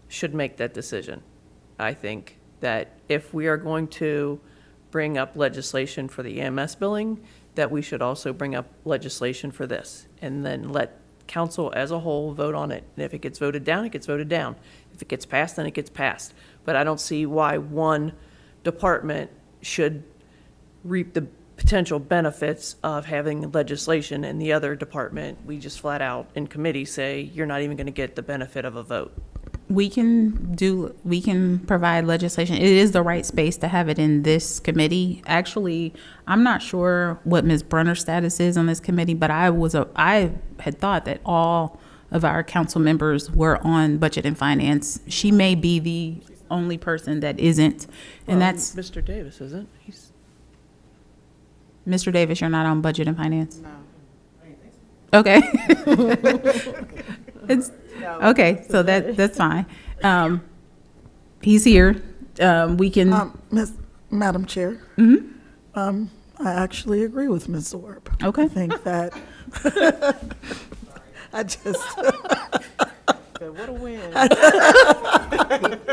should make that decision. I think that if we are going to bring up legislation for the EMS billing, that we should also bring up legislation for this, and then let council as a whole vote on it. And if it gets voted down, it gets voted down. If it gets passed, then it gets passed. But I don't see why one department should reap the potential benefits of having legislation, and the other department, we just flat out in committee say, you're not even going to get the benefit of a vote. We can provide legislation. It is the right space to have it in this committee. Actually, I'm not sure what Ms. Brunner's status is on this committee, but I had thought that all of our council members were on budget and finance. She may be the only person that isn't, and that's Mr. Davis, isn't he? Mr. Davis. You're not on budget and finance. No. Okay. It's okay. So that's fine. He's here. We can. Madam Chair. Mm-hmm. I actually agree with Ms. Zorb. Okay. I think that I just. What a win.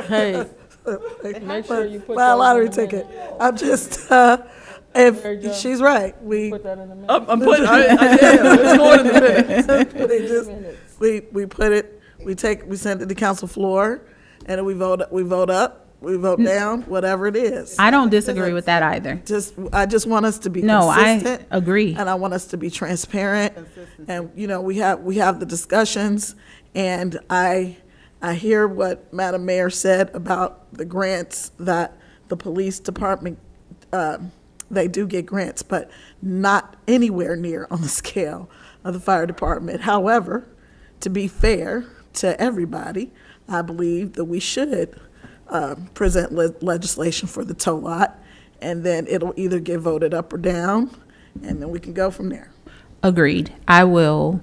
Hey, make sure you put buy a that lottery in the ticket. minutes. I'm just, There you go. if she's right, we Put that in the minutes. I'm putting, it's going in the minutes. we put it, we send it to council floor, and then we vote up, we vote down, whatever it is. I don't disagree with that either. I just want us to be No, I consistent. agree. And I want us to be transparent. And, we have the discussions, and I hear what Madam Mayor said about the grants that the police department, they do get grants, but not anywhere near on the scale of the fire department. However, to be fair to everybody, I believe that we should present legislation for the tow lot, and then it'll either get voted up or down, and then we can go from there. Agreed. I will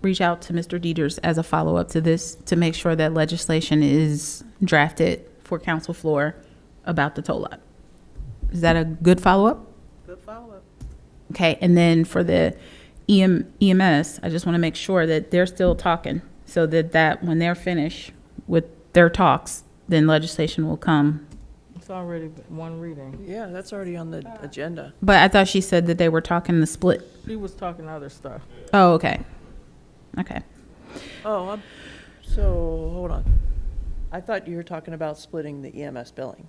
reach out to Mr. Dieters as a follow-up to this to make sure that legislation is drafted for council floor about the tow lot. Is that a good follow-up? Good follow-up. Okay, and then for the EMS, I just want to make sure that they're still talking, so that when they're finished with their talks, then legislation will come. It's already one reading. Yeah, that's already on the agenda. But I thought she said that they were talking the split. She was talking other stuff. Oh, okay. Okay. Oh, so, hold on. I thought you were talking about splitting the EMS billing.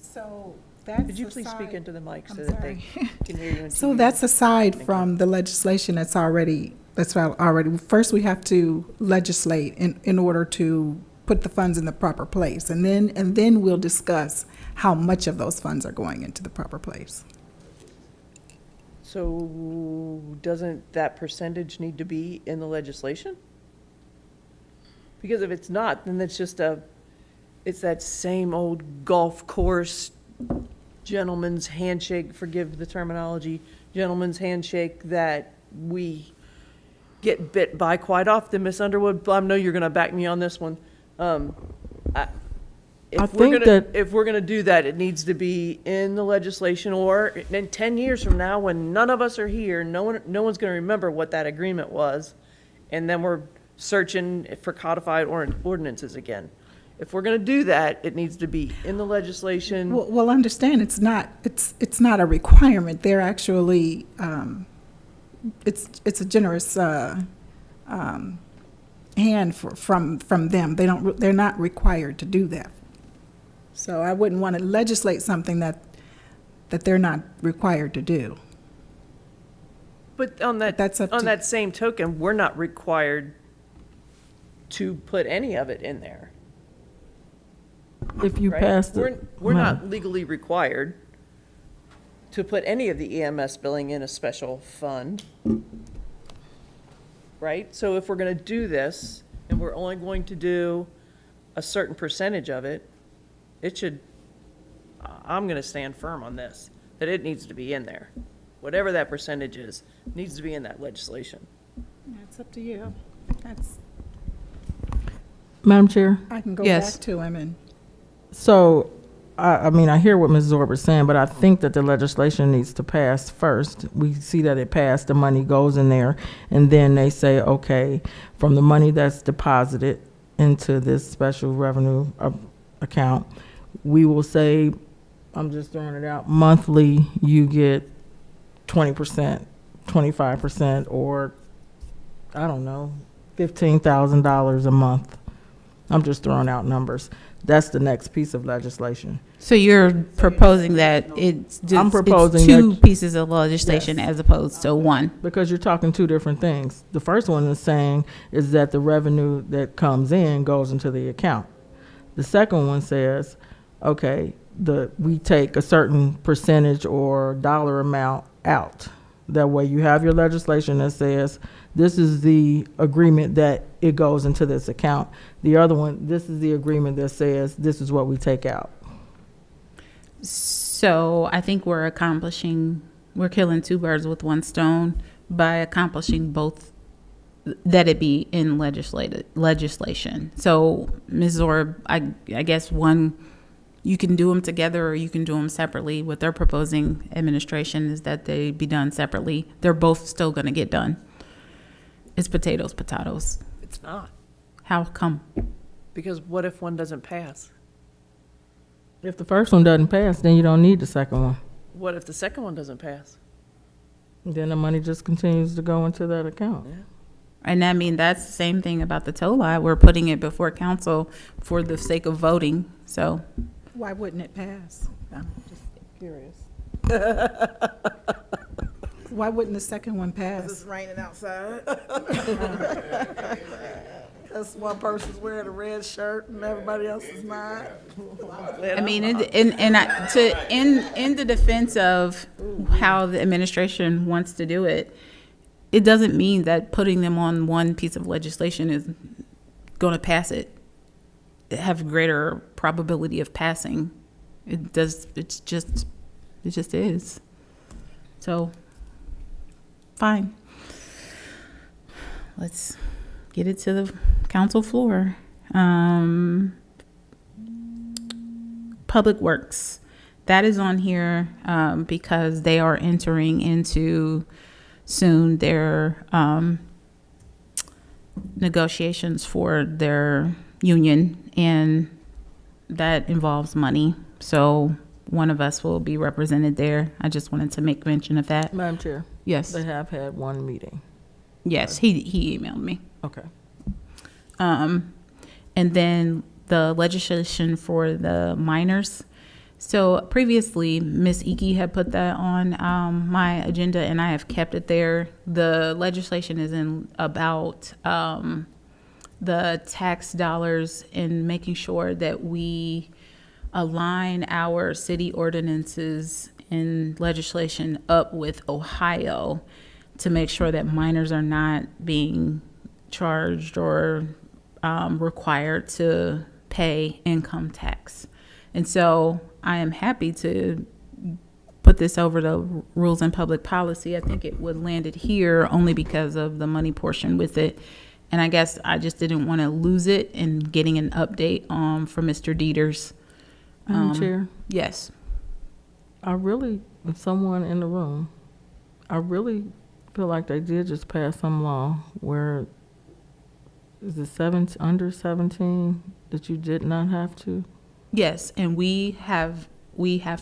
So that's Could you please speak aside- into the mic so I'm that they sorry. can hear you? on So TV? that's aside Thank from the legislation that's already, first we have to legislate in order to put the funds in the proper place. And then we'll discuss how much of those funds are going into the proper place. So doesn't that percentage need to be in the legislation? Because if it's not, then it's just it's that same old golf course gentleman's handshake, forgive the terminology, gentleman's handshake that we get bit by quite often, Ms. Underwood. I know you're going to back me on this one. If we're gonna do that, it needs to be in the legislation, or in 10 years from now, when none of us are here, no one's gonna remember what that agreement was, and then we're searching for codified ordinances again. If we're gonna do that, it needs to be in the legislation. Well, understand, it's not a requirement. They're actually, it's a generous hand from them. They're not required to do that. So I wouldn't want to legislate something that they're not required to do. But on that same token, we're not required to put any of it in there. If you Right? pass the. We're not legally required to put any of the EMS billing in a special fund. Right? So if we're gonna do this, and we're only going to do a certain percentage of it, I'm gonna stand firm on this, that it needs to be in there. Whatever that percentage is, needs to be in that legislation. It's up to you. Madam Chair? I can go Yes. back to him and. So, I mean, I hear what Ms. Zorber's saying, but I think that the legislation needs to pass first. We see that it passed, the money goes in there, and then they say, okay, from the money that's deposited into this special revenue account, we will say, I'm just throwing it out, monthly, you get 20%, 25%, or, I don't know, $15,000 a month. I'm just throwing out numbers. That's the next piece of legislation. So you're proposing that I'm proposing two that- pieces of legislation Yes. as opposed to one? Because you're talking two different things. The first one is saying is that the revenue that comes in goes into the account. The second one says, okay, we take a certain percentage or dollar amount out. That way you have your legislation that says, this is the agreement that it goes into this account. The other one, this is the agreement that says, this is what we take out. So I think we're killing two birds with one stone by accomplishing both, that it be in legislation. So Ms. Zorb, I guess you can do them together or you can do them separately. What they're proposing, administration, is that they be done separately. They're both still gonna get done. It's potatoes. It's not. How come? Because what if one doesn't pass? If the first one doesn't pass, then you don't need the second one. What if the second one doesn't pass? Then the money just continues to go into that account. And I mean, that's the same thing about the TOLA. We're putting it before council for the sake of voting, so. Why wouldn't it pass? I'm just curious. Why wouldn't the second one pass? It's raining outside. Because one person's wearing a red shirt and everybody else is not. I mean, in the defense of how the administration wants to do it, it doesn't mean that putting them on one piece of legislation is going to pass it. It have greater probability of passing. It does. It just is. So, fine. Let's get it to the council floor. Public Works, that is on here because they are entering into soon their negotiations for their union, and that involves money. So one of us will be represented there. I just wanted to make mention of that. Madam Chair, Yes. they have had one meeting. Yes, he emailed me. Okay. And then the legislation for the minors. So previously, Ms. Iki had put that on my agenda, and I have kept it there. The legislation is about the tax dollars and making sure that we align our city ordinances and legislation up with Ohio to make sure that minors are not being charged or required to pay income tax. And so I am happy to put this over to Rules and Public Policy. I think it would landed here only because of the money portion with it. And I guess I just didn't want to lose it in getting an update from Mr. Dieters. Madam Chair, Yes. if someone in the room, I really feel like they did just pass some law where is it under 17 that you did not have to? Yes, and we have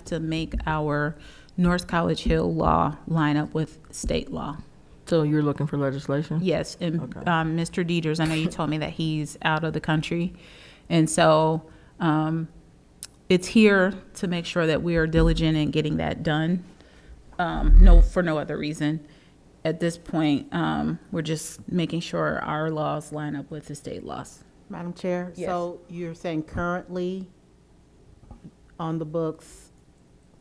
to make our North College Hill law line up with state law. So you're looking for legislation? Yes, and Okay. Mr. Dieters, I know you told me that he's out of the country, and so it's here to make sure that we are diligent in getting that done. For no other reason. At this point, we're just making sure our laws line up with the state laws. Madam Chair, Yes. so you're saying currently on the books,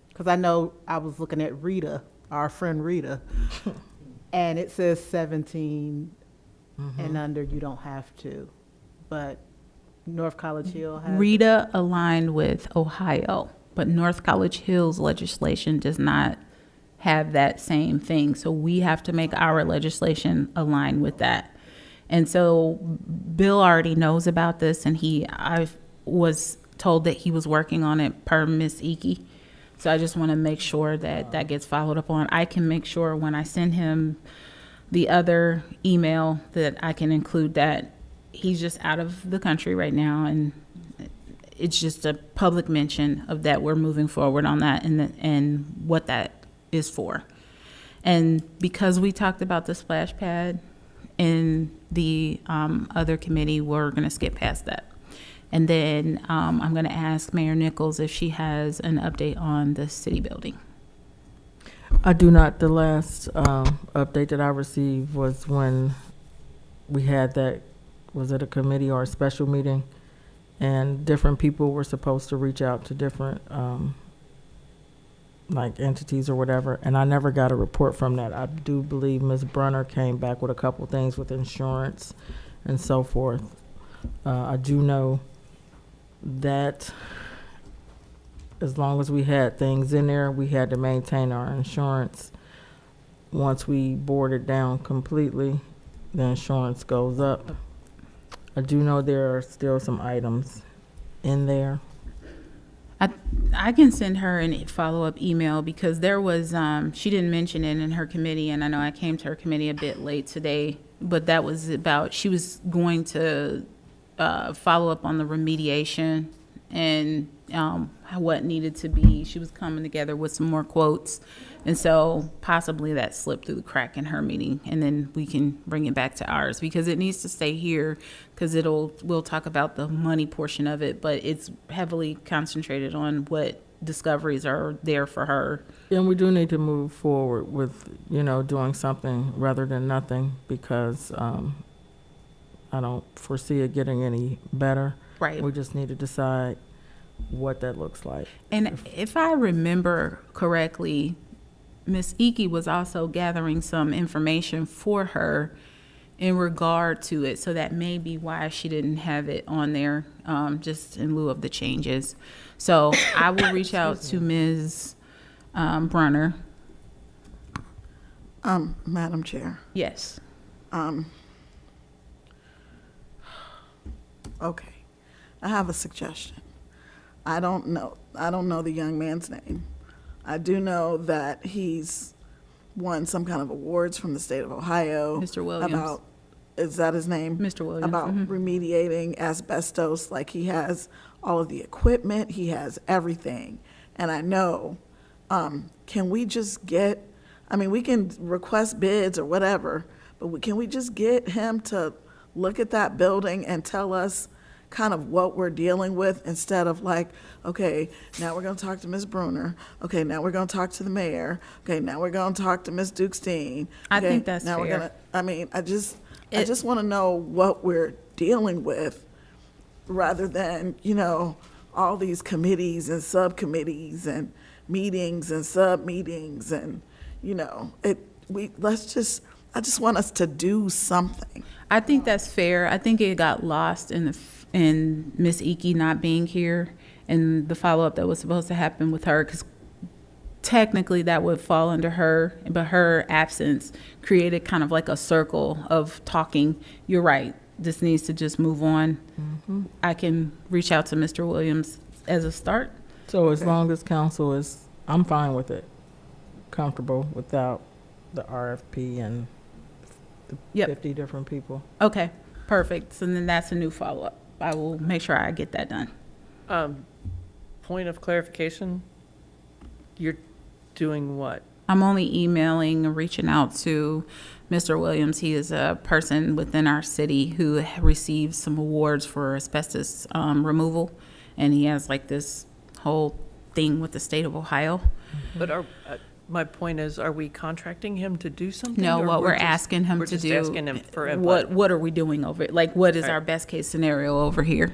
because I know I was looking at Rita, our friend Rita, and it says 17 and under, you don't have to. But North College Hill has. Rita aligned with Ohio, but North College Hill's legislation does not have that same thing. So we have to make our legislation align with that. And so Bill already knows about this, and I was told that he was working on it per Ms. Iki. So I just want to make sure that that gets followed up on. I can make sure when I send him the other email that I can include that. He's just out of the country right now, and it's just a public mention of that we're moving forward on that and what that is for. And because we talked about the splash pad in the other committee, we're going to skip past that. And then I'm going to ask Mayor Nichols if she has an update on the city building. I do not. The last update that I received was when we had that, was it a committee or a special meeting? And different people were supposed to reach out to different like entities or whatever, and I never got a report from that. I do believe Ms. Brunner came back with a couple things with insurance and so forth. I do know that as long as we had things in there, we had to maintain our insurance. Once we board it down completely, the insurance goes up. I do know there are still some items in there. I can send her a follow-up email because there was, she didn't mention it in her committee, and I know I came to her committee a bit late today, but that was about, she was going to follow up on the remediation and what needed to be. She was coming together with some more quotes, and so possibly that slipped through the crack in her meeting, and then we can bring it back to ours because it needs to stay here because we'll talk about the money portion of it, but it's heavily concentrated on what discoveries are there for her. And we do need to move forward with, doing something rather than nothing because I don't foresee it getting any better. Right. We just need to decide what that looks like. And if I remember correctly, Ms. Iki was also gathering some information for her in regard to it, so that may be why she didn't have it on there, just in lieu of the changes. So I will reach out to Ms. Brunner. Madam Chair. Yes. Okay, I have a suggestion. I don't know the young man's name. I do know that he's won some kind of awards from the state of Ohio. Mr. Williams. About, is that his name? Mr. Williams. About remediating asbestos. Like, he has all of the equipment, he has everything. And I know, can we just get, I mean, we can request bids or whatever, but can we just get him to look at that building and tell us kind of what we're dealing with, instead of like, okay, now we're gonna talk to Ms. Bruner, okay, now we're gonna talk to the mayor, okay, now we're gonna talk to Ms. Dukestein. I okay, think that's now we're fair. gonna, I mean, I just wanna know what we're dealing with, rather than, you know, all these committees and subcommittees and meetings and sub-meetings, and, you know, I just want us to do something. I think that's fair. I think it got lost in Miss Iki not being here and the follow-up that was supposed to happen with her, because technically that would fall under her, but her absence created kind of like a circle of talking. You're right. This needs to just move on. I can reach out to Mr. Williams as a start. So as long as council is, I'm fine with it, comfortable without the RFP and the 50 different people. Okay, perfect. So then that's a new follow-up. I will make sure I get that done. Point of clarification, you're doing what? I'm only emailing and reaching out to Mr. Williams. He is a person within our city who received some awards for asbestos removal, and he has like this whole thing with the state of Ohio. But my point is, are we contracting him to do something? No, or what we're just- asking him we're to just do. asking him for input? What are we doing over it? Like, what is Right. our best case scenario over here?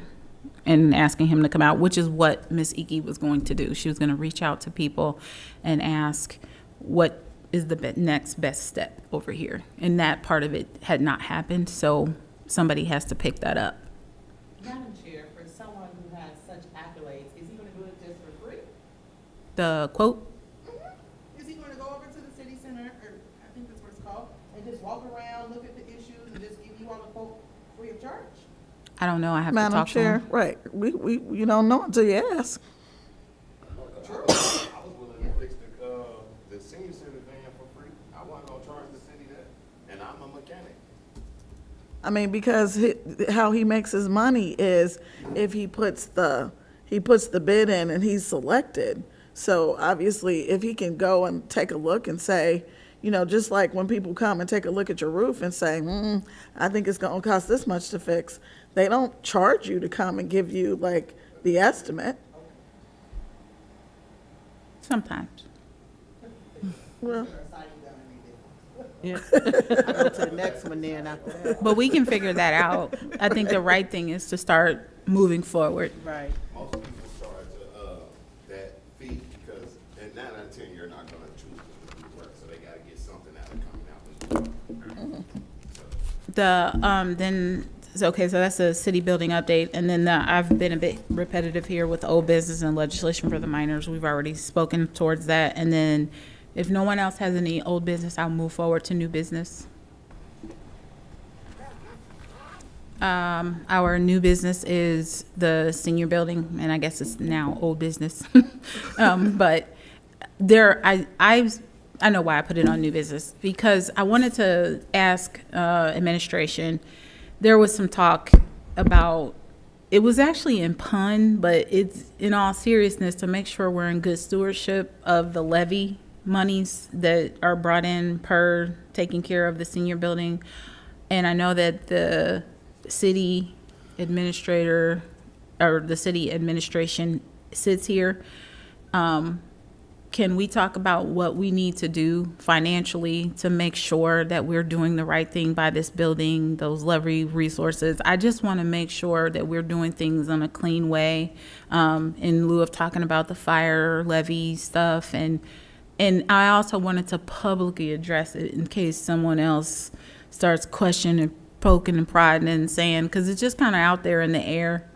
And asking him to come out, which is what Miss Iki was going to do. She was going to reach out to people and ask what is the next best step over here. And that part of it had not happened, so somebody has to pick that up. Madam Chair, for someone who has such accolades, is he gonna do it just for free? The quote? Is he gonna go over to the city center, or I think that's what it's called, and just walk around, look at the issues, and just give you all the quote free of charge? I don't know. I have to Madam talk to Chair, him. right, we you don't know until you ask. I was willing to fix the senior center van for free. I wasn't gonna charge the city that, and I'm a mechanic. I mean, because how he makes his money is if he puts the bid in and he's selected. So obviously, if he can go and take a look and say, you know, just like when people come and take a look at your roof and say, I think it's gonna cost this much to fix, they don't charge you to come and give you like the estimate. Sometimes. Well, Yeah. I go to the next one then after that. But we can figure that out. I think the right thing is to start moving forward. Right. Most people charge that fee because in 9 out of 10 you're not gonna choose to do work, so they gotta get something out of coming out with work. Then okay, so that's a city building update, and then I've been a bit repetitive here with old business and legislation for the minors. We've already spoken towards that, and then if no one else has any old business, I'll move forward to new business. Our new business is the senior building, and I guess it's now old business. But I know why I put it on new business, because I wanted to ask administration. There was some talk about, it was actually in pun, but it's in all seriousness to make sure we're in good stewardship of the levy monies that are brought in per taking care of the senior building. And I know that the city administrator or the city administration sits here. Can we talk about what we need to do financially to make sure that we're doing the right thing by this building, those levy resources? I just want to make sure that we're doing things in a clean way, in lieu of talking about the fire levy stuff. And I also wanted to publicly address it in case someone else starts questioning, poking and prodding and saying, because it's just kind of out there in the air.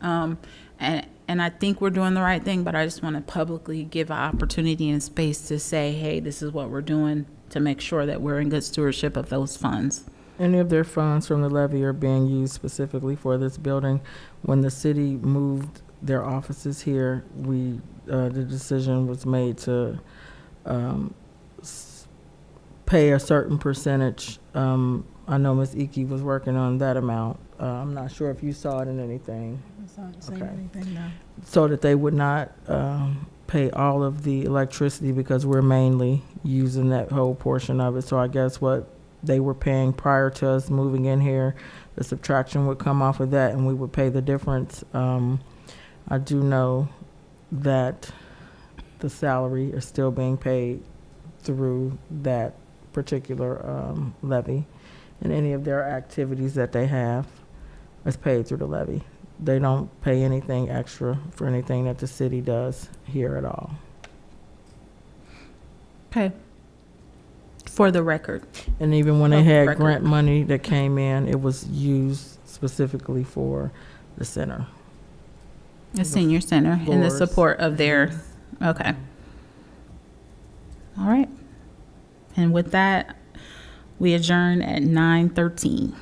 And I think we're doing the right thing, but I just want to publicly give an opportunity and space to say, hey, this is what we're doing to make sure that we're in good stewardship of those funds. Any of their funds from the levy are being used specifically for this building. When the city moved their offices here, the decision was made to pay a certain percentage. I know Ms. Iki was working on that amount. I'm not sure if you saw it in anything. Okay. So that they would not pay all of the electricity because we're mainly using that whole portion of it. So I guess what they were paying prior to us moving in here, the subtraction would come off of that and we would pay the difference. I do know that the salary is still being paid through that particular levy, and any of their activities that they have is paid through the levy. They don't pay anything extra for anything that the city does here at all. Okay. For the record. And even when they Oh, had record. grant money that came in, it was used specifically for the center. The senior center and the floors. support of their, okay. All right. And with that, we adjourn at 9:13.